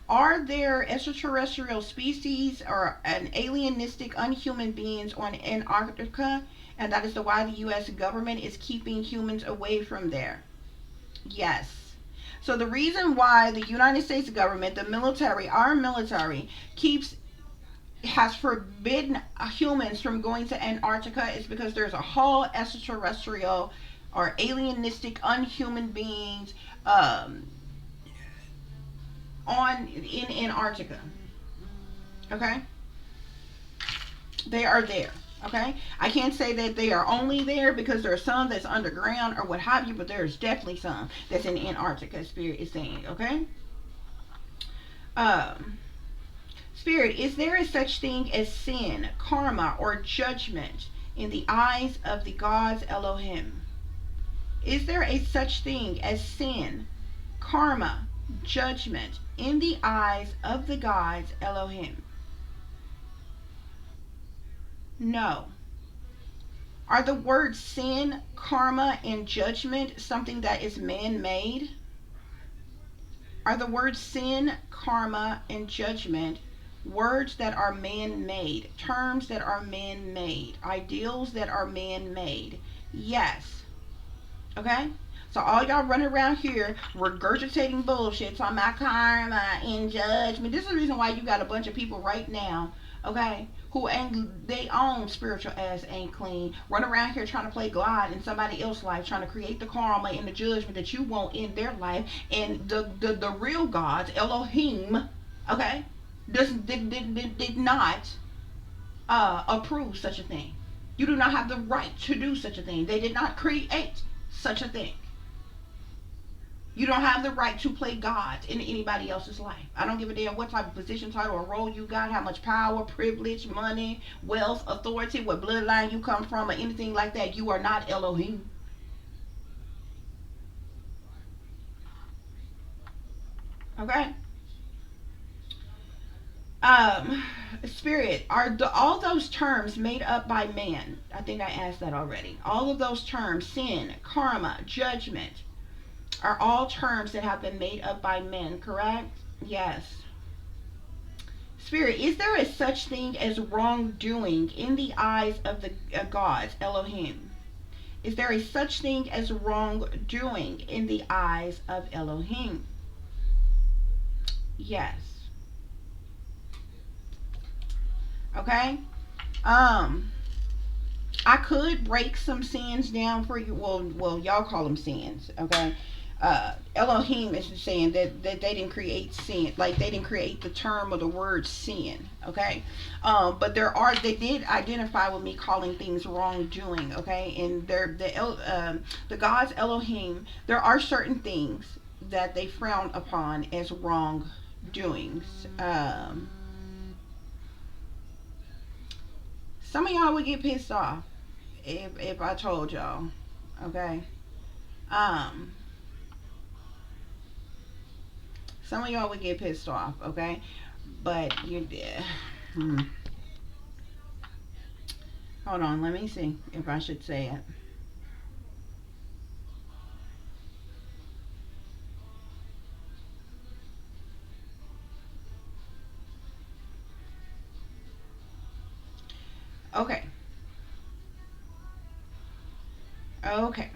Are there extraterrestrial species or an alienistic unhuman beings on Antarctica? And that is the why the U.S. government is keeping humans away from there. Yes. So the reason why the United States government, the military, our military, has forbidden humans from going to Antarctica is because there's a whole extraterrestrial or alienistic unhuman beings in Antarctica. Okay? They are there. Okay? I can't say that they are only there, because there are some that's underground or what have you, but there's definitely some that's in Antarctica, Spirit is saying. Okay? Um, Spirit, is there a such thing as sin, karma, or judgment in the eyes of the gods Elohim? Is there a such thing as sin, karma, judgment in the eyes of the gods Elohim? No. Are the words sin, karma, and judgment something that is man-made? Are the words sin, karma, and judgment words that are man made, terms that are man made, ideals that are man made? Yes. Okay? So all y'all running around here regurgitating bullshit, talking about karma and judgment. This is the reason why you got a bunch of people right now, okay, who ain't they own spiritual ass ain't clean, run around here trying to play God in somebody else's life, trying to create the karma and the judgment that you want in their life, and the real gods, Elohim, okay, did not approve such a thing. You do not have the right to do such a thing. They did not create such a thing. You don't have the right to play God in anybody else's life. I don't give a damn what type of position, title, or role you got, how much power, privilege, money, wealth, authority, what bloodline you come from, or anything like that. You are not Elohim. Okay? Um, Spirit, are all those terms made up by man? I think I asked that already. All of those terms, sin, karma, judgment, are all terms that have been made up by men, correct? Yes. Spirit, is there a such thing as wrongdoing in the eyes of the gods, Elohim? Is there a such thing as wrongdoing in the eyes of Elohim? Yes. Okay? Um, I could break some sins down for you. Well, y'all call them sins, okay? Elohim is saying that they didn't create sin, like they didn't create the term or the word sin, okay? But they did identify with me calling things wrongdoing, okay? And the gods Elohim, there are certain things that they frown upon as wrongdoings. Some of y'all would get pissed off if I told y'all, okay? Um, some of y'all would get pissed off, okay? But you did. Hold on, let me see if I should say it. Okay. Okay.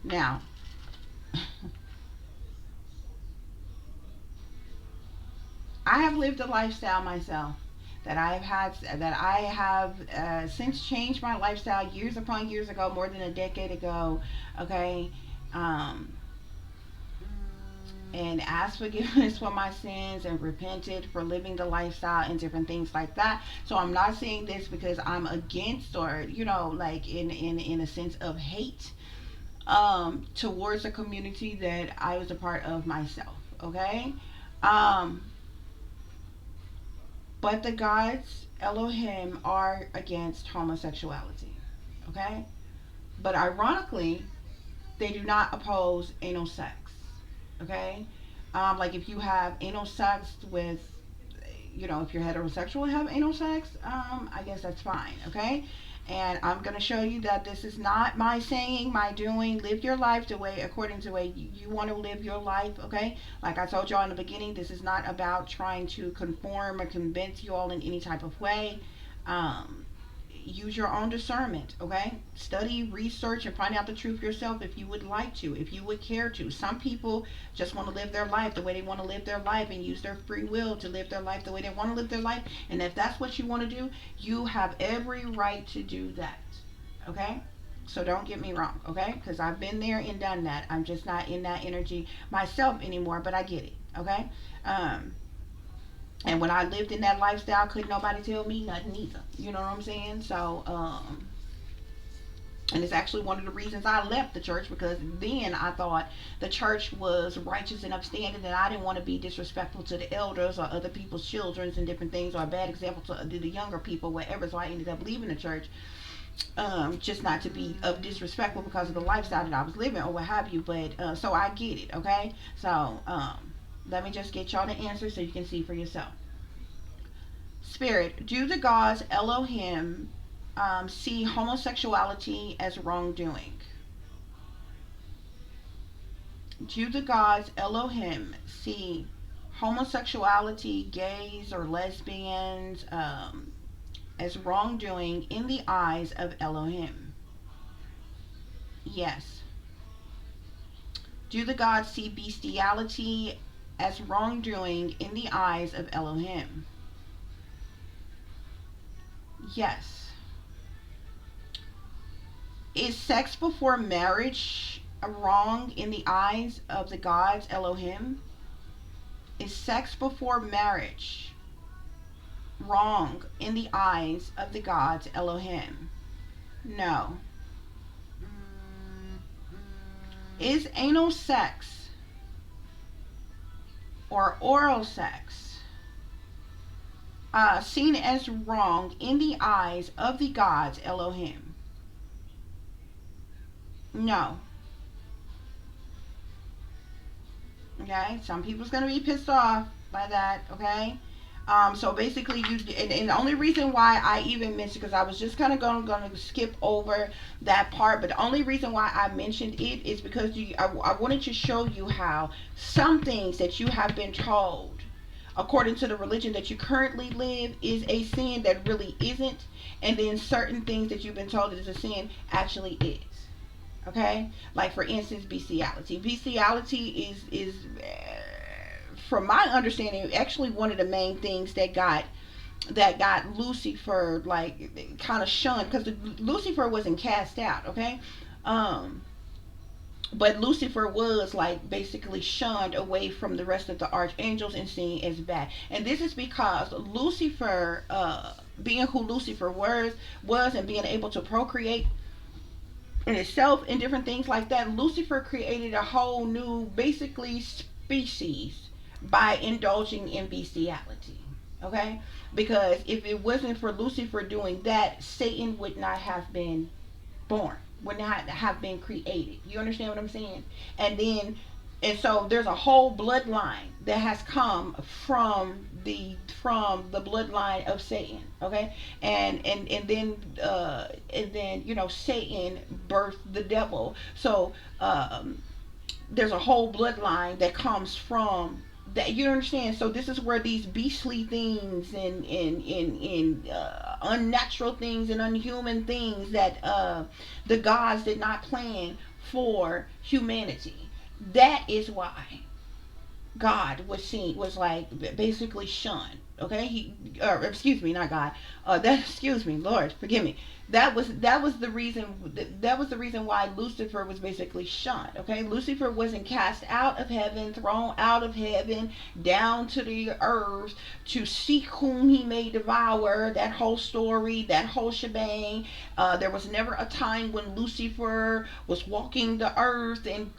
Now, I have lived a lifestyle myself that I have since changed my lifestyle years upon years ago, more than a decade ago. Okay, um, and asked forgiveness for my sins and repented for living the lifestyle and different things like that. So I'm not saying this because I'm against, or like in a sense of hate towards a community that I was a part of myself. Okay, um, but the gods Elohim are against homosexuality. Okay, but ironically, they do not oppose anal sex. Okay, like if you have anal sex with, if you're heterosexual and have anal sex, I guess that's fine. Okay, and I'm going to show you that this is not my saying, my doing. Live your life the way, according to the way you want to live your life. Okay, like I told y'all in the beginning, this is not about trying to conform or convince you all in any type of way. um, Use your own discernment. Okay, study, research, and find out the truth yourself if you would like to, if you would care to. Some people just want to live their life the way they want to live their life and use their free will to live their life the way they want to live their life, and if that's what you want to do, you have every right to do that. Okay, so don't get me wrong, okay, because I've been there and done that. I'm just not in that energy myself anymore, but I get it. Okay, um and when I lived in that lifestyle, couldn't nobody tell me nothing either. You know what I'm saying? So, and it's actually one of the reasons I left the church, because then I thought the church was righteous and upstanding, and I didn't want to be disrespectful to the elders or other people's children and different things, or a bad example to the younger people, whatever. So I ended up leaving the church, just not to be of disrespectful because of the lifestyle that I was living or what have you. But so I get it, okay? So let me just get y'all the answer so you can see for yourself. Spirit, do the gods Elohim see homosexuality as wrongdoing? Do the gods Elohim see homosexuality, gays, or lesbians as wrongdoing in the eyes of Elohim? Yes. Do the gods see bestiality as wrongdoing in the eyes of Elohim? Yes. Is sex before marriage wrong in the eyes of the gods Elohim? Is sex before marriage wrong in the eyes of the gods Elohim? No. Is anal sex or oral sex seen as wrong in the eyes of the gods Elohim? No. Okay, some people's gonna be pissed off by that. Okay, so basically, and the only reason why I even mentioned, because I was just kind of gonna skip over that part, but the only reason why I mentioned it is because I wanted to show you how some things that you have been told, according to the religion that you currently live, is a sin that really isn't, and then certain things that you've been told is a sin actually is. Okay, like for instance, bestiality. Bestiality is from my understanding, actually one of the main things that got Lucifer like kind of shunned, because Lucifer wasn't cast out. Okay, um, but Lucifer was like basically shunned away from the rest of the archangels and seen as bad. And this is because Lucifer, being who Lucifer was and being able to procreate in itself and different things like that, Lucifer created a whole new basically species by indulging in bestiality. Okay? Because if it wasn't for Lucifer doing that, Satan would not have been born, would not have been created. You understand what I'm saying? And then, and so there's a whole bloodline that has come from the bloodline of Satan. Okay, and then Satan birthed the devil. So there's a whole bloodline that comes from that. You understand? So this is where these beastly things and unnatural things and unhuman things that the gods did not plan for humanity. That is why God was like basically shunned. Okay, excuse me, not God. That excuse me, Lord, forgive me. That was the reason why Lucifer was basically shunned. Okay, Lucifer wasn't cast out of heaven, thrown out of heaven down to the earth to seek whom he may devour. That whole story, that whole shebang. There was never a time when Lucifer was walking the earth and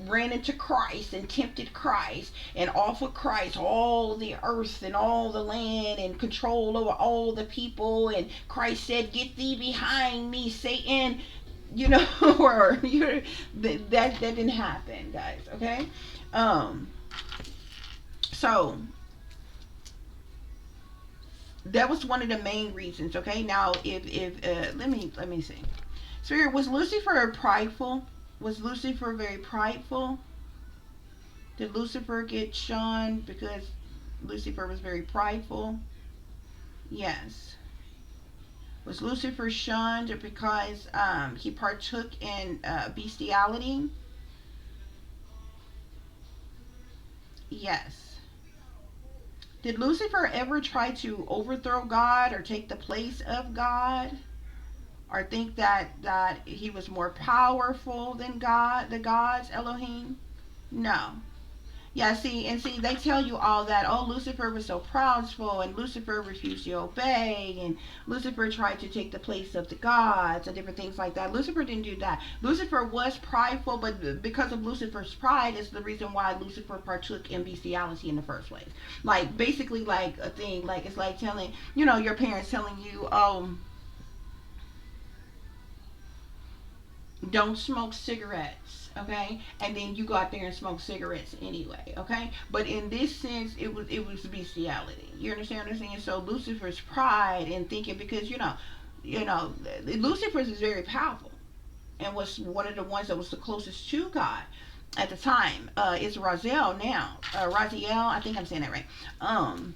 ran into Christ and tempted Christ and offered Christ all the earth and all the land and control over all the people. And Christ said, "Get thee behind me, Satan." Or that didn't happen, guys. Okay, so that was one of the main reasons. Okay, now if let me see. Spirit, was Lucifer prideful? Was Lucifer very prideful? Did Lucifer get shunned because Lucifer was very prideful? Yes. Was Lucifer shunned because he partook in bestiality? Yes. Did Lucifer ever try to overthrow God or take the place of God? Or think that he was more powerful than God, the gods, Elohim? No. Yeah, see, they tell you all that. Oh, Lucifer was so proudful, and Lucifer refused to obey, and Lucifer tried to take the place of the gods, and different things like that. Lucifer didn't do that. Lucifer was prideful, but because of Lucifer's pride is the reason why Lucifer partook in bestiality in the first place. Like, basically, like a thing, like it's like telling, your parents telling you, oh, don't smoke cigarettes, okay, and then you go out there and smoke cigarettes anyway, okay. But in this sense, it was bestiality. You understand what I'm saying? So Lucifer's pride and thinking, because Lucifer is very powerful and was one of the ones that was the closest to God. at the time. It's Raziel now. Raziel, I think I'm saying that right. Um,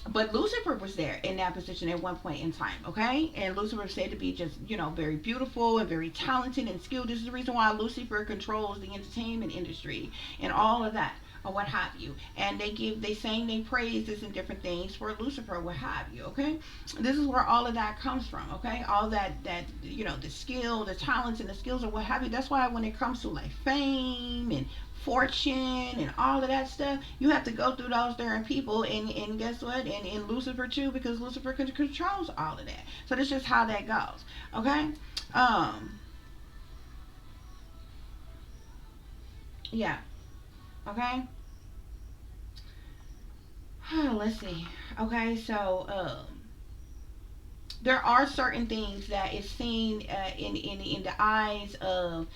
but Lucifer was there in that position at one point in time, okay? And Lucifer was said to be just, very beautiful and very talented and skilled. This is the reason why Lucifer controls the entertainment industry and all of that, or what have you. And they sing, they praises and different things for Lucifer, what have you, okay? This is where all of that comes from, okay? All that, the skill, the talents and the skills or what have you. That's why when it comes to like fame and fortune and all of that stuff, you have to go through those different people, and guess what, and Lucifer too, because Lucifer controls all of that. So that's just how that goes, okay? um yeah, okay. Let's see. Okay, so there are certain things that is seen in the eyes of,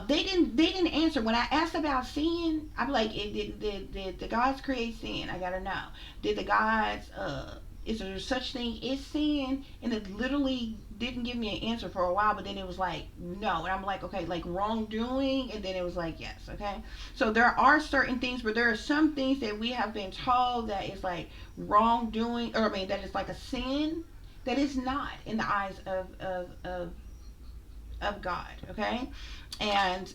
they didn't answer when I asked about sin. I'm like, did the gods create sin? I gotta know. Did the gods, is there such thing as sin? And it literally didn't give me an answer for a while, but then it was like no, and I'm like, okay, like wrongdoing, and then it was like yes. Okay, so there are certain things, but there are some things that we have been told that is like wrongdoing, or I mean that is like a sin, that is not in the eyes of God, okay? And,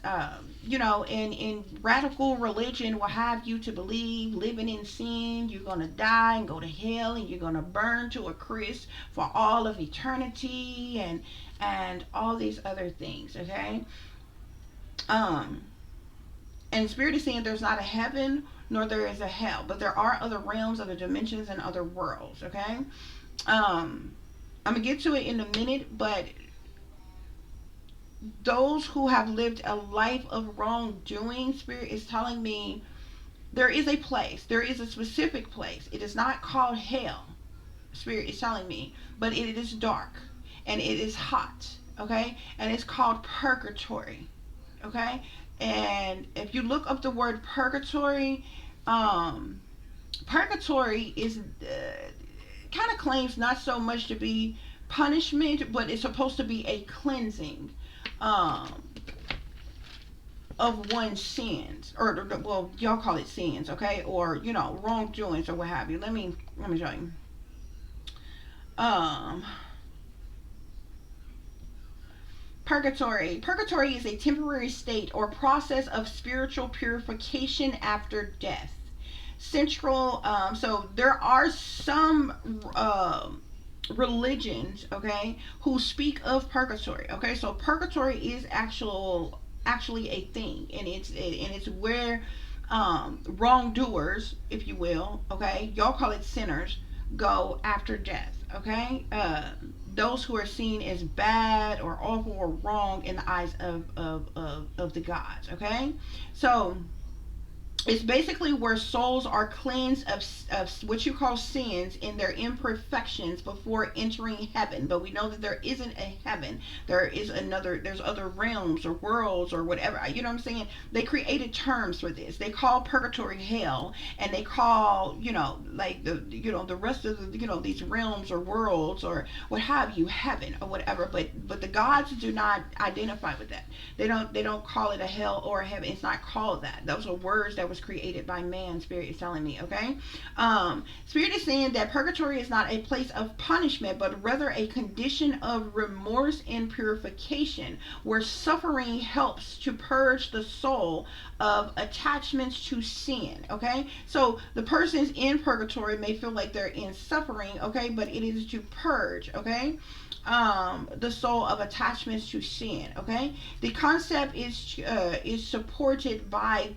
in radical religion will have you to believe living in sin, you're going to die and go to hell and you're going to burn to a crisp for all of eternity, and all these other things, okay? Um, and Spirit is saying there's not a heaven nor there is a hell, but there are other realms, other dimensions, and other worlds, okay? Um, I'm gonna get to it in a minute, but those who have lived a life of wrongdoing, Spirit is telling me there is a place, there is a specific place. It is not called hell, Spirit is telling me, but it is dark and it is hot, okay? And it's called purgatory, okay? And if you look up the word purgatory, um, purgatory is kind of claims not so much to be punishment, but it's supposed to be a cleansing, um, of one's sins, or well, y'all call it sins, okay, or wrongdoings or what have you. Let me show you. Um, Purgatory is a temporary state or process of spiritual purification after death. Central. So there are some religions, okay, who speak of purgatory. Okay, so purgatory is actually a thing, and it's where wrongdoers, if you will, okay, y'all call it sinners, go after death. Okay, those who are seen as bad or awful or wrong in the eyes of the gods. Okay, so it's basically where souls are cleansed of what you call sins in their imperfections before entering heaven. But we know that there isn't a heaven. There's other realms or worlds or whatever. You know what I'm saying? They created terms for this. They call purgatory hell, and they call, like the rest of these realms or worlds or what have you, heaven or whatever. But the gods do not identify with that. They don't call it a hell or a heaven. It's not called that. Those are words that was created by man. Spirit is telling me, okay. Spirit is saying that purgatory is not a place of punishment, but rather a condition of remorse and purification, where suffering helps to purge the soul of attachments to sin. Okay, so the persons in purgatory may feel like they're in suffering, okay, but it is to purge, okay, the soul of attachments to sin. Okay, the concept is supported by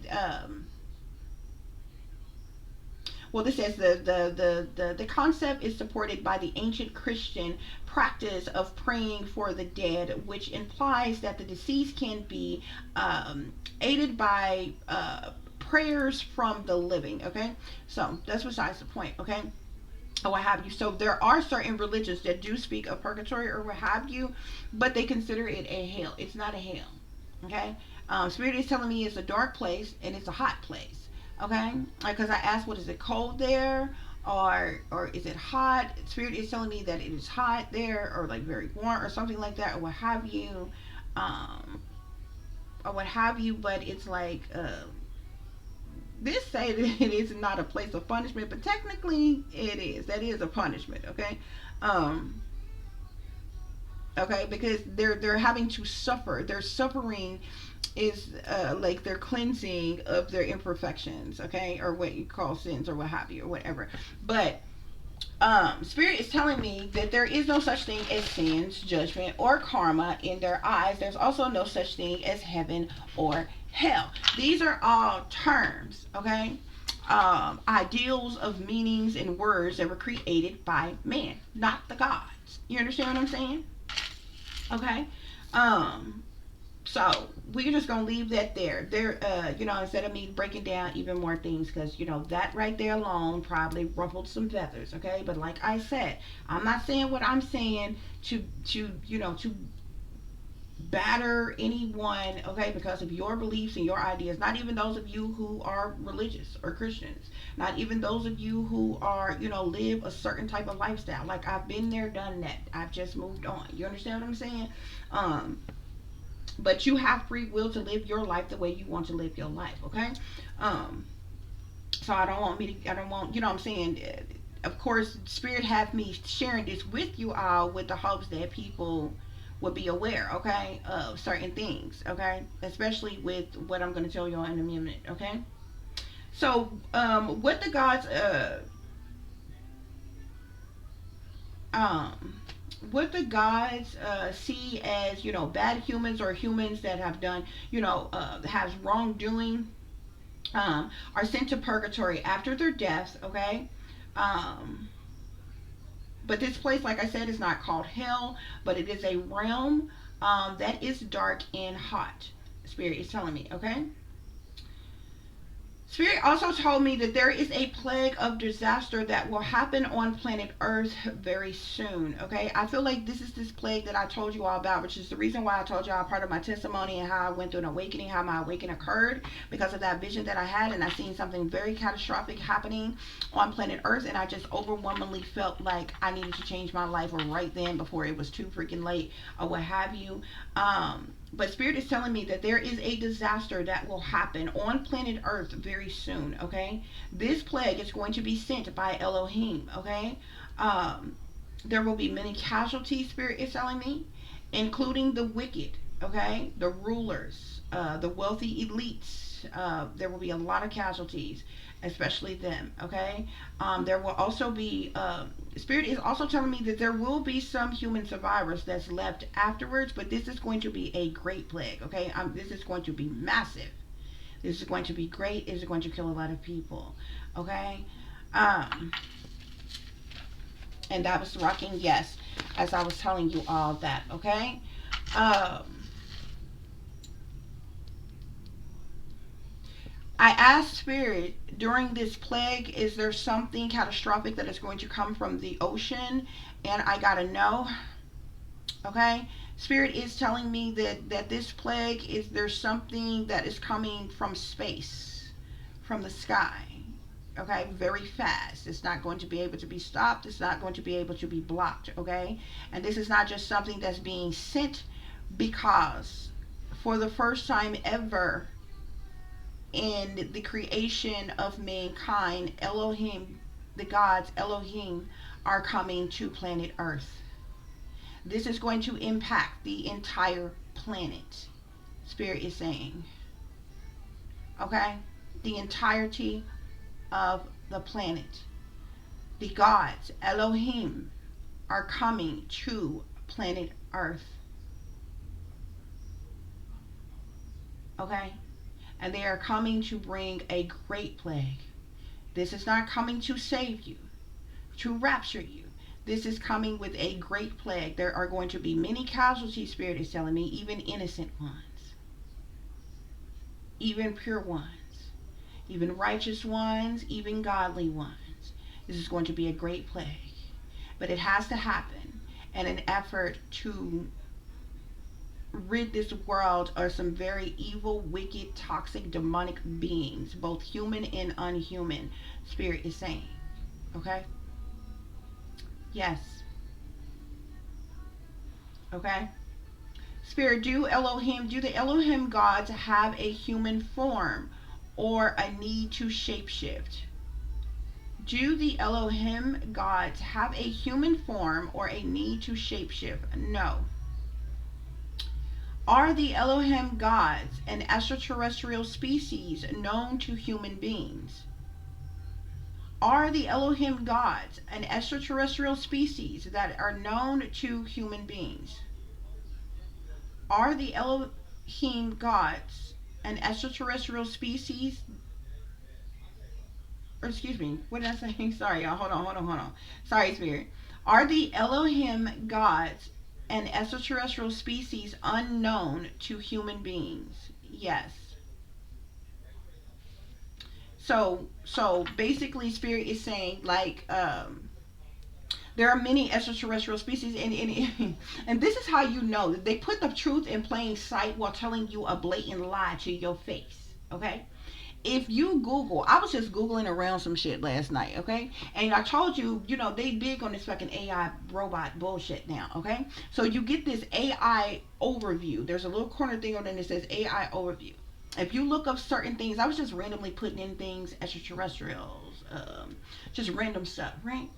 well, this says the concept is supported by the ancient Christian practice of praying for the dead, which implies that the deceased can be aided by prayers from the living. Okay, so that's besides the point. Okay, or what have you. So there are certain religions that do speak of purgatory or what have you, but they consider it a hell. It's not a hell. Okay, Spirit is telling me it's a dark place and it's a hot place. Okay, because I asked, what is it, cold there, or is it hot? Spirit is telling me that it is hot there, or like very warm or something like that, or what have you. Um, or what have you, but it's like, this say that it is not a place of punishment, but technically it is. That is a punishment, okay? Um, okay, because they're having to suffer. Their suffering is like their cleansing of their imperfections, okay, or what you call sins or what have you or whatever. But spirit is telling me that there is no such thing as sins, judgment, or karma in their eyes. There's also no such thing as heaven or hell. These are all terms, okay? Ideals of meanings and words that were created by man, not the gods. You understand what I'm saying? Okay. Um, so we're just gonna leave that there. There, instead of me breaking down even more things, because that right there alone probably ruffled some feathers. Okay, but like I said, I'm not saying what I'm saying to batter anyone. Okay, because of your beliefs and your ideas. Not even those of you who are religious or Christians. Not even those of you who are live a certain type of lifestyle. Like I've been there, done that. I've just moved on. You understand what I'm saying? Um, but you have free will to live your life the way you want to live your life, okay? um so I don't want, what I'm saying, of course spirit have me sharing this with you all with the hopes that people would be aware, okay, of certain things, okay, especially with what I'm going to tell you in a minute, okay? So what the gods um see as bad humans or humans that have done has wrongdoing, are sent to purgatory after their deaths, okay? um but this place, like I said, is not called hell, but it is a realm that is dark and hot, spirit is telling me, okay? Spirit also told me that there is a plague of disaster that will happen on planet Earth very soon. Okay, I feel like this is this plague that I told you all about, which is the reason why I told you all part of my testimony and how I went through an awakening, how my awakening occurred because of that vision that I had, and I seen something very catastrophic happening on planet Earth, and I just overwhelmingly felt like I needed to change my life right then before it was too freaking late or what have you. But spirit is telling me that there is a disaster that will happen on planet Earth very soon, okay? This plague is going to be sent by Elohim, okay? Um, there will be many casualties, spirit is telling me, including the wicked, okay? The rulers, the wealthy elites. There will be a lot of casualties, especially them, okay? There will also be spirit is also telling me that there will be some human survivors that's left afterwards, but this is going to be a great plague, okay? This is going to be massive. This is going to be great. This is going to kill a lot of people, okay? um and that was rocking, yes, as I was telling you all that, okay? um I asked spirit during this plague, is there something catastrophic that is going to come from the ocean? And I got a no. Okay, spirit is telling me that this plague is, there's something that is coming from space, from the sky. Okay, very fast. It's not going to be able to be stopped. It's not going to be able to be blocked. Okay, and this is not just something that's being sent, because for the first time ever in the creation of mankind, Elohim, the gods, Elohim, are coming to planet Earth. This is going to impact the entire planet, spirit is saying, okay? The entirety of the planet. The gods, Elohim, are coming to planet Earth, okay? And they are coming to bring a great plague. This is not coming to save you, to rapture you. This is coming with a great plague. There are going to be many casualties, spirit is telling me, even innocent ones, even pure ones, even righteous ones, even godly ones. This is going to be a great plague. But it has to happen in an effort to rid this world of some very evil, wicked, toxic, demonic beings, both human and unhuman, spirit is saying, okay? Yes. Okay? Spirit, do the Elohim gods have a human form or a need to shapeshift? Do the Elohim gods have a human form or a need to shapeshift? No. Are the Elohim gods an extraterrestrial species known to human beings? Are the Elohim gods an extraterrestrial species that are known to human beings? Are the Elohim gods an extraterrestrial species? Or excuse me, what did I say? Sorry, y'all. Hold on. Sorry, Spirit. Are the Elohim gods an extraterrestrial species unknown to human beings? Yes. So basically, Spirit is saying like there are many extraterrestrial species, and this is how you know that they put the truth in plain sight while telling you a blatant lie to your face. Okay, if you Google, I was just Googling around some shit last night, okay? And I told you, you know, they big on this fucking AI robot bullshit now, okay? So you get this AI overview. There's a little corner thing on there that says AI overview. If you look up certain things, I was just randomly putting in things, extraterrestrials, just random stuff, right?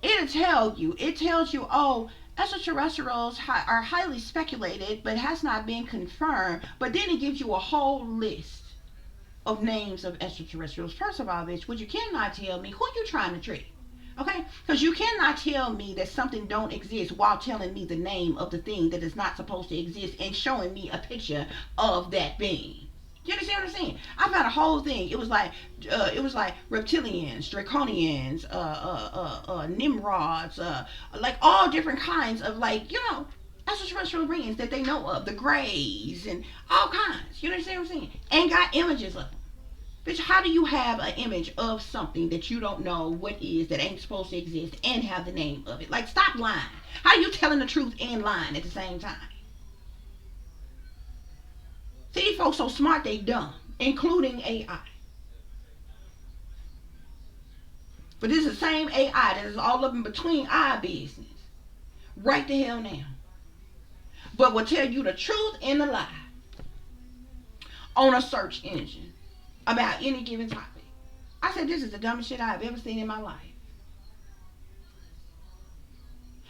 It tells you, oh, extraterrestrials are highly speculated, but has not been confirmed. But then it gives you a whole list of names of extraterrestrials. First of all, bitch, what you cannot tell me who you trying to trick. Okay? Because you cannot tell me that something don't exist while telling me the name of the thing that is not supposed to exist and showing me a picture of that being. You understand what I'm saying? I found a whole thing. It was like reptilians, draconians, Nimrods, like all different kinds of like, you know, extraterrestrial beings that they know of, the Greys and all kinds. You understand what I'm saying? And got images of them. Bitch, how do you have an image of something that you don't know what is, that ain't supposed to exist, and have the name of it? Like, stop lying. How are you telling the truth and lying at the same time? See, these folks so smart they dumb, including AI. But this is the same AI that is all up in between our business. Right the hell now. But will tell you the truth and the lie on a search engine about any given topic. I said, this is the dumbest shit I've ever seen in my life.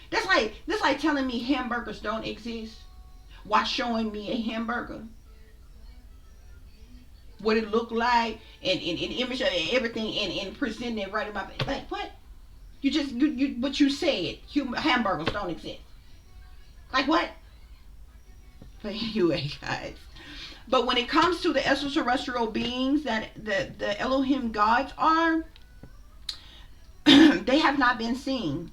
That's like telling me hamburgers don't exist while showing me a hamburger, what it looked like, and image of everything, and presenting it right in my face. Like, what? What you said, hamburgers don't exist. Like, what? But anyway, guys. But when it comes to the extraterrestrial beings that the Elohim gods are, they have not been seen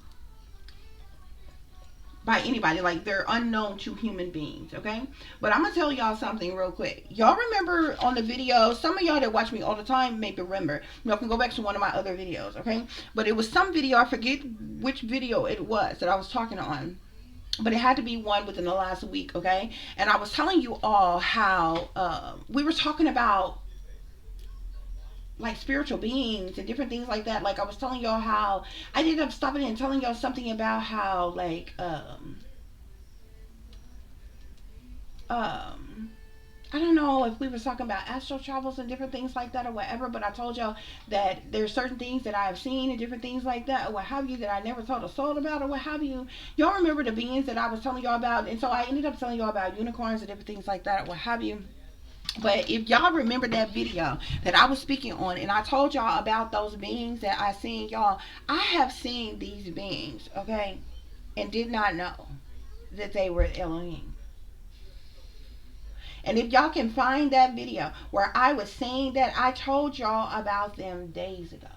by anybody. Like, they're unknown to human beings, okay? But I'm going to tell y'all something real quick. Y'all remember on the video, some of y'all that watch me all the time maybe remember. Y'all can go back to one of my other videos, okay? But it was some video, I forget which video it was that I was talking on. But it had to be one within the last week, okay? And I was telling you all how we were talking about like spiritual beings and different things like that. Like, I was telling y'all how I ended up stopping and telling y'all something about how like I don't know if we were talking about astral travels and different things like that or whatever, but I told y'all that there's certain things that I've seen and different things like that or what have you that I never told a soul about or what have you. Y'all remember the beings that I was telling y'all about? And so I ended up telling y'all about unicorns and different things like that or what have you. But if y'all remember that video that I was speaking on and I told y'all about those beings that I seen, y'all, I have seen these beings, okay, and did not know that they were Elohim. And if y'all can find that video where I was saying that, I told y'all about them days ago.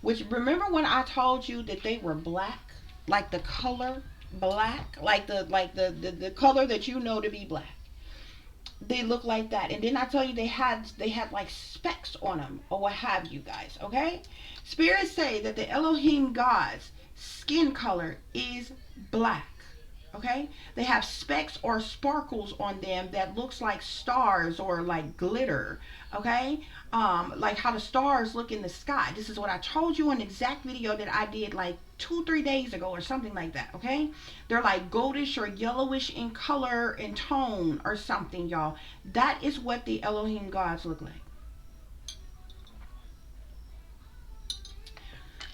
Which, remember when I told you that they were black? Like the color black? Like the color that you know to be black. They look like that. And then I tell you they had like specks on them or what have you guys, okay? Spirits say that the Elohim gods' skin color is black. Okay, they have specks or sparkles on them that looks like stars or like glitter. Okay, like how the stars look in the sky. This is what I told you in the exact video that I did like 2-3 days ago or something like that. Okay, they're like goldish or yellowish in color and tone or something, y'all. That is what the Elohim gods look like.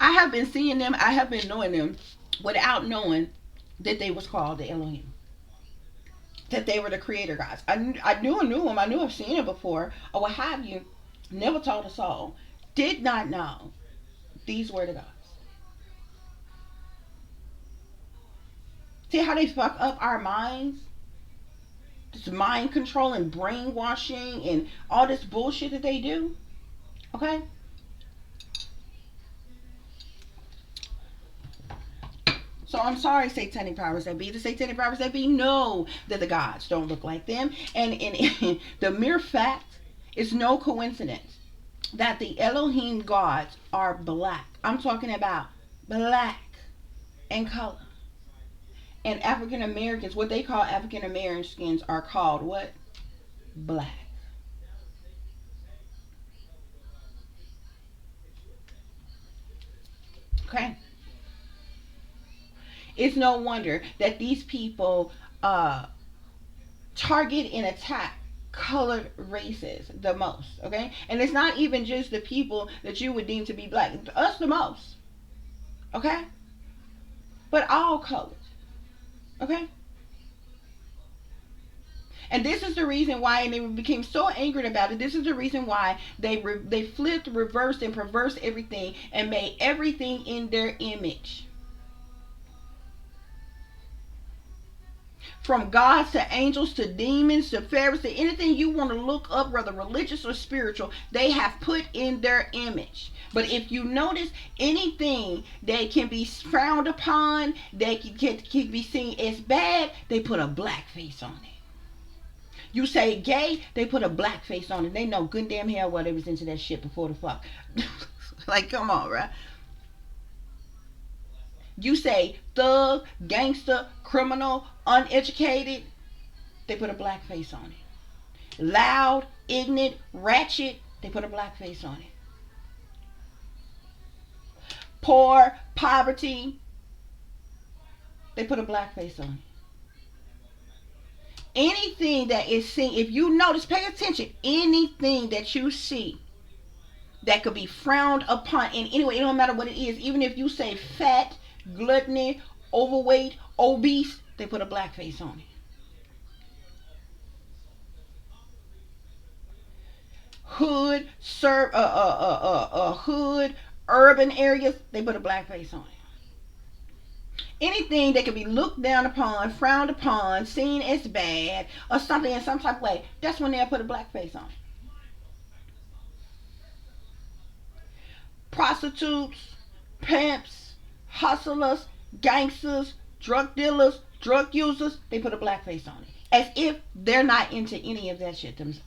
I have been seeing them, I have been knowing them without knowing that they was called the Elohim, that they were the creator gods. I knew them. I knew I've seen it before or what have you. Never told a soul. Did not know these were the gods. See how they fuck up our minds? This mind control and brainwashing and all this bullshit that they do. Okay? So I'm sorry, satanic powers that be. The satanic powers that be know that the gods don't look like them. And the mere fact is no coincidence that the Elohim gods are black. I'm talking about black in color. And African Americans, what they call African Americans, are called what? Black. Okay? It's no wonder that these people target and attack colored races the most. Okay? And it's not even just the people that you would deem to be black. Us the most. Okay? But all colors. Okay? And this is the reason why, and they became so angered about it. This is the reason why they flipped, reversed, and perversed everything and made everything in their image. From gods to angels to demons to pharaohs to anything you want to look up, whether religious or spiritual, they have put in their image. But if you notice, anything that can be frowned upon, that can be seen as bad, they put a black face on it. You say gay, they put a black face on it. They know good damn hell well they was into that shit before the fuck. Like, come on, right? You say thug, gangster, criminal, uneducated, they put a black face on it. Loud, ignorant, ratchet, they put a black face on it. Poor, poverty, they put a black face on it. Anything that is seen, if you notice, pay attention, anything that you see that could be frowned upon in any way, it don't matter what it is, even if you say fat, gluttony, overweight, obese, they put a black face on it. Hood, hood, urban areas, they put a black face on it. Anything that can be looked down upon, frowned upon, seen as bad, or something in some type of way, that's when they'll put a black face on it. Prostitutes, pimps, hustlers, gangsters, drug dealers, drug users, they put a black face on it. As if they're not into any of that shit themselves.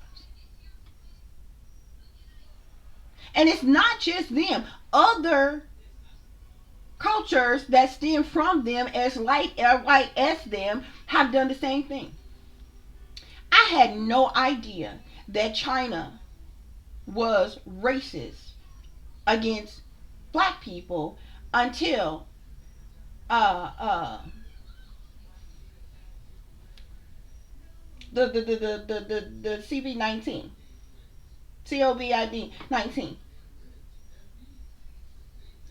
And it's not just them. Other cultures that stem from them as light or white as them have done the same thing. I had no idea that China was racist against black people until the CV-19, COVID-19.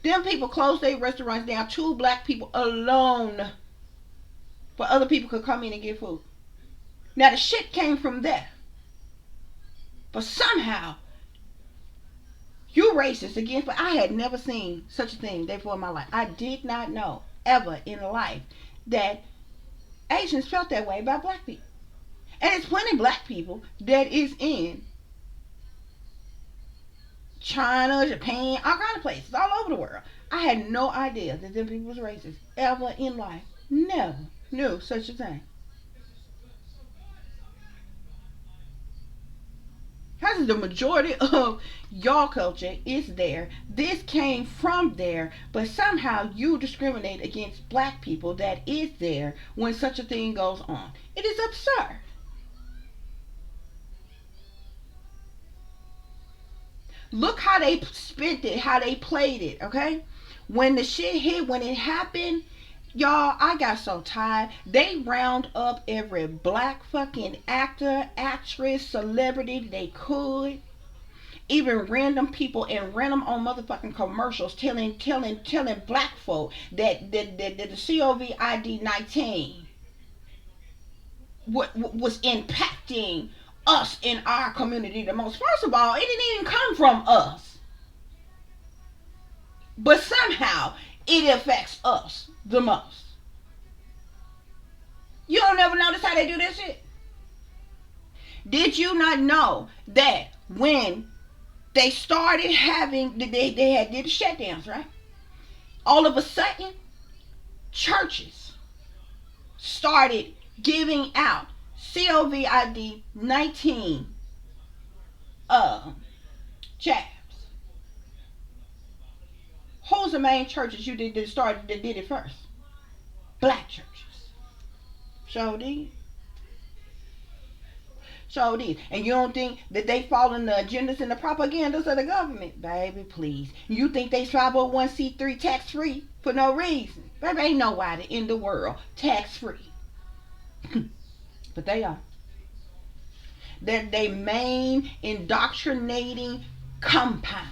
Them people closed their restaurants down, 2 black people alone, for other people could come in and get food. Now the shit came from there. But somehow, you racist against, but I had never seen such a thing before in my life. I did not know ever in life that Asians felt that way about black people. And there's plenty of black people that is in China, Japan, all kind of places, all over the world. I had no idea that them people was racist ever in life. Never knew such a thing. Because the majority of your culture is there. This came from there, but somehow you discriminate against black people that is there when such a thing goes on. It is absurd. Look how they spent it, how they played it, okay? When the shit hit, when it happened, y'all, I got so tired. They round up every black fucking actor, actress, celebrity they could. Even random people and random on motherfucking commercials telling black folk that the COVID 19 was impacting us in our community the most. First of all, it didn't even come from us, but somehow it affects us the most. You don't ever notice how they do this shit? Did you not know that when they started having, they had did the shutdowns, right? All of a sudden, churches started giving out COVID 19 jabs. Who's the main churches you did that started that did it first? Black churches. So did. So did. And you don't think that they following the agendas and the propagandas of the government? Baby, please. You think they 501c3 tax free for no reason? Baby, ain't nobody in the world tax free. But they are. They're they main indoctrinating compound.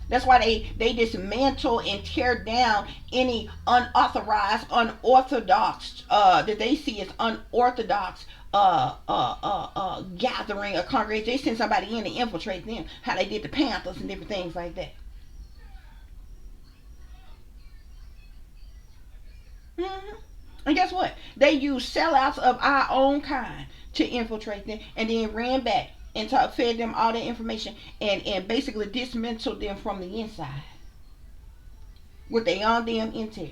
That's why they dismantle and tear down any unauthorized, unorthodox that they see as unorthodox gathering or congregation. They send somebody in to infiltrate them. How they did the Panthers and different things like that. Hmm. And guess what? They use sellouts of our own kind to infiltrate them, and then ran back and fed them all that information and basically dismantled them from the inside with their own damn intel,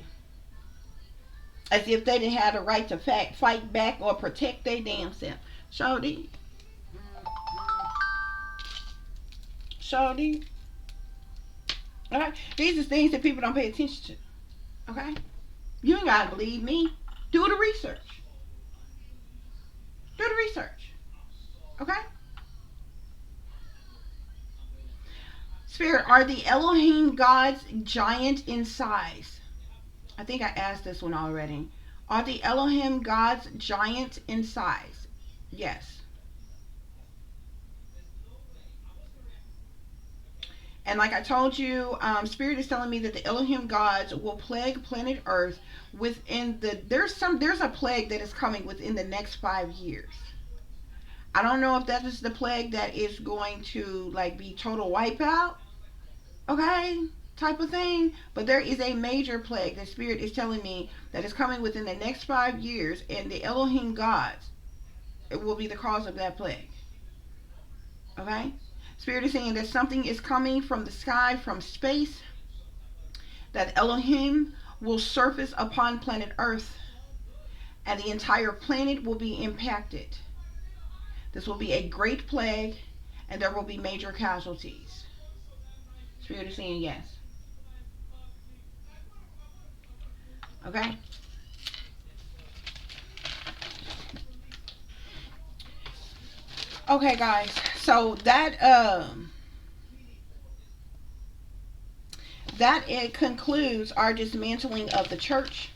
as if they didn't have the right to fight back or protect their damn self. Shorty, shorty. All right, these are things that people don't pay attention to. Okay, you ain't gotta believe me. Do the research. Do the research. Okay. Spirit, are the Elohim gods giant in size? I think I asked this one already. Are the Elohim gods giant in size? Yes. And like I told you, Spirit is telling me that the Elohim gods will plague planet Earth within there's a plague that is coming within the next 5 years. I don't know if that is the plague that is going to like be total wipeout, okay, type of thing. But there is a major plague that Spirit is telling me that is coming within the next 5 years, and the Elohim gods, it will be the cause of that plague. Okay? Spirit is saying that something is coming from the sky, from space, that Elohim will surface upon planet Earth, and the entire planet will be impacted. This will be a great plague, and there will be major casualties. Spirit is saying yes. Okay? Okay, guys. So that it concludes our dismantling of the church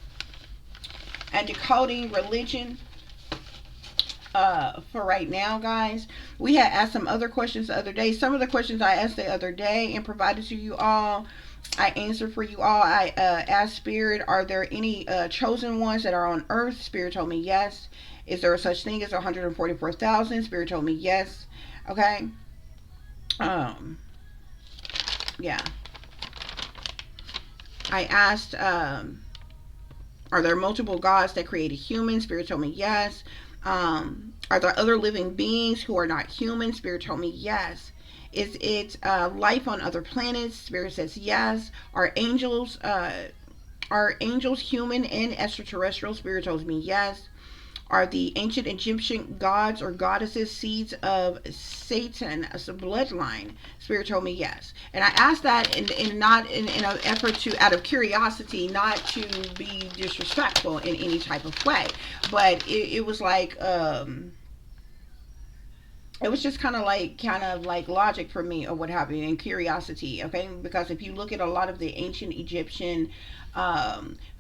and decoding religion for right now, guys. We had asked some other questions the other day. Some of the questions I asked the other day and provided to you all, I answered for you all. I asked Spirit, are there any chosen ones that are on earth? Spirit told me yes. Is there a such thing as 144,000? Spirit told me yes. Okay. Yeah. I asked, are there multiple gods that created humans? Spirit told me yes. Are there other living beings who are not human? Spirit told me yes. Is it life on other planets? Spirit says yes. Are angels human and extraterrestrial? Spirit tells me yes. Are the ancient Egyptian gods or goddesses seeds of Satan as a bloodline? Spirit told me yes. And I asked that in not in an effort to, out of curiosity, not to be disrespectful in any type of way. But it was like, it was just kind of like logic for me or what have you, and curiosity. Okay, because if you look at a lot of the ancient Egyptian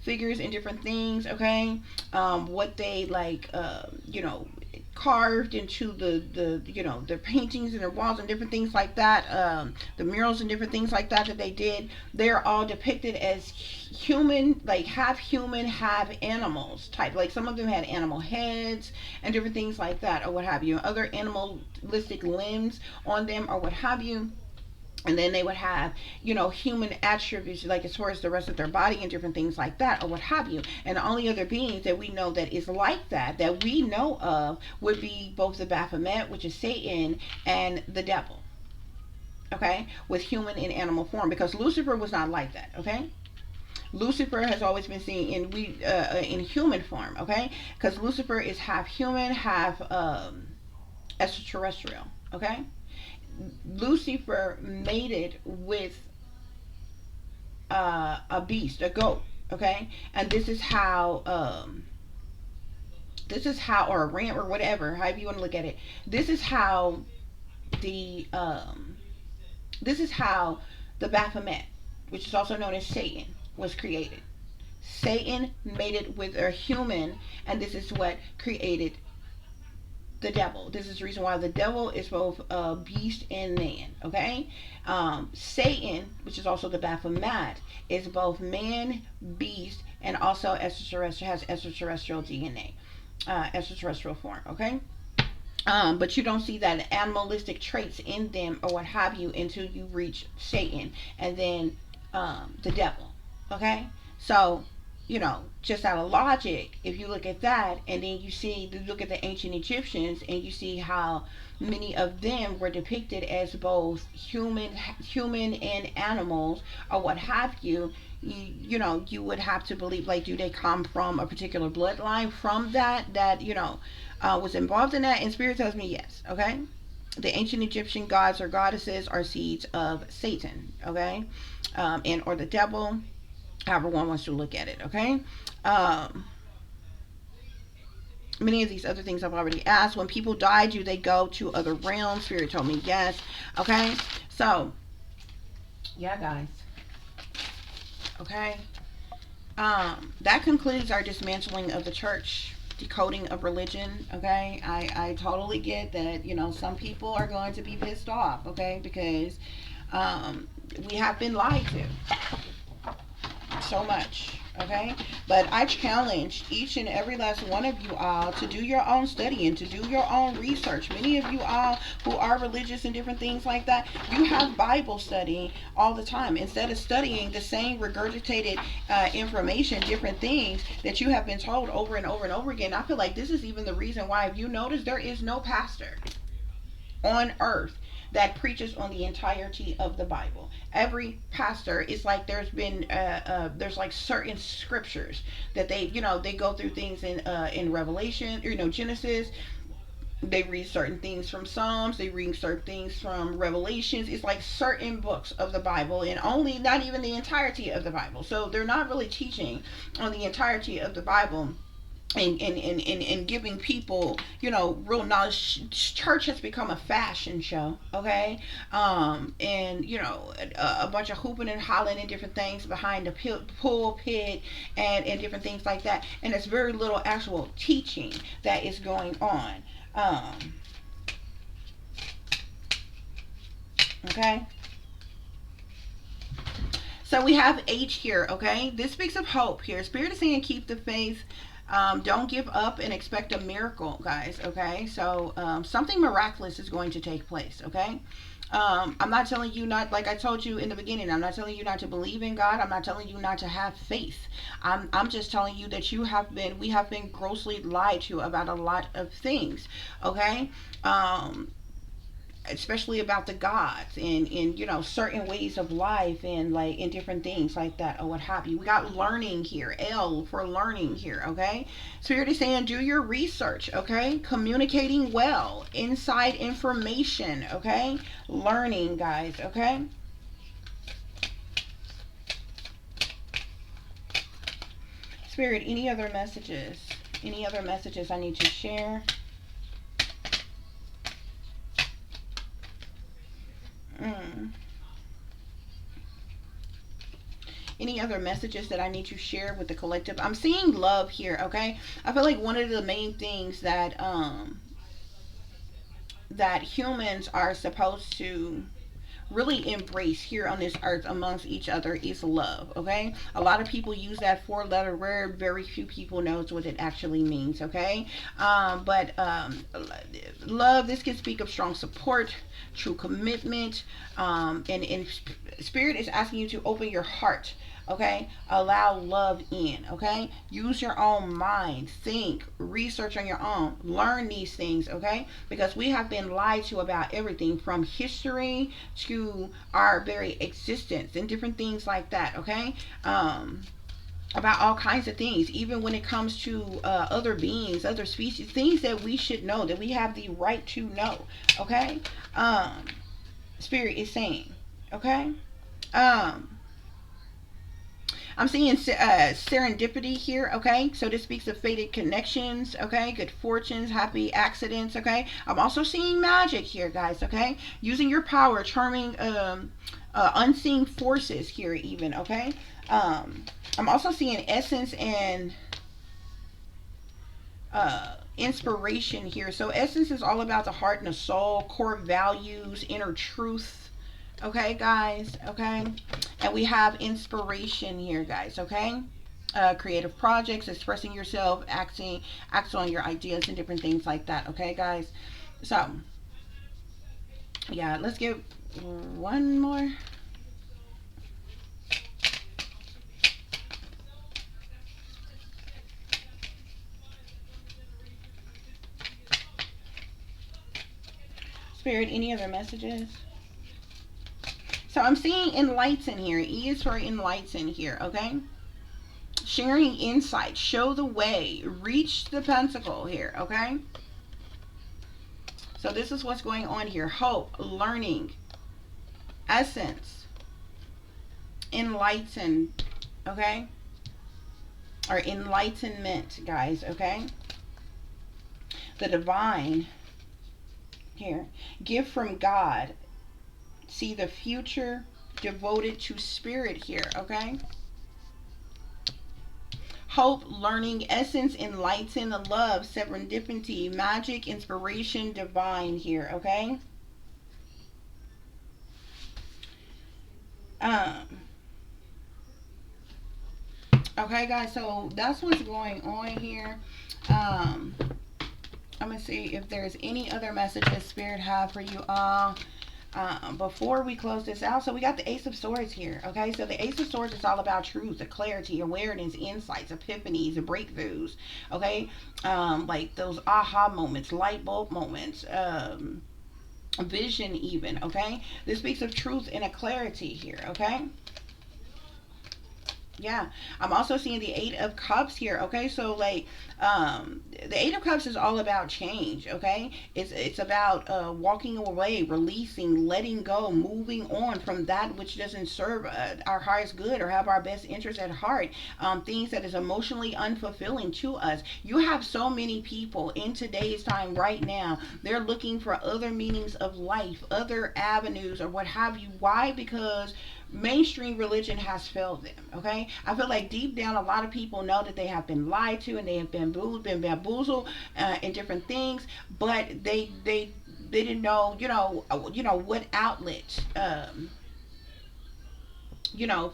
figures and different things, okay, what they like, carved into the their paintings and their walls and different things like that, the murals and different things like that that they did, they're all depicted as human, like half human, half animals type. Like some of them had animal heads and different things like that, or what have you, other animalistic limbs on them, or what have you. And then they would have, human attributes, like as far as the rest of their body and different things like that, or what have you. And the only other beings that we know that is like that we know of, would be both the Baphomet, which is Satan, and the devil. Okay, with human and animal form, because Lucifer was not like that. Okay, Lucifer has always been seen in human form. Okay, because Lucifer is half human, half extraterrestrial. Okay, Lucifer mated with a beast, a goat. Okay, and this is how, or a ram, or whatever, however you want to look at it. This is how the this is how the Baphomet, which is also known as Satan, was created. Satan mated with a human, and this is what created the devil. This is the reason why the devil is both a beast and man. Okay, Satan, which is also the Baphomet, is both man, beast, and also extraterrestrial, has extraterrestrial DNA, extraterrestrial form. Okay. But you don't see that animalistic traits in them or what have you until you reach Satan, and then the devil. Okay, so just out of logic, if you look at that, and then you look at the ancient Egyptians, and you see how many of them were depicted as both human and animals, or what have you. You would have to believe, like, do they come from a particular bloodline from that was involved in that? And Spirit tells me yes. Okay, the ancient Egyptian gods or goddesses are seeds of Satan. Okay, and or the devil, however one wants to look at it. Okay, um, many of these other things I've already asked. When people die, do they go to other realms? Spirit told me yes. Okay, so yeah, guys. Okay, that concludes our dismantling of the church, decoding of religion. Okay, I totally get that. Some people are going to be pissed off. Okay, because we have been lied to so much. Okay, but I challenge each and every last one of you all to do your own study and to do your own research. Many of you all who are religious and different things like that, you have Bible study all the time instead of studying the same regurgitated information, different things that you have been told over and over and over again. I feel like this is even the reason why, if you notice, there is no pastor on earth that preaches on the entirety of the Bible. Every pastor is like, there's like certain scriptures that they go through things in Revelation, Genesis. They read certain things from Psalms. They read certain things from Revelations. It's like certain books of the Bible, and only, not even the entirety of the Bible. So they're not really teaching on the entirety of the Bible, and giving people real knowledge. Church has become a fashion show. Okay, and a bunch of hooping and hollering and different things behind the pulpit, and different things like that, and there's very little actual teaching that is going on. Okay, so we have H here. Okay, this speaks of hope here. Spirit is saying keep the faith. Don't give up and expect a miracle, guys. Okay, so something miraculous is going to take place. Okay, I'm not telling you not, like I told you in the beginning, I'm not telling you not to believe in God. I'm not telling you not to have faith. I'm just telling you that we have been grossly lied to about a lot of things. Okay, especially about the gods and certain ways of life and like in different things like that or what have you. We got learning here, L for learning here. Okay, Spirit is saying do your research. Okay, communicating well, inside information. Okay, learning, guys. Okay. Spirit, any other messages? Any other messages I need to share? Mm. Any other messages that I need to share with the collective? I'm seeing love here, okay? I feel like one of the main things that humans are supposed to really embrace here on this earth amongst each other is love. Okay, a lot of people use that four-letter word. Very few people knows what it actually means. Okay, but love, this can speak of strong support, true commitment, and spirit is asking you to open your heart. Okay, allow love in. Okay, use your own mind, think, research on your own, learn these things. Okay, because we have been lied to about everything from history to our very existence and different things like that. Okay, about all kinds of things, even when it comes to other beings, other species, things that we should know, that we have the right to know. Okay, spirit is saying. Okay, um I'm seeing serendipity here, okay? So this speaks of fated connections, okay? Good fortunes, happy accidents, okay? I'm also seeing magic here, guys, okay? Using your power, charming unseen forces here even, okay? I'm also seeing essence and inspiration here. So essence is all about the heart and the soul, core values, inner truth. Okay, guys. Okay, and we have inspiration here, guys. Okay, creative projects, expressing yourself, acting on your ideas and different things like that. Okay, guys. So yeah, let's get one more. Spirit, any other messages? So I'm seeing enlighten here. E is for enlighten here, okay? Sharing insight, show the way, reach the pentacle here, okay? So this is what's going on here. Hope, learning, essence, enlighten, okay? Or enlightenment, guys, okay? The divine here. Gift from God. See the future, devoted to spirit here, okay? Hope, learning, essence, enlighten, love, serendipity, magic, inspiration, divine here, okay? Um, okay, guys, so that's what's going on here. I'm gonna see if there's any other messages Spirit have for you all. Before we close this out, so we got the Ace of Swords here. Okay, so the Ace of Swords is all about truth, the clarity, awareness, insights, epiphanies, breakthroughs. Okay, like those aha moments, light bulb moments, vision, even. Okay, this speaks of truth and a clarity here. Okay. Yeah, I'm also seeing the Eight of Cups here. Okay, so like the Eight of Cups is all about change. Okay, it's about walking away, releasing, letting go, moving on from that which doesn't serve our highest good or have our best interest at heart. Things that is emotionally unfulfilling to us. You have so many people in today's time right now. They're looking for other meanings of life, other avenues, or what have you. Why? Because mainstream religion has failed them. Okay, I feel like deep down a lot of people know that they have been lied to and they have been bamboozled in different things, but they didn't know what outlet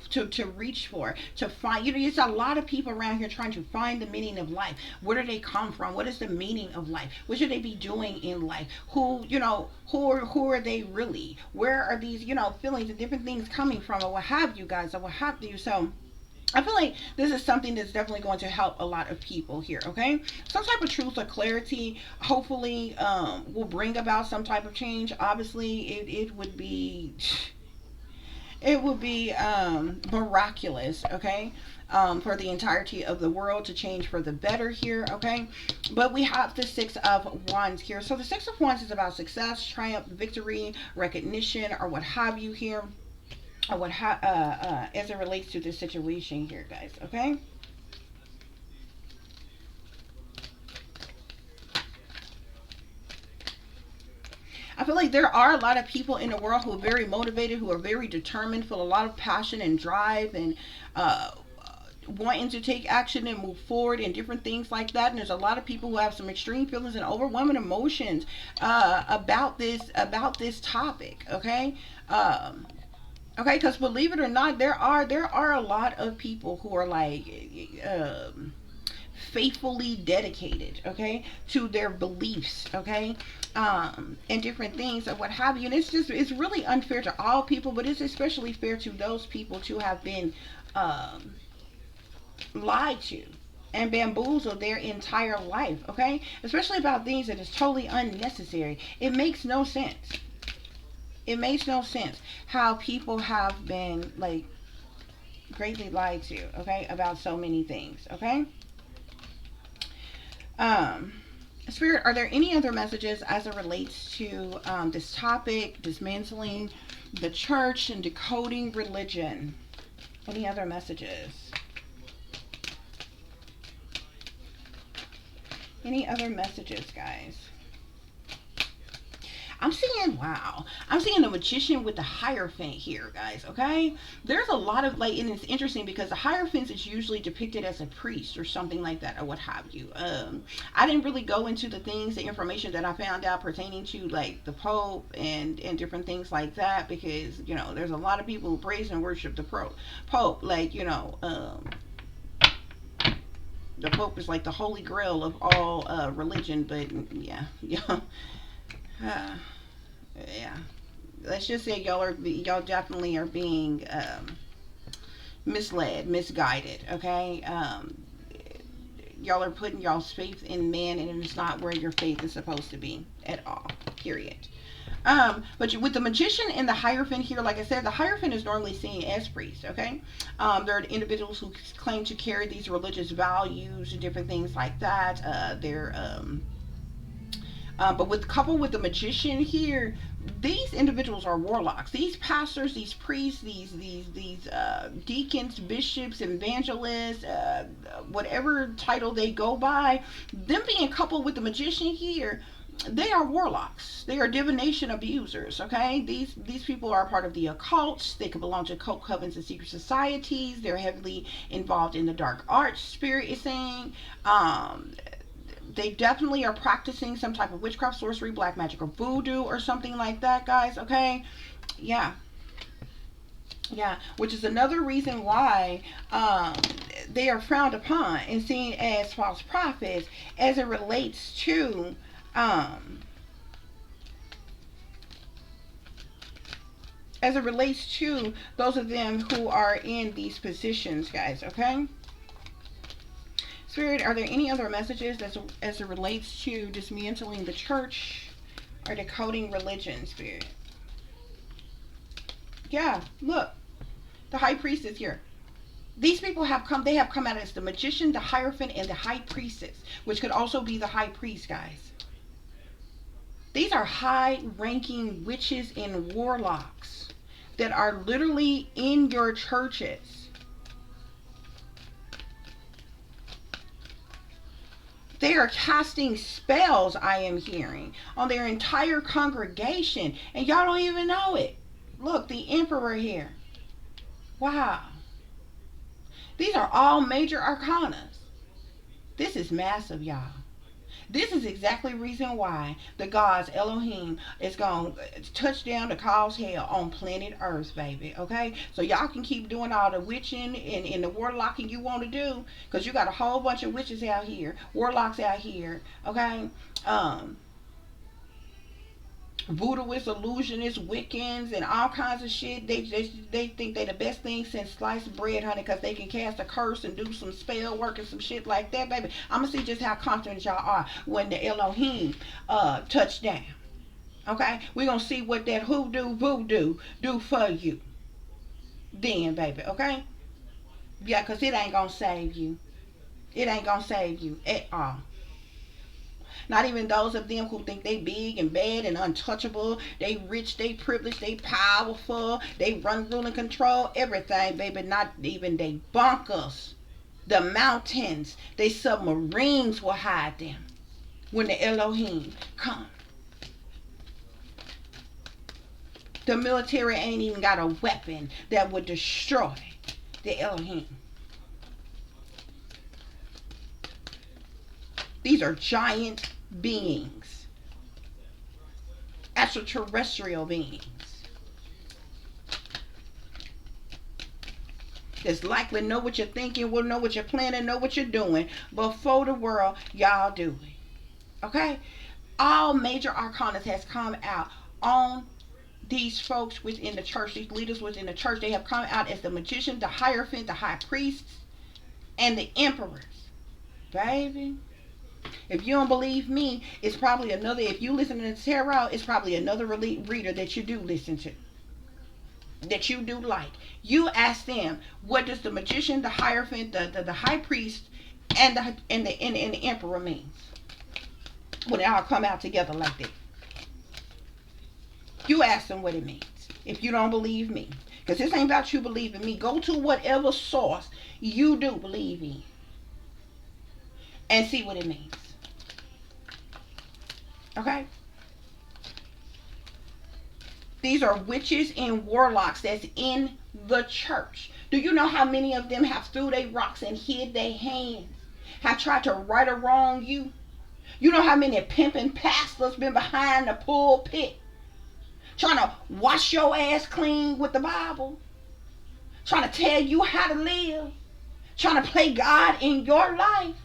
to reach for, to find. There's a lot of people around here trying to find the meaning of life. Where do they come from? What is the meaning of life? What should they be doing in life? Who are they really? Where are these feelings and different things coming from, or what have you, guys, or what have you? So I feel like this is something that's definitely going to help a lot of people here, okay? Some type of truth or clarity, hopefully, will bring about some type of change. Obviously, it would be, it would be miraculous, okay? For the entirety of the world to change for the better here, okay? But we have the Six of Wands here. So the Six of Wands is about success, triumph, victory, recognition, or what have you here, or as it relates to this situation here, guys, okay? I feel like there are a lot of people in the world who are very motivated, who are very determined, feel a lot of passion and drive, and uh, wanting to take action and move forward and different things like that. And there's a lot of people who have some extreme feelings and overwhelming emotions about this topic. Okay. Okay, because believe it or not, there are a lot of people who are like faithfully dedicated, okay, to their beliefs, okay, and different things or what have you. And it's really unfair to all people, but it's especially fair to those people to have been um, lied to and bamboozled their entire life, okay, especially about things that is totally unnecessary. It makes no sense. It makes no sense how people have been like greatly lied to, okay, about so many things, okay. um Spirit, are there any other messages as it relates to this topic, dismantling the church and decoding religion? Any other messages? Any other messages, guys? I'm seeing the magician with the hierophant here, guys, okay? There's a lot of, like, and it's interesting because the hierophant is usually depicted as a priest or something like that, or what have you. I didn't really go into the information that I found out pertaining to, like, the Pope and different things like that, because, there's a lot of people who praise and worship the Pope, like, the Pope is like the holy grail of all religion, but yeah, yeah. Uh, yeah, let's just say y'all definitely are being misled, misguided. Okay, y'all are putting y'all's faith in man, and it's not where your faith is supposed to be at all. Period. But with the magician and the hierophant here, like I said, the hierophant is normally seen as priest. Okay, there are individuals who claim to carry these religious values and different things like that. But with coupled with the magician here, these individuals are warlocks. These pastors, these priests, these deacons, bishops, evangelists, whatever title they go by, them being coupled with the magician here, they are warlocks. They are divination abusers. Okay, these people are part of the occult. They could belong to cult covens and secret societies. They're heavily involved in the dark arts. Spirit is saying. They definitely are practicing some type of witchcraft, sorcery, black magic, or voodoo, or something like that, guys. Okay, yeah, yeah. Which is another reason why they are frowned upon and seen as false prophets, as it relates to um, those of them who are in these positions, guys. Okay. Spirit, are there any other messages as it relates to dismantling the church or decoding religion, Spirit? Yeah, look, the high priest is here. These people they have come out as the magician, the hierophant, and the high priestess, which could also be the high priest, guys. These are high-ranking witches and warlocks that are literally in your churches. They are casting spells, I am hearing, on their entire congregation, and y'all don't even know it. Look, the emperor here. Wow. These are all major arcanas. This is massive, y'all. This is exactly the reason why the gods Elohim is going to touch down to cause hell on planet Earth, baby. Okay? So y'all can keep doing all the witching and the warlocking you want to do, because you got a whole bunch of witches out here, warlocks out here. Okay? voodooists, illusionists, Wiccans, and all kinds of shit. They think they the best thing since sliced bread, honey, because they can cast a curse and do some spell work and some shit like that, baby. I'm gonna see just how confident y'all are when the Elohim touch down. Okay, we gonna see what that hoodoo voodoo do for you, then, baby. Okay, yeah, cause it ain't gonna save you. It ain't gonna save you at all. Not even those of them who think they big and bad and untouchable. They rich, they privileged, they powerful. They run, rule, and control everything, baby. Not even they bunkers. The mountains, they submarines will hide them when the Elohim come. The military ain't even got a weapon that would destroy the Elohim. These are giant beings, extraterrestrial beings. That's likely know what you're thinking, will know what you're planning, know what you're doing before the world y'all do it. Okay? All major arcanas has come out on these folks within the church, these leaders within the church. They have come out as the magician, the hierophant, the high priests, and the emperors. Baby, if you don't believe me, it's probably another, if you listen to the tarot, it's probably another reader that you do listen to, that you do like. You ask them, what does the magician, the hierophant, the high priest, and the emperor means when they all come out together like that? You ask them what it means. If you don't believe me, because this ain't about you believing me. Go to whatever source you do believe in and see what it means. Okay? These are witches and warlocks that's in the church. Do you know how many of them have threw their rocks and hid their hands? Have tried to right or wrong you? You know how many pimping pastors been behind the pulpit trying to wash your ass clean with the Bible? Trying to tell you how to live? Trying to play God in your life?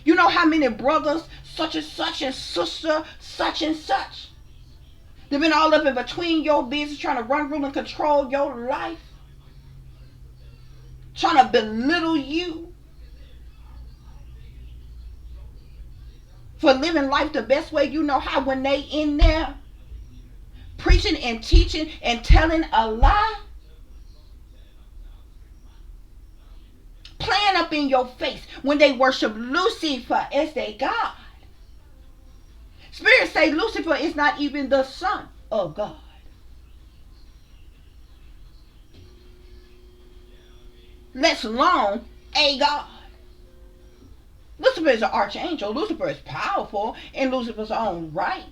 You know how many brothers such and such and sister such and such? They've been all up in between your business trying to run, rule, and control your life. Trying to belittle you for living life the best way you know how when they in there preaching and teaching and telling a lie. Playing up in your face when they worship Lucifer as their God. Spirits say Lucifer is not even the son of God. Let alone a God. Lucifer is an archangel. Lucifer is powerful in Lucifer's own right,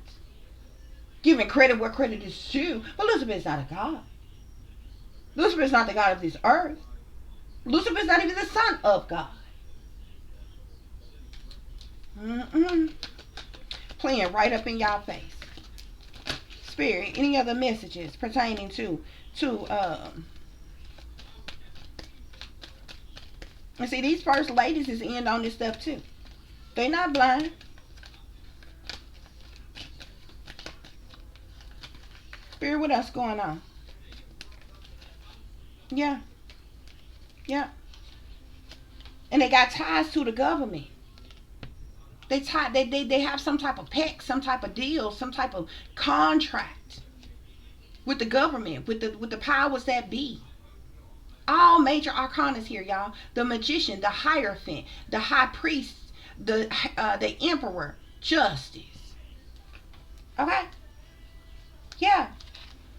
giving credit where credit is due. But Lucifer is not a God. Lucifer is not the God of this earth. Lucifer is not even the son of God. Playing right up in y'all face. Spirit, any other messages pertaining to and see, these first ladies is in on this stuff too. They not blind. Spirit, what else going on? Yeah. Yeah. And they got ties to the government. They have some type of pact, some type of deal, some type of contract with the government, with the powers that be. All major arcanas here, y'all. The magician, the hierophant, the high priest, the emperor, justice. Okay? Yeah.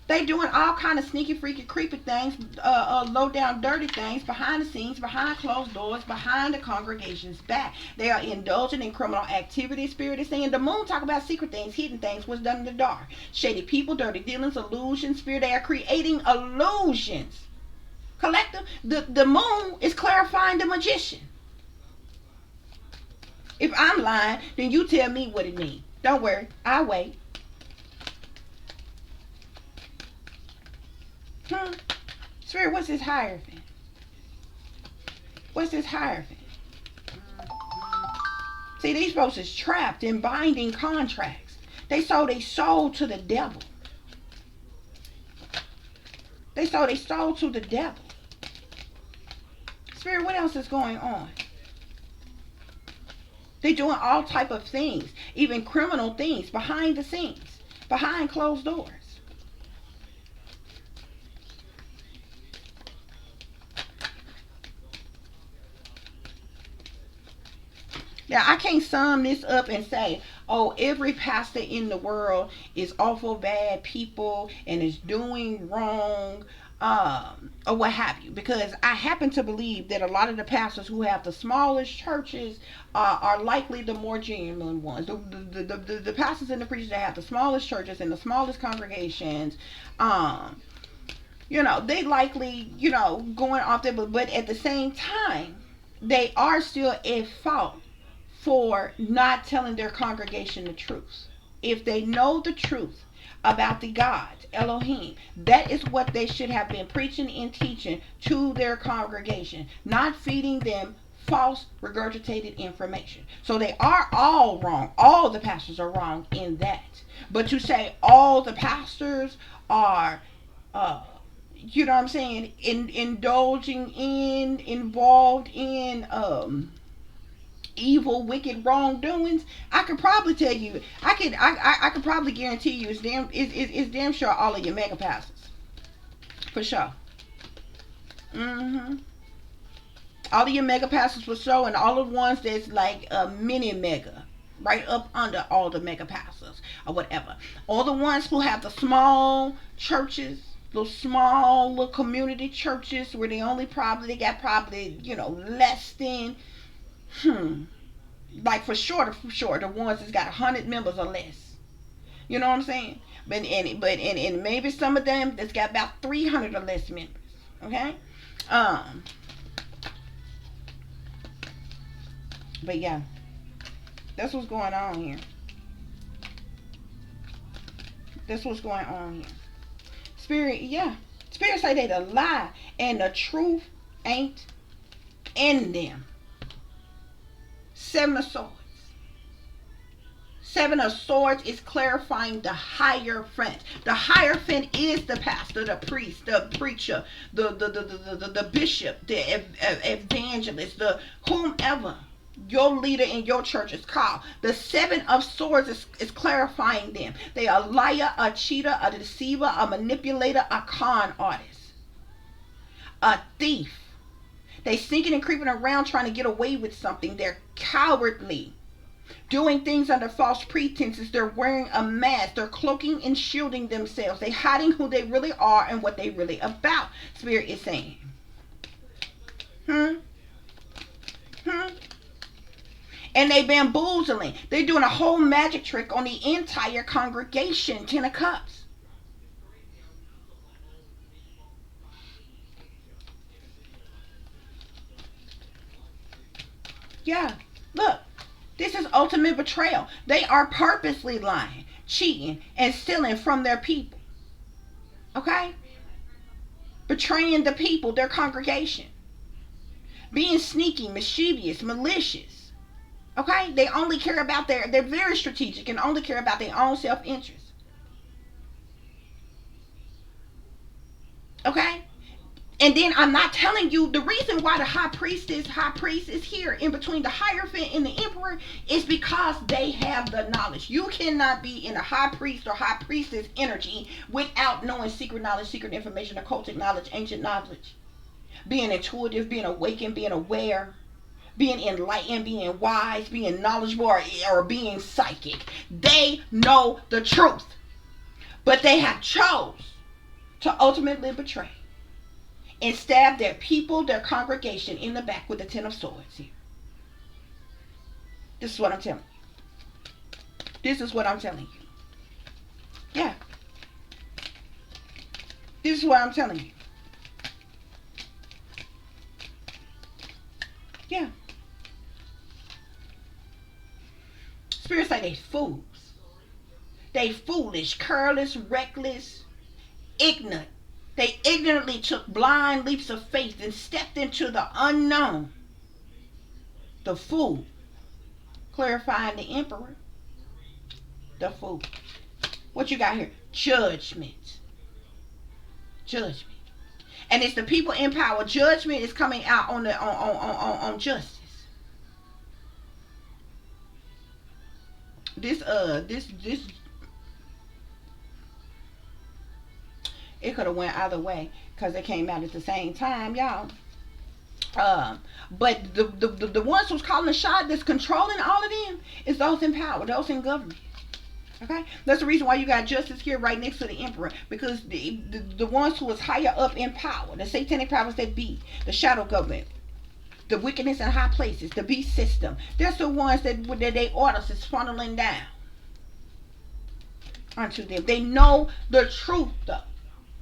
They doing all kind of sneaky, freaky, creepy things, low down, dirty things behind the scenes, behind closed doors, behind the congregation's back. They are indulging in criminal activity. Spirit is saying the moon talk about secret things, hidden things, what's done in the dark. Shady people, dirty dealings, illusions. Spirit, they are creating illusions. Collective, the moon is clarifying the magician. If I'm lying, then you tell me what it means. Don't worry, I'll wait. Spirit, what's this hierophant? What's this hierophant? See, these folks is trapped in binding contracts They sold their soul to the devil. They sold their soul to the devil. Spirit, what else is going on? They're doing all type of things, even criminal things behind the scenes, behind closed doors. Now, I can't sum this up and say, oh, every pastor in the world is awful bad people and is doing wrong, or what have you. Because I happen to believe that a lot of the pastors who have the smallest churches are likely the more genuine ones. The pastors and the preachers that have the smallest churches and the smallest congregations, they likely, going off there. But at the same time, they are still at fault for not telling their congregation the truth. If they know the truth about the gods, Elohim, that is what they should have been preaching and teaching to their congregation, not feeding them false regurgitated information. So they are all wrong. All the pastors are wrong in that. But to say all the pastors are you know what I'm saying, involved in evil, wicked wrongdoings, I could probably tell you, I could probably guarantee you it's damn sure all of your mega pastors. For sure. All of your mega pastors for sure, and all of the ones that's like a mini mega, right up under all the mega pastors or whatever. All the ones who have the small churches, those small little community churches where they got less than like for sure, the ones that's got 100 members or less. You know what I'm saying? And maybe some of them that's got about 300 or less members. Okay? But yeah, that's what's going on here. That's what's going on here. Spirit, yeah. Spirit say they the lie and the truth ain't in them. Seven of Swords. Seven of Swords is clarifying the Hierophant. The Hierophant is the pastor, the priest, the preacher, the bishop, the evangelist, the whomever your leader in your church is called. The Seven of Swords is clarifying them. They are a liar, a cheater, a deceiver, a manipulator, a con artist, a thief. They sneaking and creeping around trying to get away with something. They're cowardly, doing things under false pretenses. They're wearing a mask. They're cloaking and shielding themselves. They're hiding who they really are and what they really about. Spirit is saying. And they bamboozling. They're doing a whole magic trick on the entire congregation. 10 of Cups. Yeah, look, this is ultimate betrayal. They are purposely lying, cheating, and stealing from their people. Okay? Betraying the people, their congregation. Being sneaky, mischievous, malicious. Okay? They only care about they're very strategic and only care about their own self-interest. Okay? And then I'm not telling you the reason why the high priest is here in between the Hierophant and the Emperor is because they have the knowledge. You cannot be in a high priest or high priestess energy without knowing secret knowledge, secret information, occultic knowledge, ancient knowledge. Being intuitive, being awakened, being aware, being enlightened, being wise, being knowledgeable, or being psychic. They know the truth. But they have chose to ultimately betray and stab their people, their congregation in the back with the 10 of Swords here. This is what I'm telling you. This is what I'm telling you. Yeah. This is what I'm telling you. Yeah. Spirits like they fools. They foolish, careless, reckless, ignorant. They ignorantly took blind leaps of faith and stepped into the unknown. The fool, clarifying the Emperor. The fool. What you got here? Judgment. Judgment. And it's the people in power. Judgment is coming out on the on justice. This it could have went either way because they came out at the same time, y'all. But the ones who's calling the shot, that's controlling all of them, is those in power, those in government. Okay, that's the reason why you got justice here right next to the emperor, because the ones who is higher up in power, the satanic powers that be, the shadow government, the wickedness in high places, the beast system, that's the ones that they orders is funneling down unto them. They know the truth, though.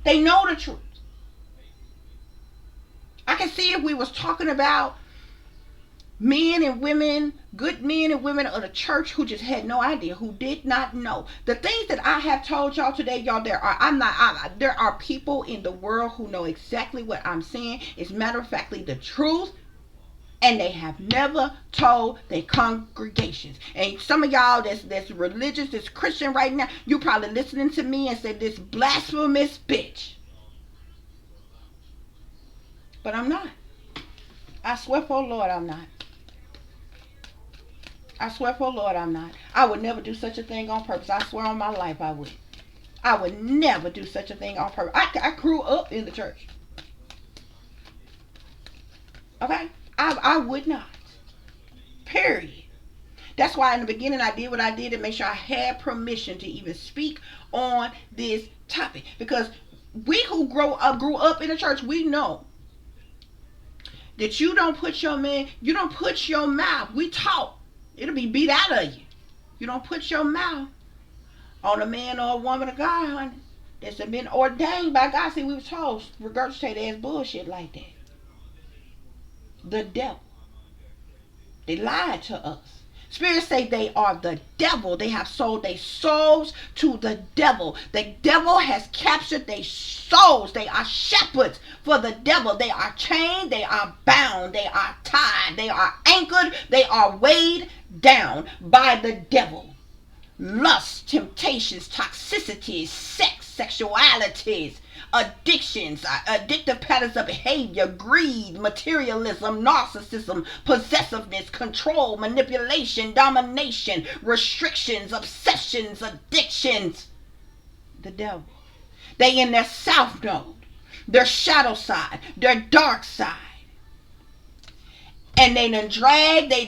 They know the truth. I can see if we was talking about men and women, good men and women of the church who just had no idea, who did not know the things that I have told y'all today, y'all. There are people in the world who know exactly what I'm saying. It's matter of factly the truth, and they have never told their congregations. And some of y'all that's religious, that's Christian right now, you probably listening to me and say, this blasphemous bitch. But I'm not. I swear for Lord, I'm not. I swear for Lord, I'm not. I would never do such a thing on purpose. I swear on my life I would. I would never do such a thing on purpose. I grew up in the church. Okay? I would not. Period. That's why in the beginning I did what I did to make sure I had permission to even speak on this topic. Because we who grew up in the church, we know that you don't put your mouth. We taught. It'll be beat out of you. You don't put your mouth on a man or a woman of God, honey, that's been ordained by God. See, we were told regurgitate ass bullshit like that. The devil. They lied to us. Spirits say they are the devil. They have sold their souls to the devil. The devil has captured their souls. They are shepherds for the devil. They are chained. They are bound. They are tied. They are anchored. They are weighed down by the devil. Lust, temptations, toxicities, sex, sexualities, addictions, addictive patterns of behavior, greed, materialism, narcissism, possessiveness, control, manipulation, domination, restrictions, obsessions, addictions. The devil. They in their south node, their shadow side, their dark side. And they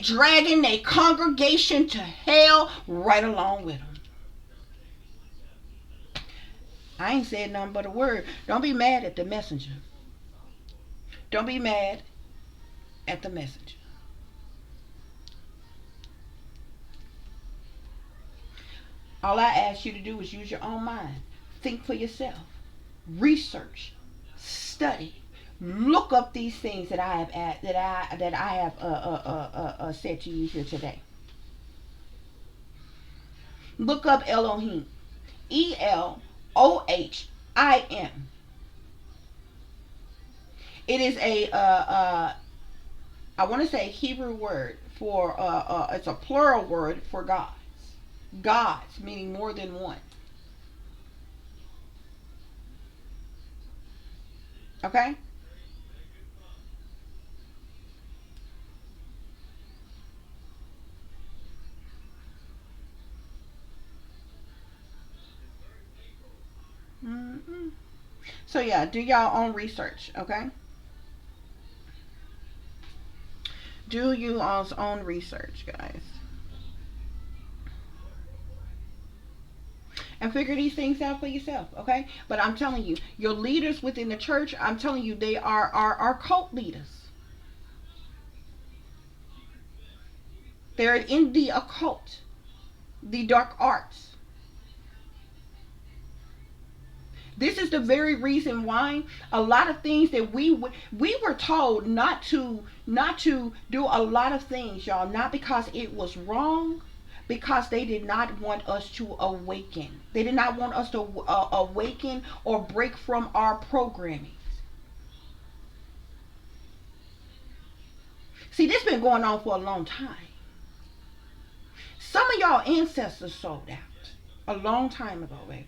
dragging their congregation to hell right along with them. I ain't said nothing but a word. Don't be mad at the messenger. Don't be mad at the messenger. All I ask you to do is use your own mind. Think for yourself. Research. Study. Look up these things that I have said to you here today. Look up Elohim. Elohim. It is I want to say Hebrew word for it's a plural word for gods. Gods meaning more than one. Okay? Mm-hmm. So yeah, do y'all own research, okay? Do you all's own research, guys, and figure these things out for yourself, okay? But I'm telling you, your leaders within the church, I'm telling you, they are cult leaders. They're in the occult, the dark arts. This is the very reason why a lot of things that we were told not to do a lot of things, y'all, not because it was wrong, because they did not want us to awaken. They did not want us to awaken or break from our programming. See, this been going on for a long time. Some of y'all ancestors sold out. A long time ago, baby.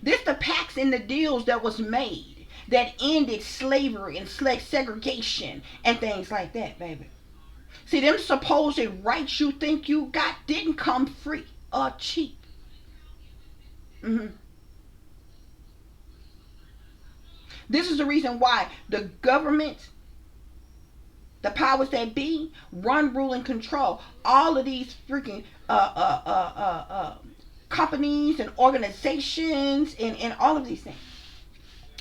This the pacts and the deals that was made that ended slavery and segregation and things like that, baby. See, them supposed rights you think you got didn't come free or cheap. hmm This is the reason why the government, the powers that be, run, rule, and control all of these freaking companies and organizations and all of these things,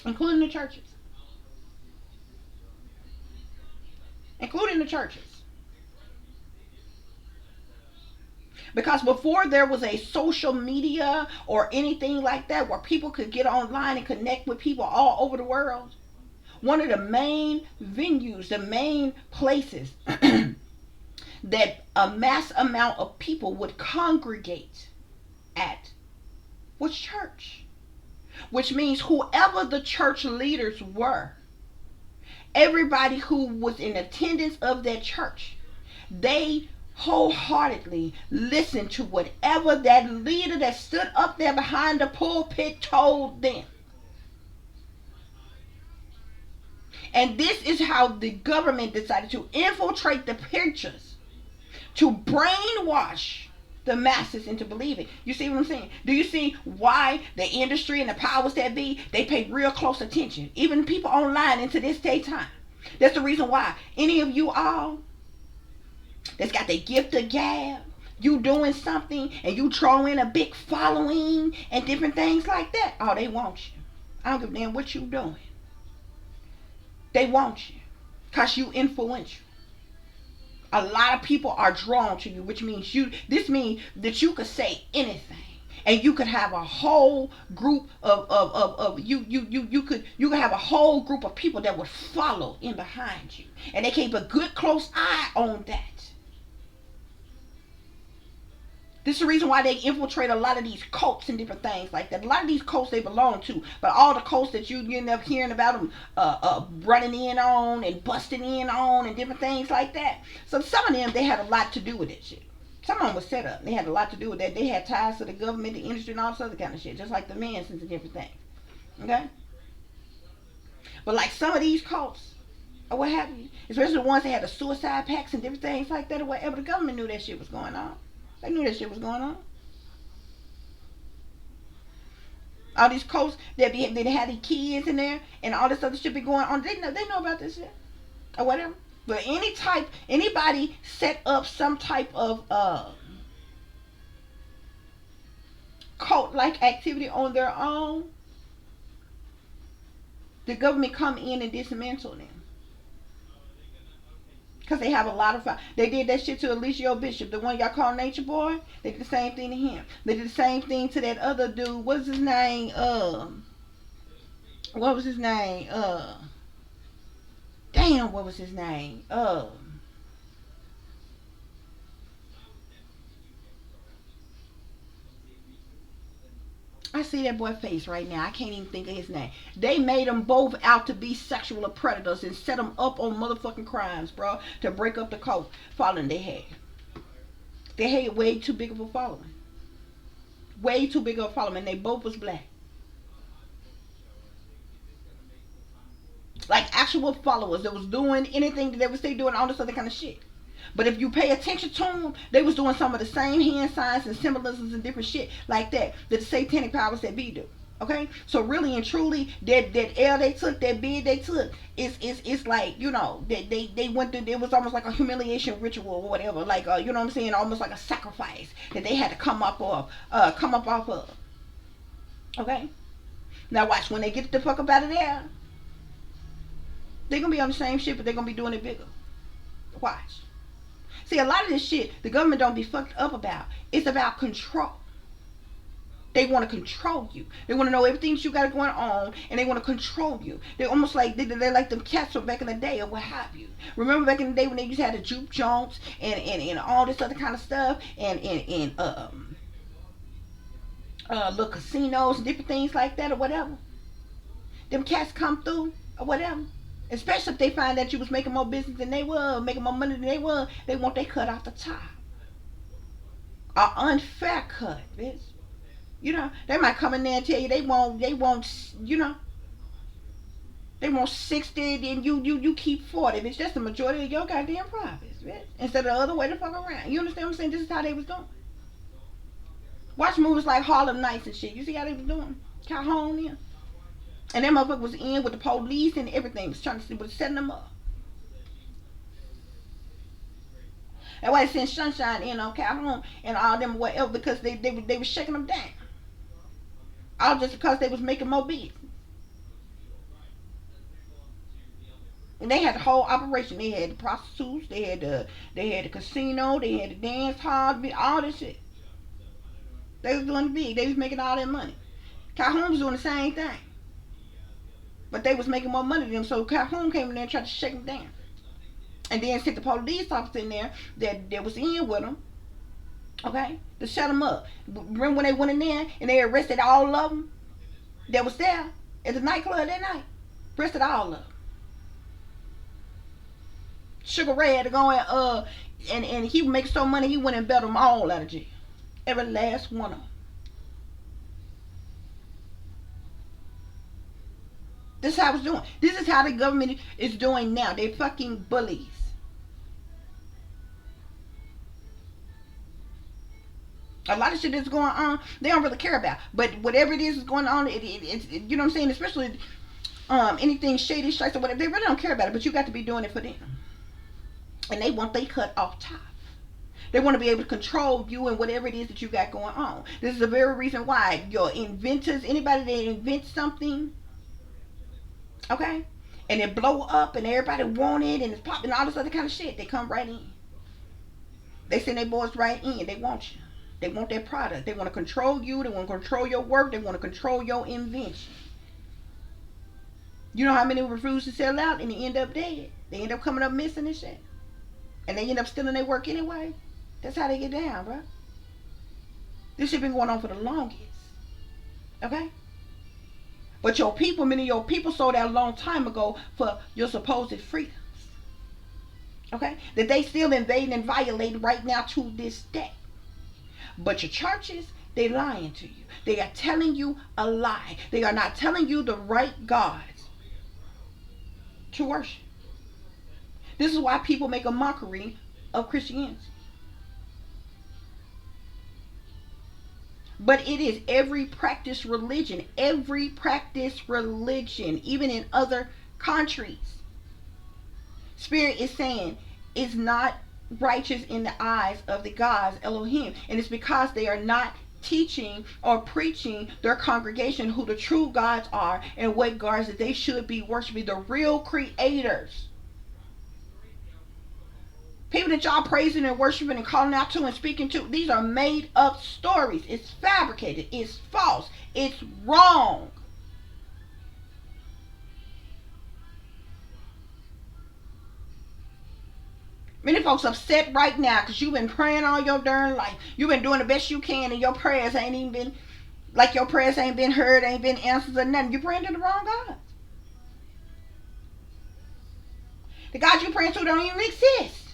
including the churches. Including the churches. Because before there was a social media or anything like that where people could get online and connect with people all over the world, one of the main venues, the main places that a mass amount of people would congregate at was church. Which means whoever the church leaders were, everybody who was in attendance of that church, they wholeheartedly listened to whatever that leader that stood up there behind the pulpit told them. And this is how the government decided to infiltrate the preachers, to brainwash the masses into believing. You see what I'm saying? Do you see why the industry and the powers that be, they pay real close attention? Even people online into this day time. That's the reason why any of you all that's got the gift of gab, you doing something and you throw in a big following and different things like that, oh, they want you. I don't give a damn what you doing. They want you because you influential. A lot of people are drawn to you, which means this means that you could say anything and you could have a whole group of you could have a whole group of people that would follow in behind you, and they keep a good close eye on that. This is the reason why they infiltrate a lot of these cults and different things like that. A lot of these cults they belong to, but all the cults that you end up hearing about them running in on and busting in on and different things like that. So some of them, they had a lot to do with that shit. Some of them was set up. They had a lot to do with that. They had ties to the government, the industry, and all this other kind of shit, just like the Mansons and different things. Okay? But like some of these cults, or what have you, especially the ones that had the suicide pacts and different things like that or whatever, the government knew that shit was going on. They knew that shit was going on. All these cults that they had these kids in there and all this other shit be going on. They know about this shit or whatever. But anybody set up some type of cult-like activity on their own, the government come in and dismantle them. Because they have a lot of... They did that shit to Alicio Bishop, the one y'all call Nature Boy. They did the same thing to him. They did the same thing to that other dude. What's his name? What was his name? Damn, what was his name? I see that boy face right now. I can't even think of his name. They made them both out to be sexual predators and set them up on motherfucking crimes, bro, to break up the cult following they had. They had way too big of a following. Way too big of a following. And they both was black. Like actual followers that was doing anything that they would say doing all this other kind of shit. But if you pay attention to them, they was doing some of the same hand signs and symbolisms and different shit like that the satanic powers that be do. Okay, so really and truly, that L they took, that bid they took, it's like, you know, they went through. It was almost like a humiliation ritual or whatever, like you know what I'm saying, almost like a sacrifice that they had to come up off of. Okay, now watch when they get the fuck up out of there, they're gonna be on the same shit, but they're gonna be doing it bigger. Watch. See, a lot of this shit, the government don't be fucked up about. It's about control. They want to control you. They want to know everything that you got going on, and they want to control you. They're almost like they're like them cats from back in the day, or what have you. Remember back in the day when they used to have the juke joints and all this other kind of stuff, and little casinos and different things like that, or whatever. Them cats come through, or whatever. Especially if they find that you was making more business than they were, making more money than they were, they want they cut off the top. An unfair cut, bitch. You know, they might come in there and tell you you know, they want 60, then you keep 40, bitch. That's the majority of your goddamn profits, bitch. Instead of the other way to fuck around. You understand what I'm saying? This is how they was doing. Watch movies like Harlem Nights and shit. You see how they was doing? Calhoun, yeah. And that motherfucker was in with the police and everything. Was trying to see, was setting them up. That's why they sent Sunshine in on Calhoun and all them whatever, because they were shaking them down. All just because they was making more beats. And they had the whole operation. They had the prostitutes, they had the casino, they had the dance hall, all this shit. They was doing the big. They was making all that money. Calhoun was doing the same thing. But they was making more money than them, so Calhoun came in there and tried to shake them down. And then sent the police officer in there that was in with them, okay, to shut them up. Remember when they went in there and they arrested all of them that was there at the nightclub that night? Arrested all of them. Sugar Ray had to go and he would make so money he went and bailed them all out of jail. Every last one of them. This is how it's doing. This is how the government is doing now. They fucking bullies. A lot of shit that's going on, they don't really care about. But whatever it is going on, it's you know what I'm saying? Especially anything shady, shite, or whatever, they really don't care about it. But you got to be doing it for them. And they want they cut off top. They want to be able to control you and whatever it is that you got going on. This is the very reason why your inventors, anybody that invents something, okay, and it blow up and everybody want it and it's popping, all this other kind of shit, they come right in. They send their boys right in. They want you. They want their product. They want to control you. They want to control your work. They want to control your invention. You know how many refuse to sell out and they end up dead? They end up coming up missing and shit. And they end up stealing their work anyway. That's how they get down, bro. This shit been going on for the longest. Okay? But your people, many of your people sold out a long time ago for your supposed freedoms. Okay? That they still invading and violating right now to this day. But your churches, they lying to you. They are telling you a lie. They are not telling you the right gods to worship. This is why people make a mockery of Christianity. But it is every practice religion, even in other countries. Spirit is saying it's not righteous in the eyes of the gods Elohim, and it's because they are not teaching or preaching their congregation who the true gods are and what gods that they should be worshiping, the real creators. People that y'all praising and worshiping and calling out to and speaking to, these are made up stories. It's fabricated. It's false. It's wrong. Many folks upset right now because you've been praying all your darn life. You've been doing the best you can and your prayers ain't even been, like your prayers ain't been heard, ain't been answered or nothing. You're praying to the wrong God. The God you're praying to don't even exist.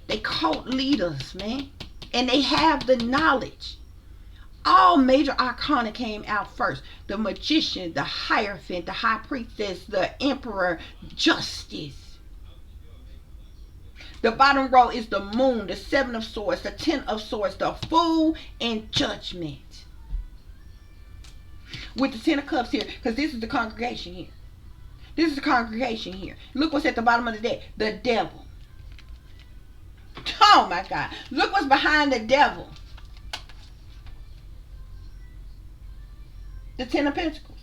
They cult leaders, man. And they have the knowledge. All major arcana came out first. The magician, the hierophant, the high priestess, the emperor, justice. The bottom row is the moon, the 7 of swords, the 10 of swords, the fool, and judgment. With the 10 of cups here, because this is the congregation here. This is the congregation here. Look what's at the bottom of the deck. The devil. Oh my God. Look what's behind the devil. The 10 of Pentacles.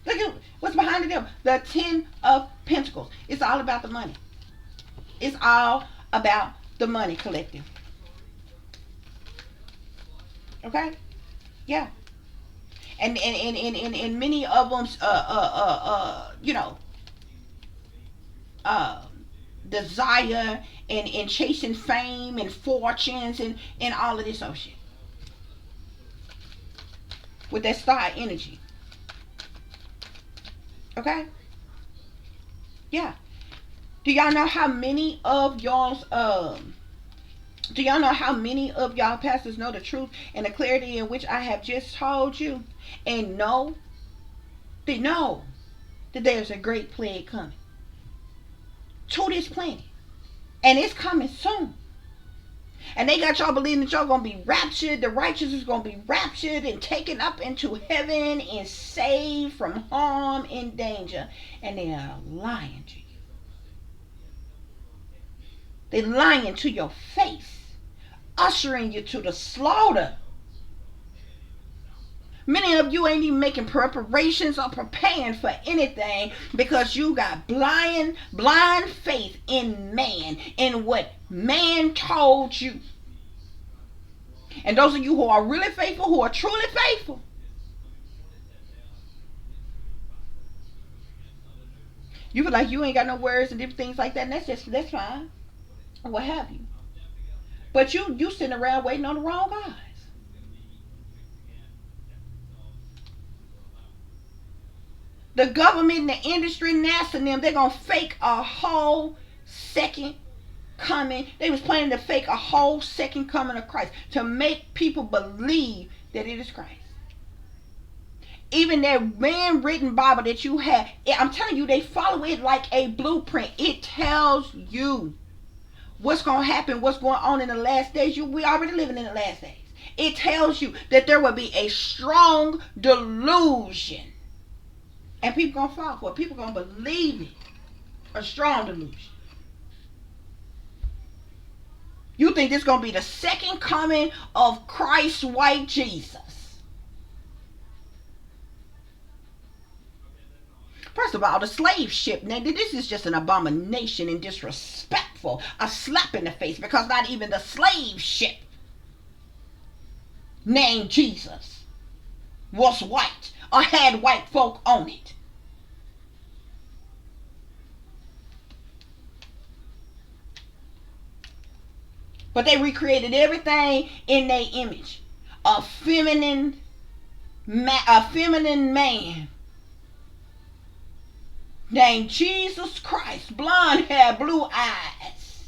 Look at what's behind the devil. The 10 of Pentacles. It's all about the money. It's all about the money collective. Okay? Yeah. And many of them, desire and chasing fame and fortunes and all of this old shit. With that star energy. Okay? Yeah. Do y'all know how many of y'all's do y'all know how many of y'all pastors know the truth and the clarity in which I have just told you? And they know that there's a great plague coming to this planet. And it's coming soon. And they got y'all believing that y'all gonna be raptured, the righteous is gonna be raptured and taken up into heaven and saved from harm and danger. And they are lying to you. They're lying to your face, ushering you to the slaughter. Many of you ain't even making preparations or preparing for anything because you got blind faith in man, in what man told you. And those of you who are really faithful, who are truly faithful, you feel like you ain't got no words and different things like that, and that's fine, or what have you. But you sitting around waiting on the wrong guys. The government, the industry, NASA, and them, they're gonna fake a whole second coming. They was planning to fake a whole second coming of Christ to make people believe that it is Christ. Even that man-written Bible that you have, I'm telling you, they follow it like a blueprint. It tells you what's going to happen, what's going on in the last days. We already living in the last days. It tells you that there will be a strong delusion. And people going to fall for it. People going to believe it. A strong delusion. You think this is going to be the second coming of Christ, white Jesus. First of all, the slave ship, now this is just an abomination and disrespectful. A slap in the face, because not even the slave ship named Jesus was white or had white folk on it. But they recreated everything in their image. A feminine man named Jesus Christ, blonde hair, blue eyes.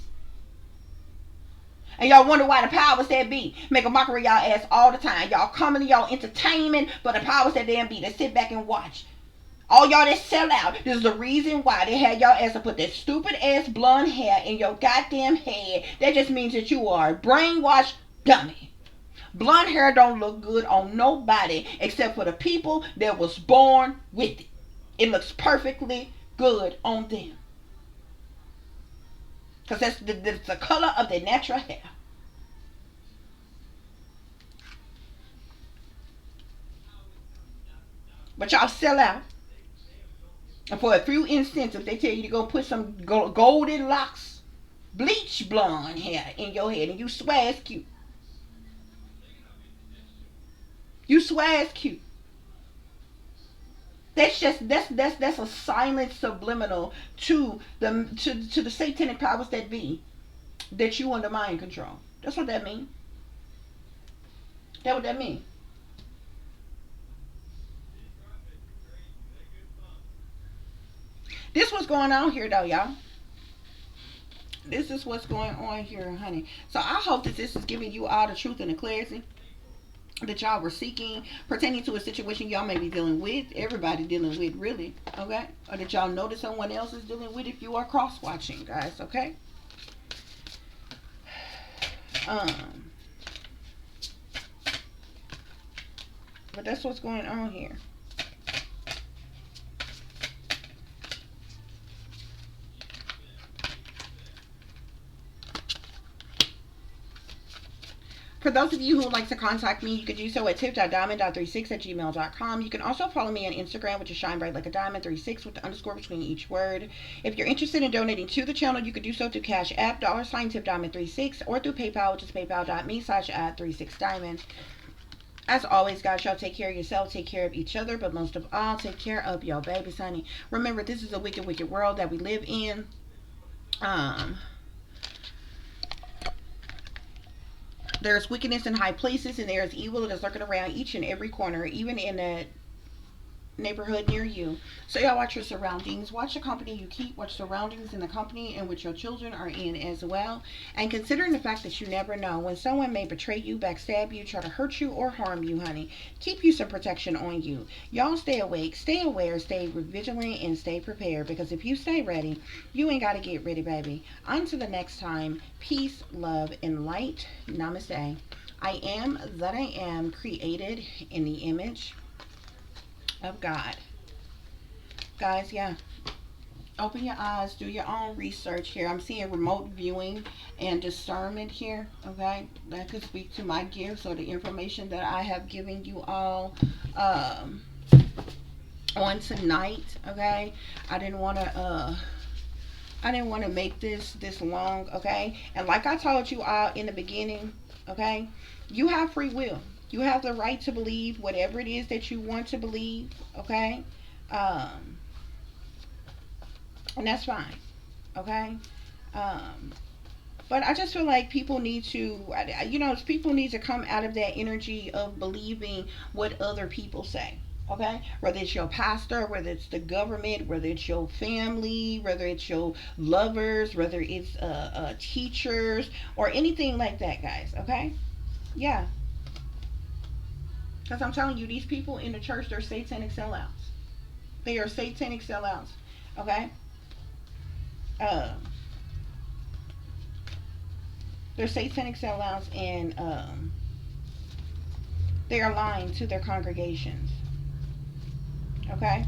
And y'all wonder why the powers that be make a mockery of y'all ass all the time. Y'all coming to y'all entertainment, but the powers that damn be, they sit back and watch. All y'all that sell out, this is the reason why they had y'all ass to put that stupid ass blonde hair in your goddamn head. That just means that you are a brainwashed dummy. Blonde hair don't look good on nobody except for the people that was born with it. It looks perfectly good on them. Because that's the color of their natural hair. But y'all sell out. And for a few incentives, they tell you to go put some golden locks, bleach blonde hair in your head. And you swear it's cute. You swear it's cute. That's a silent subliminal to the satanic powers that be, that you under mind control. That's what that means. That's what that means. This what's going on here though, y'all. This is what's going on here, honey. So I hope that this is giving you all the truth and the clarity that y'all were seeking pertaining to a situation y'all may be dealing with, everybody dealing with, really, okay? Or that y'all know that someone else is dealing with if you are cross-watching, guys, okay? But that's what's going on here. For those of you who would like to contact me, you could do so at tip.diamond.36@gmail.com. You can also follow me on Instagram, which is shine bright like a diamond 36 with the underscore between each word. If you're interested in donating to the channel, you could do so through Cash App, $tip diamond36, or through PayPal, which is paypal.me/@36diamond. As always, guys, y'all take care of yourself, take care of each other, but most of all, take care of your babies, honey. Remember, this is a wicked, wicked world that we live in. There's wickedness in high places, and there's evil that is lurking around each and every corner, even in that neighborhood near you. So y'all watch your surroundings, watch the company you keep, watch surroundings in the company in which your children are in as well. And considering the fact that you never know when someone may betray you, backstab you, try to hurt you, or harm you, honey, keep you some protection on you. Y'all stay awake, stay aware, stay vigilant, and stay prepared, because if you stay ready, you ain't got to get ready, baby. Until the next time, peace, love, and light. Namaste. I am that I am, created in the image of God. Guys, yeah. Open your eyes, do your own research here. I'm seeing remote viewing and discernment here, okay? That could speak to my gifts or the information that I have given you all on tonight, okay? I didn't want to make this long, okay? And like I told you all in the beginning, okay? You have free will. You have the right to believe whatever it is that you want to believe, okay? And that's fine, okay? But I just feel like people need to, people need to come out of that energy of believing what other people say, okay? Whether it's your pastor, whether it's the government, whether it's your family, whether it's your lovers, whether it's teachers, or anything like that, guys, okay? Yeah. Because I'm telling you, these people in the church, they're satanic sellouts. They are satanic sellouts, okay? They're satanic sellouts, and they are lying to their congregations. Okay?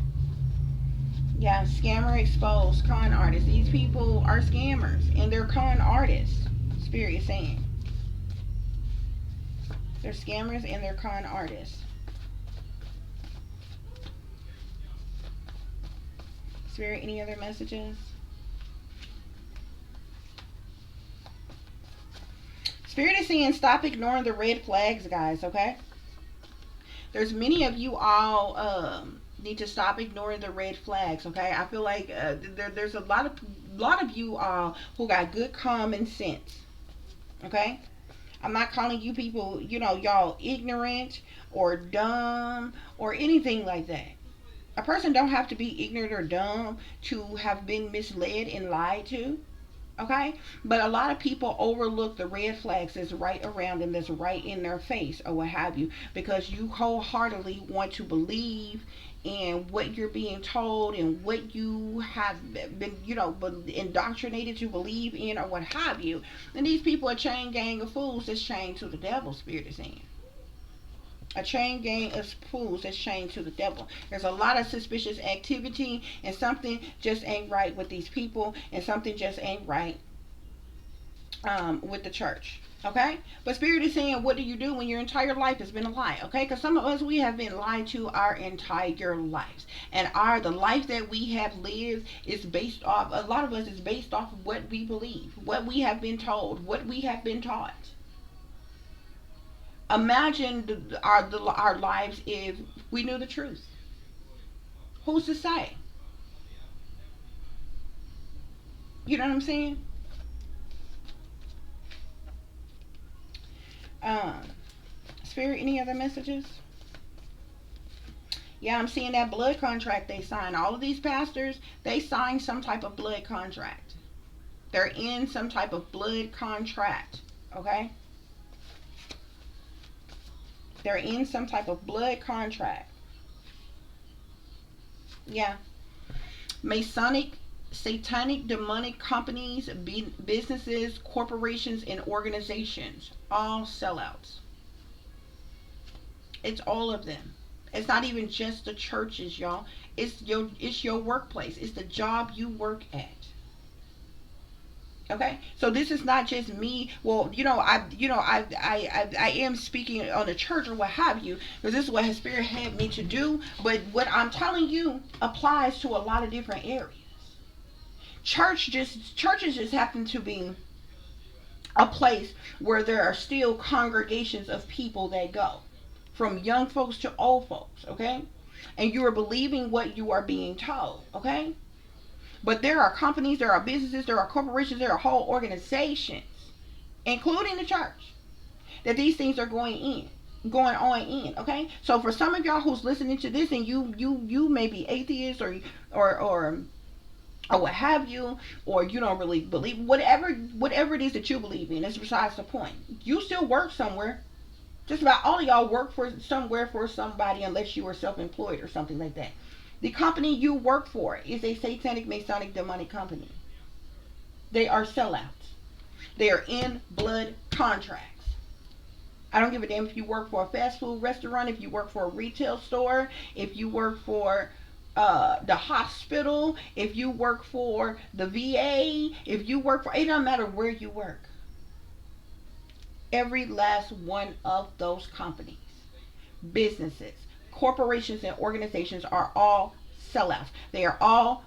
Yeah, scammer exposed, con artists. These people are scammers, and they're con artists. Spirit is saying. They're scammers and they're con artists. Spirit, any other messages? Spirit is saying stop ignoring the red flags, guys, okay? There's many of you all need to stop ignoring the red flags, okay? I feel like there's a lot of you all who got good common sense, okay? I'm not calling you people, y'all ignorant or dumb or anything like that. A person don't have to be ignorant or dumb to have been misled and lied to. Okay? But a lot of people overlook the red flags that's right around them, that's right in their face, or what have you, because you wholeheartedly want to believe in what you're being told and what you have been, indoctrinated to believe in, or what have you. And these people are a chain gang of fools that's chained to the devil, Spirit is saying. A chain gang of fools that's chained to the devil. There's a lot of suspicious activity, and something just ain't right with these people, and something just ain't right with the church. Okay? But Spirit is saying, what do you do when your entire life has been a lie? Okay? Because some of us, we have been lied to our entire lives. And the life that we have lived is based off, a lot of us is based off of what we believe, what we have been told, what we have been taught. Imagine our lives if we knew the truth. Who's to say? You know what I'm saying? Spirit, any other messages? Yeah, I'm seeing that blood contract they signed. All of these pastors, they signed some type of blood contract. They're in some type of blood contract. Okay? They're in some type of blood contract. Yeah. Masonic, satanic, demonic companies, businesses, corporations, and organizations. All sellouts. It's all of them. It's not even just the churches, y'all. It's your workplace. It's the job you work at. Okay, so this is not just me. Well, I am speaking on the church or what have you, because this is what His Spirit had me to do. But what I'm telling you applies to a lot of different areas. Churches just happen to be a place where there are still congregations of people that go, from young folks to old folks. Okay, and you are believing what you are being told. Okay. But there are companies, there are businesses, there are corporations, there are whole organizations, including the church, that these things are going in. going on in. Okay, so for some of y'all who's listening to this, and you may be atheist, or what have you, or you don't really believe, whatever it is that you believe in, it's besides the point. You still work somewhere. Just about all of y'all work for somewhere for somebody, unless you are self-employed or something like that. The company you work for is a satanic, masonic, demonic company. They are sellouts. They are in blood contracts. I don't give a damn if you work for a fast food restaurant, if you work for a retail store, if you work for the hospital, if you work for the VA, if you work for, it doesn't matter where you work. Every last one of those companies, businesses, corporations, and organizations are all sellouts. They are all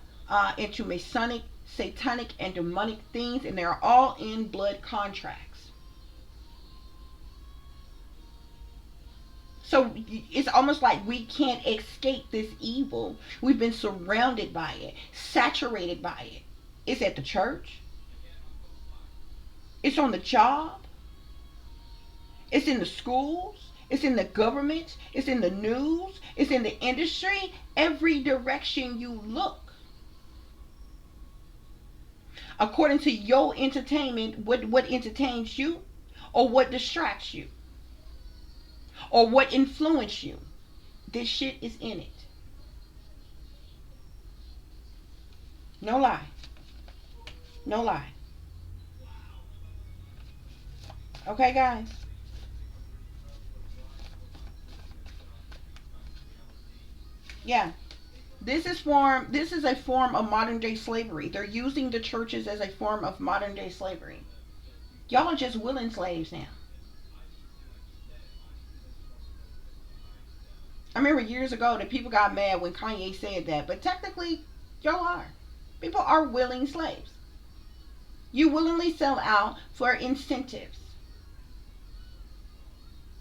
into Masonic, satanic, and demonic things, and they are all in blood contracts. So it's almost like we can't escape this evil. We've been surrounded by it, saturated by it. It's at the church, it's on the job, it's in the schools, it's in the government, it's in the news, it's in the industry. Every direction you look. According to your entertainment, what entertains you, or what distracts you, or what influenced you, this shit is in it. No lie. No lie. Okay, guys? Yeah. This is a form of modern day slavery. They're using the churches as a form of modern day slavery. Y'all are just willing slaves now. I remember years ago that people got mad when Kanye said that, but technically, y'all are. People are willing slaves. You willingly sell out for incentives,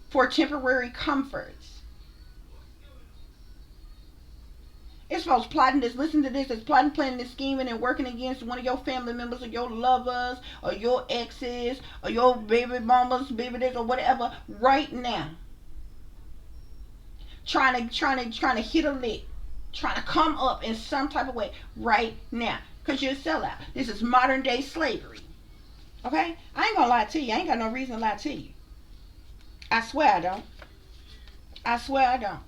for temporary comforts. It's folks plotting this, listen to this, it's plotting, planning, and scheming, and working against one of your family members, or your lovers, or your exes, or your baby mamas, baby this, or whatever, right now. Trying to hit a lick, trying to come up in some type of way right now, because you're a sellout. This is modern day slavery. Okay? I ain't gonna lie to you. I ain't got no reason to lie to you. I swear I don't. I swear I don't.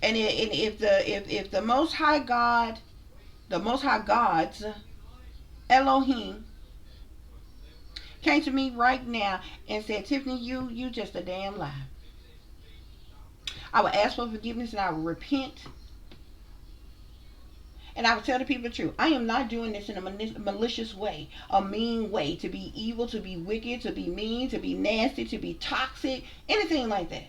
And if the Most High God, the Most High Gods, Elohim, came to me right now and said, Tiffany, you just a damn lie, I would ask for forgiveness, and I would repent, and I would tell the people the truth. I am not doing this in a malicious way, a mean way, to be evil, to be wicked, to be mean, to be nasty, to be toxic, anything like that.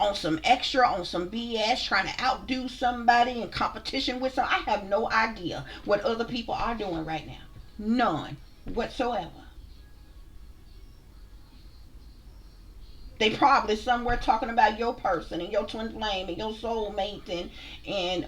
On some extra, on some BS, trying to outdo somebody in competition with some. I have no idea what other people are doing right now. None whatsoever. They probably somewhere talking about your person and your twin flame and your soulmate, and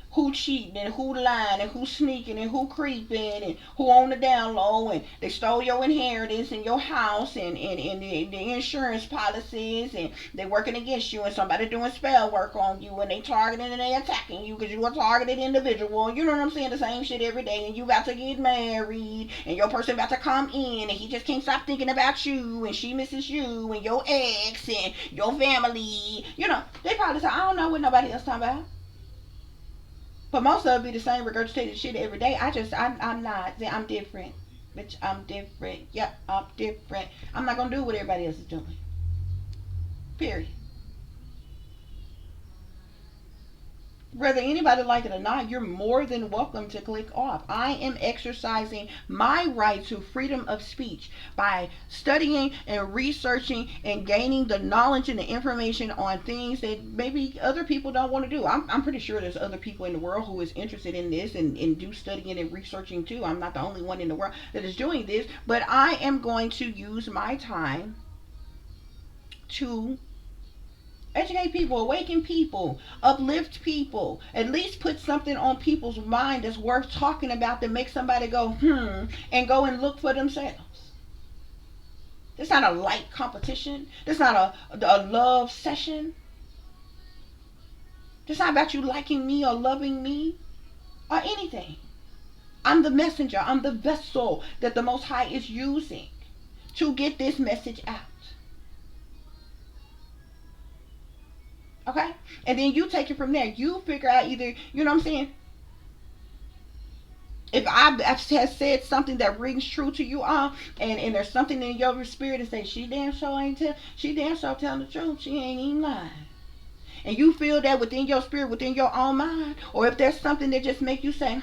who cheating and who lying and who sneaking and who creeping and who on the down low, and they stole your inheritance and your house, and the insurance policies, and they working against you, and somebody doing spell work on you, and they targeting and they attacking you because you a targeted individual. You know what I'm saying? The same shit every day, and you about to get married, and your person about to come in, and he just can't stop thinking about you, and she misses you, and your ex, and your family. You know, they probably say, I don't know what nobody else talking about. But most of it be the same regurgitated shit every day. I'm not. I'm different. Bitch, I'm different. Yep, I'm different. I'm not gonna do what everybody else is doing. Period. Whether anybody like it or not, you're more than welcome to click off. I am exercising my right to freedom of speech by studying and researching and gaining the knowledge and the information on things that maybe other people don't want to do. I'm pretty sure there's other people in the world who is interested in this, and do studying and researching too. I'm not the only one in the world that is doing this, but I am going to use my time to educate people, awaken people, uplift people, at least put something on people's mind that's worth talking about, that makes somebody go, and go and look for themselves. It's not a light competition. It's not a love session. It's not about you liking me or loving me or anything. I'm the messenger. I'm the vessel that the Most High is using to get this message out. Okay? And then you take it from there. You figure out either, you know what I'm saying? If I have said something that rings true to you all, and there's something in your spirit that says she damn sure telling the truth. She ain't even lying. And you feel that within your spirit, within your own mind, or if there's something that just make you say,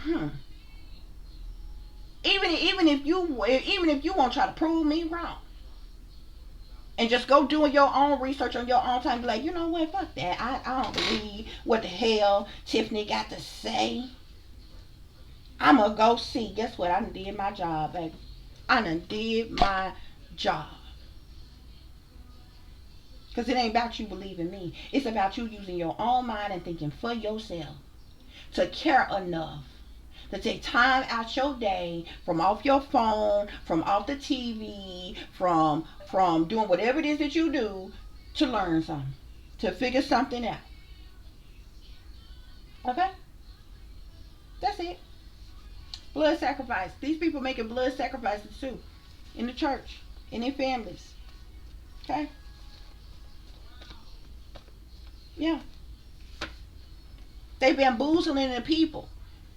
even if you won't try to prove me wrong, and just go doing your own research on your own time, be like, you know what, fuck that. I don't believe what the hell Tiffany got to say. I'm gonna go see. Guess what? I done did my job, baby. I done did my job. Because it ain't about you believing me. It's about you using your own mind and thinking for yourself. To care enough to take time out your day from off your phone, from off the TV, from doing whatever it is that you do to learn something, to figure something out. Okay? That's it. Blood sacrifice. These people making blood sacrifices too. In the church. In their families. Okay? Yeah. They bamboozling the people.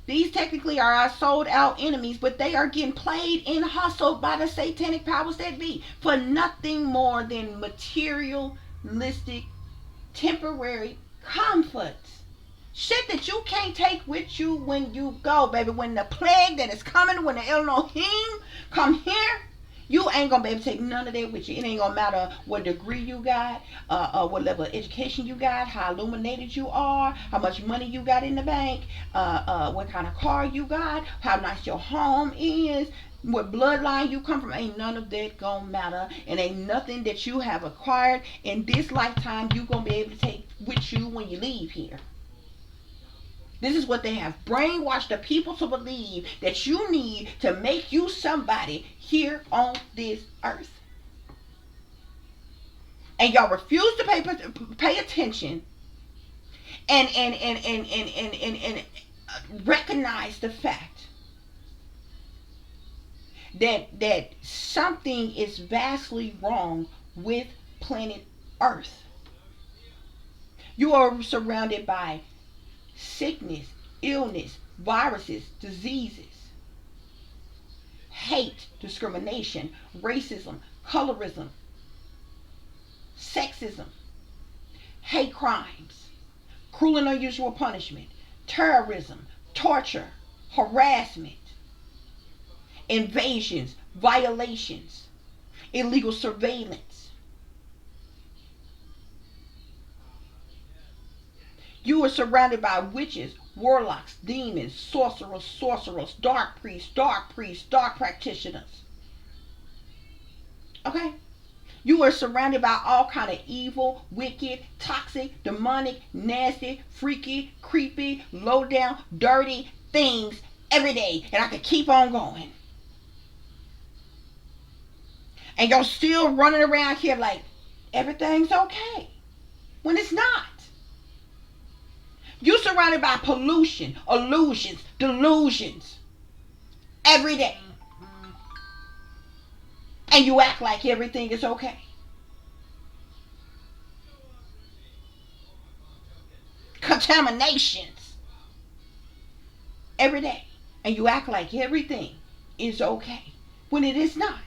These technically are our sold out enemies, but they are getting played and hustled by the satanic powers that be for nothing more than materialistic, temporary comforts. Shit that you can't take with you when you go, baby. When the plague that is coming, when the Elohim come here, you ain't gonna be able to take none of that with you. It ain't gonna matter what degree you got, what level of education you got, how illuminated you are, how much money you got in the bank, what kind of car you got, how nice your home is, what bloodline you come from. Ain't none of that gonna matter, and ain't nothing that you have acquired in this lifetime you gonna be able to take with you when you leave here. This is what they have brainwashed the people to believe that you need to make you somebody here on this earth. And y'all refuse to pay attention and recognize the fact that something is vastly wrong with planet Earth. You are surrounded by sickness, illness, viruses, diseases, hate, discrimination, racism, colorism, sexism, hate crimes, cruel and unusual punishment, terrorism, torture, harassment, invasions, violations, illegal surveillance. You are surrounded by witches, warlocks, demons, sorcerers, dark priests, dark practitioners. Okay? You are surrounded by all kind of evil, wicked, toxic, demonic, nasty, freaky, creepy, low down, dirty things every day. And I could keep on going. And you're still running around here like everything's okay. When it's not. You're surrounded by pollution, illusions, delusions every day. And you act like everything is okay. Contaminations every day. And you act like everything is okay when it is not.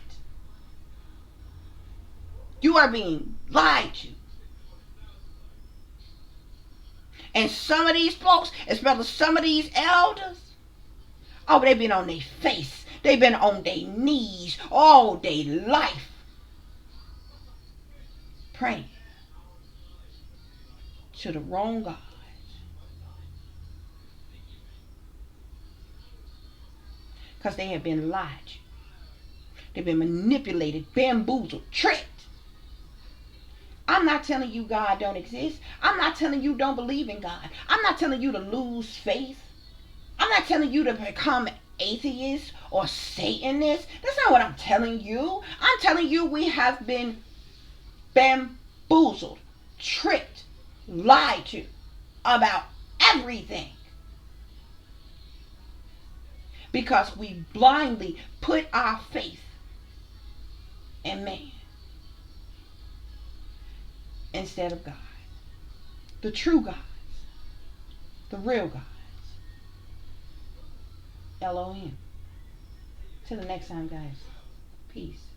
You are being lied to. And some of these folks, especially some of these elders, oh, they've been on their face. They've been on their knees all day life. Praying to the wrong God. Because they have been lied to. They've been manipulated, bamboozled, tricked. I'm not telling you God don't exist. I'm not telling you don't believe in God. I'm not telling you to lose faith. I'm not telling you to become atheists or Satanists. That's not what I'm telling you. I'm telling you we have been bamboozled, tricked, lied to about everything because we blindly put our faith in man instead of God, the true gods, the real gods, Elohim. Till the next time, guys. Peace.